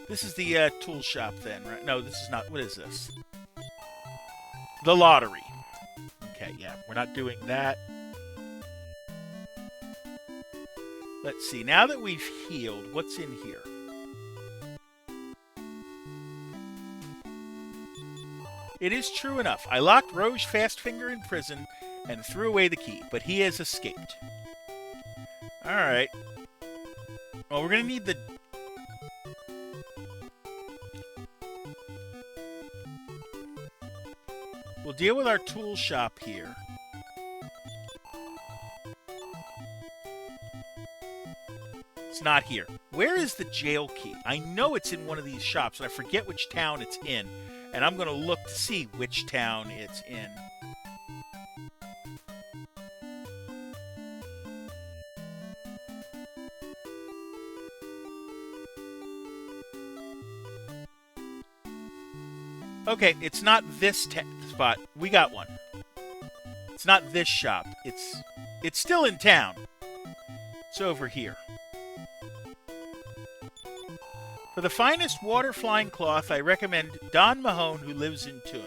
This is the tool shop then, right? No, this is not. What is this? The lottery. Okay, yeah, we're not doing that. Let's see. Now that we've healed, what's in here? It is true enough. I locked Roge Fastfinger in prison and threw away the key, but he has escaped. Alright. Well, we're going to need the... We'll deal with our tool shop here. It's not here. Where is the jail key? I know it's in one of these shops, and I forget which town it's in. And I'm going to look to see which town it's in. Okay, it's not this spot. We got one. It's not this shop. It's still in town. It's over here. For the finest water flying cloth, I recommend Don Mahone, who lives in Toon.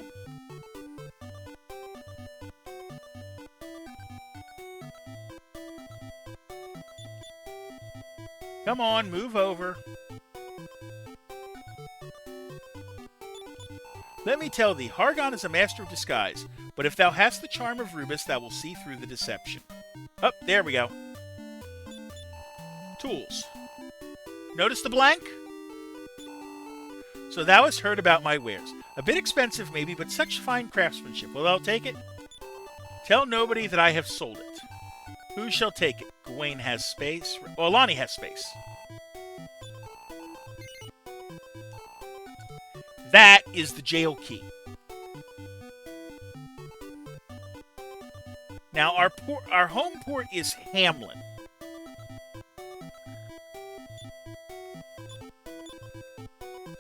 Come on, move over. Let me tell thee, Hargon is a master of disguise, but if thou hast the charm of Rubus, thou wilt see through the deception. Oh, there we go. Tools. Notice the blank? So thou hast heard about my wares. A bit expensive, maybe, but such fine craftsmanship. Will thou take it? Tell nobody that I have sold it. Who shall take it? Gawain has space. Well, Lonnie has space. That is the jail key. Now, our home port is Hamlin.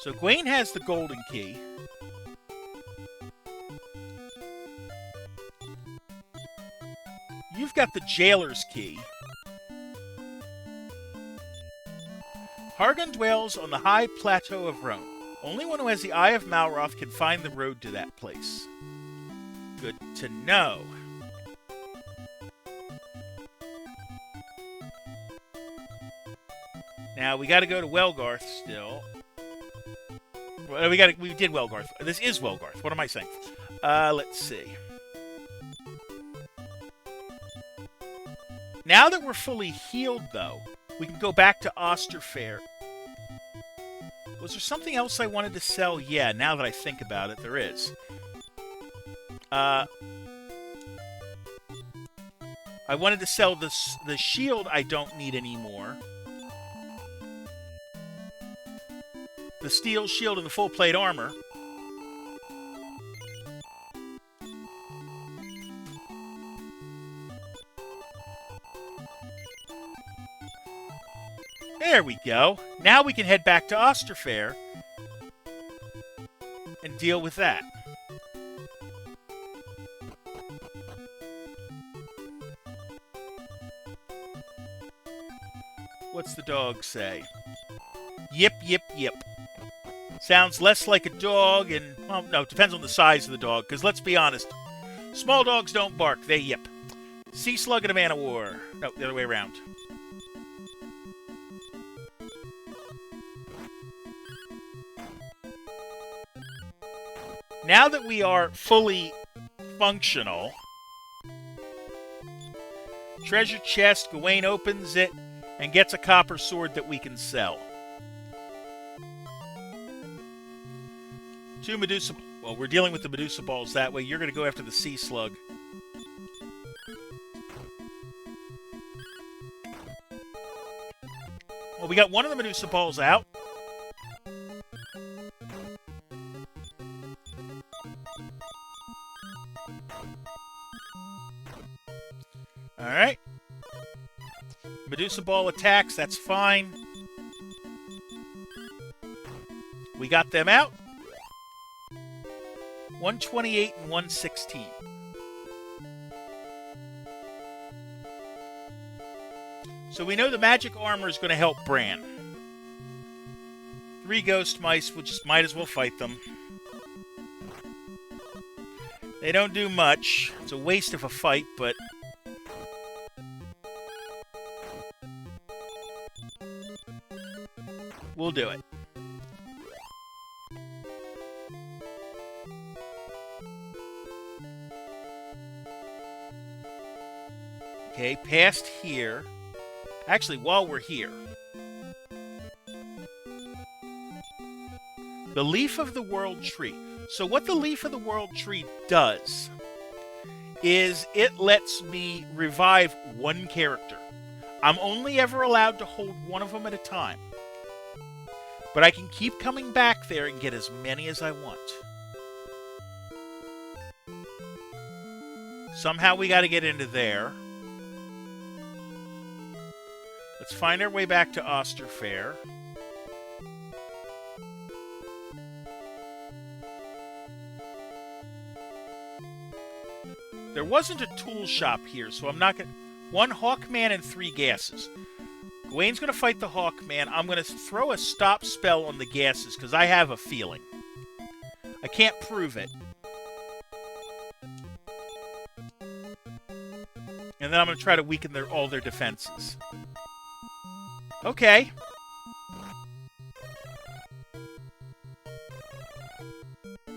So Gawain has the golden key. You've got the jailer's key. Hargon dwells on the high plateau of Rome. Only one who has the Eye of Malroth can find the road to that place. Good to know. Now, we got to go to Welgarth still. Well, we did Welgarth. This is Welgarth. What am I saying? Let's see. Now that we're fully healed, though, we can go back to Osterfair. Was there something else I wanted to sell? Yeah, now that I think about it, there is. I wanted to sell the shield I don't need anymore. The steel shield and the full plate armor. There we go. Now we can head back to Osterfair and deal with that. What's the dog say? Yip, yip, yip. Sounds less like a dog and... Well, no, it depends on the size of the dog, because let's be honest. Small dogs don't bark, they yip. Sea slug and a man of war. No, the other way around. Now that we are fully functional, treasure chest, Gawain opens it and gets a copper sword that we can sell. 2 Medusa... Well, we're dealing with the Medusa balls that way. You're going to go after the sea slug. Well, we got one of the Medusa balls out. Alright. Medusa ball attacks, that's fine. We got them out. 128 and 116. So we know the magic armor is going to help Bran. 3 ghost mice, we just might as well fight them. They don't do much. It's a waste of a fight, but... we'll do it. Okay, past here. Actually, while we're here. The Leaf of the World Tree. So what the Leaf of the World Tree does is it lets me revive one character. I'm only ever allowed to hold one of them at a time. But I can keep coming back there and get as many as I want. Somehow we got to get into there. Let's find our way back to Osterfair. There wasn't a tool shop here, so I'm not going to... 1 Hawkman and 3 gases. Gawain's going to fight the Hawkman. I'm going to throw a stop spell on the gases, because I have a feeling. I can't prove it. And then I'm going to try to weaken all their defenses. Okay.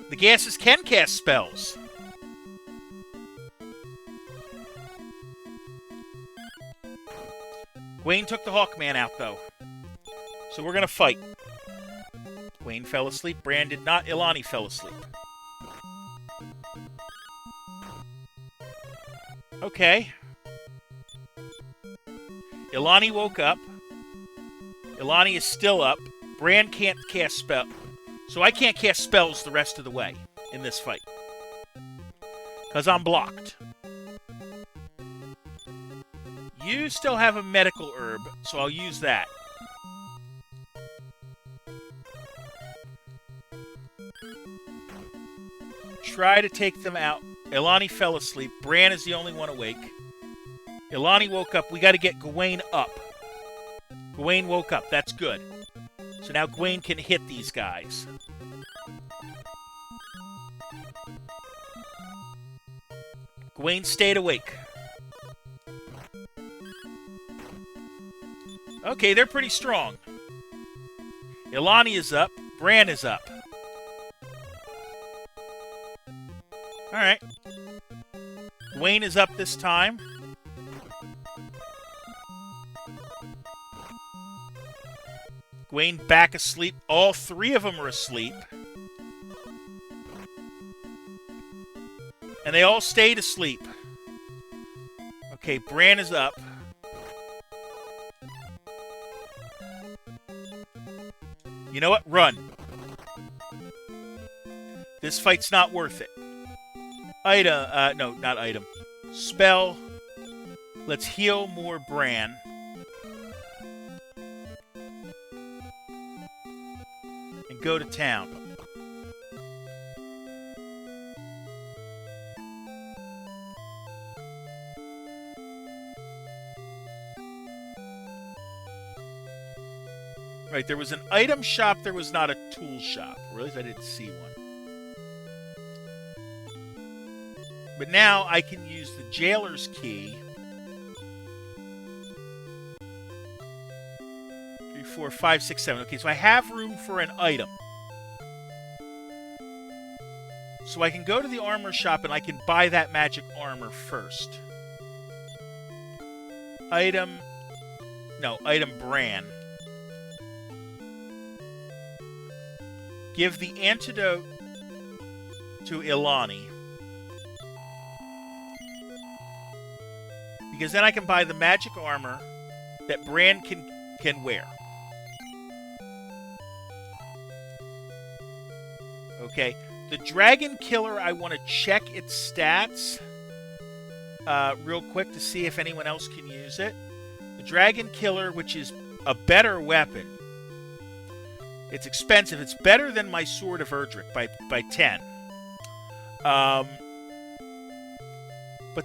The gases can cast spells. Gawain took the Hawkman out, though. So we're going to fight. Gawain fell asleep. Bran did not. Ilani fell asleep. Okay. Ilani woke up. Ilani is still up. Bran can't cast spell. So I can't cast spells the rest of the way in this fight. Because I'm blocked. You still have a medical herb, so I'll use that. Try to take them out. Ilani fell asleep. Bran is the only one awake. Ilani woke up. We got to get Gawain up. Gawain woke up. That's good. So now Gawain can hit these guys. Gawain stayed awake. Okay, they're pretty strong. Ilani is up. Bran is up. Alright. Gawain is up this time. Gawain back asleep. All 3 of them are asleep. And they all stayed asleep. Okay, Bran is up. You know what? Run. This fight's not worth it. Item. No, not item. Spell. Let's heal more Bran. And go to town. Right, there was an item shop, there was not a tool shop. I realized I didn't see one. But now I can use the jailer's key. 3, 4, 5, 6, 7. Okay, so I have room for an item. So I can go to the armor shop and I can buy that magic armor first. Item... No, item Bran. Give the antidote to Ilani. Because then I can buy the magic armor that Bran can wear. Okay. The Dragon Killer, I want to check its stats real quick to see if anyone else can use it. The Dragon Killer, which is a better weapon. It's expensive. It's better than my Sword of Erdrick by 10. But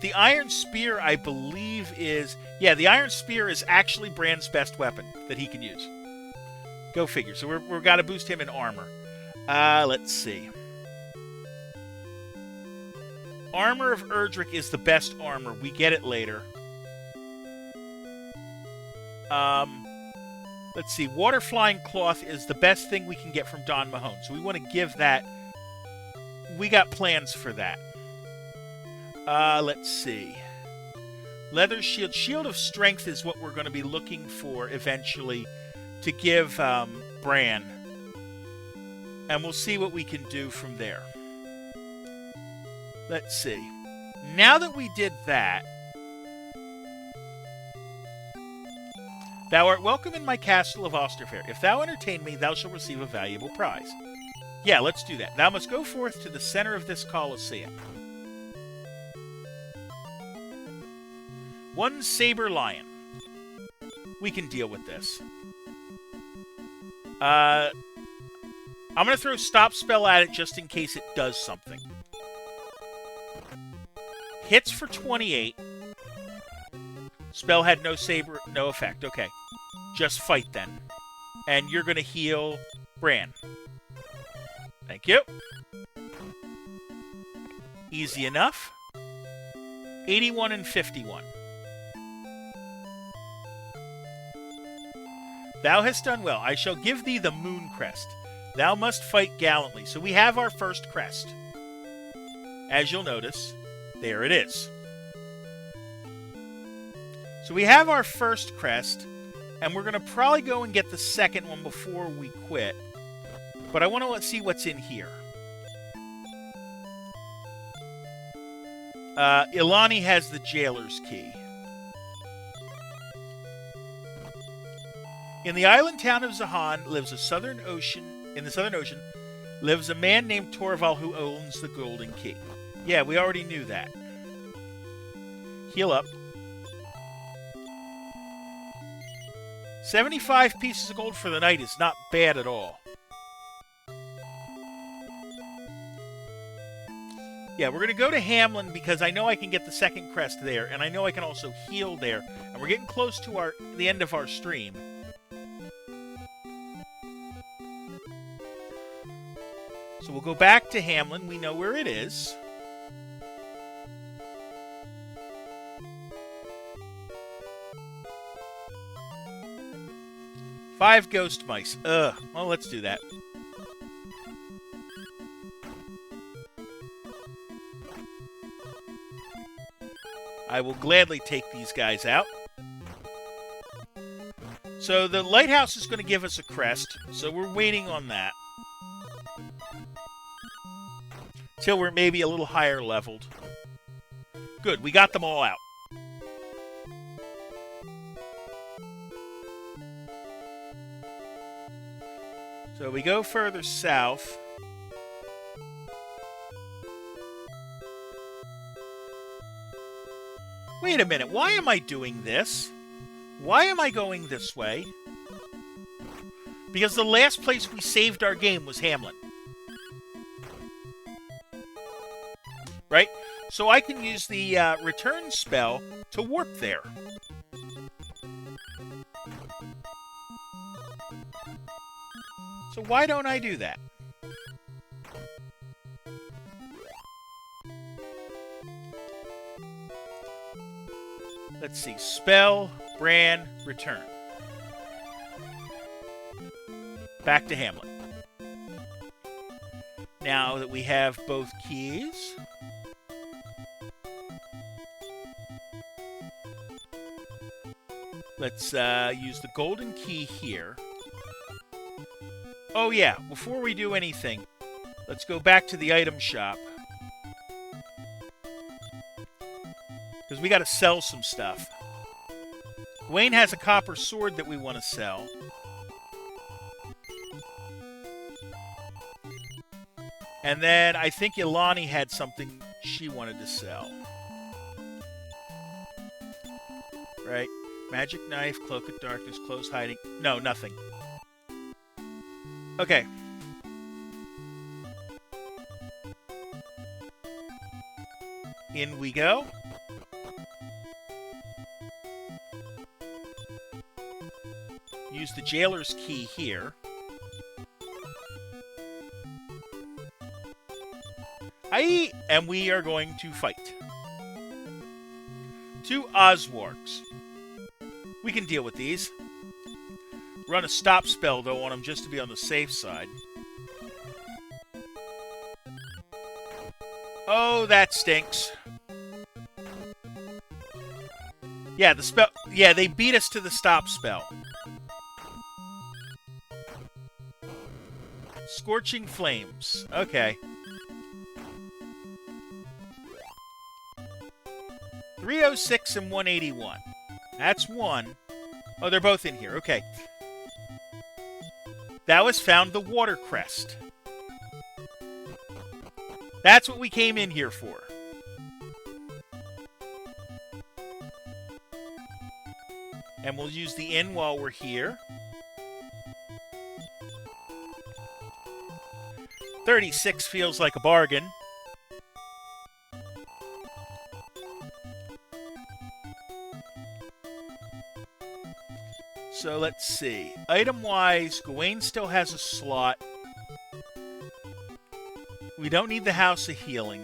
the Iron Spear, I believe, is... Yeah, the Iron Spear is actually Bran's best weapon that he can use. Go figure. So we're got to boost him in armor. Let's see. Armor of Erdrick is the best armor. We get it later. Let's see. Water Flying Cloth is the best thing we can get from Don Mahone. So we want to give that. We got plans for that. Let's see. Leather Shield. Shield of Strength is what we're going to be looking for eventually to give Bran. And we'll see what we can do from there. Let's see. Now that we did that, thou art welcome in my castle of Osterfair. If thou entertain me, thou shalt receive a valuable prize. Yeah, let's do that. Thou must go forth to the center of this Colosseum. One saber lion. We can deal with this. I'm going to throw stop spell at it just in case it does something. Hits for 28. Spell had no effect. Okay. Just fight then. And you're going to heal Bran. Thank you. Easy enough. 81 and 51. Thou hast done well. I shall give thee the moon crest. Thou must fight gallantly. So we have our first crest. As you'll notice, there it is. So we have our first crest, and we're going to probably go and get the second one before we quit. But I want to see what's in here. Ilani has the jailer's key. In the island town of Zahan lives in the Southern Ocean, lives a man named Torval who owns the golden key. Yeah, we already knew that. Heal up. 75 pieces of gold for the night is not bad at all. Yeah, we're going to go to Hamlin because I know I can get the second crest there, and I know I can also heal there. And we're getting close to the end of our stream. So we'll go back to Hamlin. We know where it is. Five ghost mice. Ugh. Well, let's do that. I will gladly take these guys out. So the lighthouse is going to give us a crest, so we're waiting on that. Till we're maybe a little higher leveled. Good, we got them all out. So we go further south. Wait a minute, why am I doing this? Why am I going this way? Because the last place we saved our game was Hamlin. Right? So I can use the return spell to warp there. So why don't I do that? Let's see. Spell, Bran, return. Back to Hamlet. Now that we have both keys, let's use the golden key here. Oh yeah, before we do anything, let's go back to the item shop. Because we got to sell some stuff. Gawain has a copper sword that we want to sell. And then I think Ilani had something she wanted to sell. Right? Magic knife, cloak of darkness, close hiding. No, nothing. Okay. In we go. use the jailer's key here. Aye, and we are going to fight. 2 Oswargs. We can deal with these. Run a stop spell, though, on them just to be on the safe side. Oh, that stinks. Yeah, the spell. Yeah, they beat us to the stop spell. Scorching Flames. Okay. 306 and 181. That's one. Oh, they're both in here. Okay. That was found the water crest. That's what we came in here for. And we'll use the inn while we're here. 36 feels like a bargain. So let's see. Item-wise, Gawain still has a slot. We don't need the House of Healing.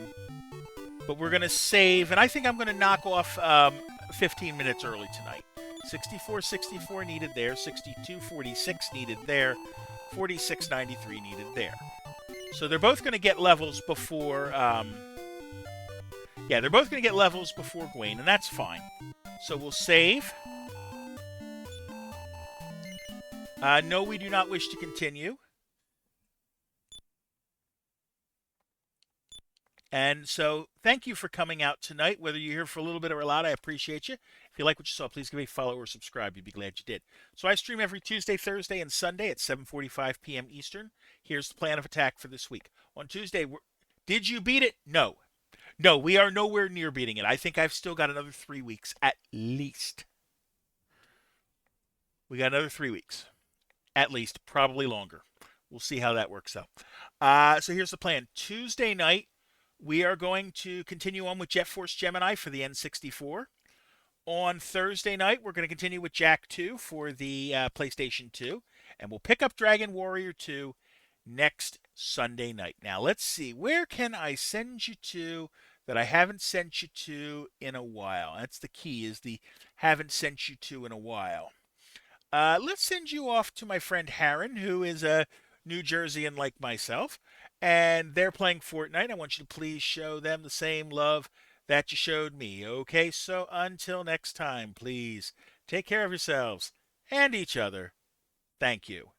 But we're going to save. And I think I'm going to knock off 15 minutes early tonight. 64.64 needed there. 62.46 needed there. 46.93 needed there. So they're both going to get levels before... yeah, they're both going to get levels before Gawain, and that's fine. So we'll save. No, we do not wish to continue. And so, thank you for coming out tonight. Whether you're here for a little bit or a lot, I appreciate you. If you like what you saw, please give me a follow or subscribe. You'd be glad you did. So I stream every Tuesday, Thursday, and Sunday at 7:45 p.m. Eastern. Here's the plan of attack for this week. On Tuesday, did you beat it? No. No, we are nowhere near beating it. I think I've still got another 3 weeks at least. We got another 3 weeks. At least, probably longer. We'll see how that works out. So here's the plan. Tuesday night, we are going to continue on with Jet Force Gemini for the N64. On Thursday night, we're going to continue with Jack 2 for the PlayStation 2. And we'll pick up Dragon Warrior 2 next Sunday night. Now, let's see. Where can I send you to that I haven't sent you to in a while? That's the key, is the haven't sent you to in a while. Let's send you off to my friend Harren, who is a New Jerseyan like myself, and they're playing Fortnite. I want you to please show them the same love that you showed me. Okay, so until next time, please take care of yourselves and each other. Thank you.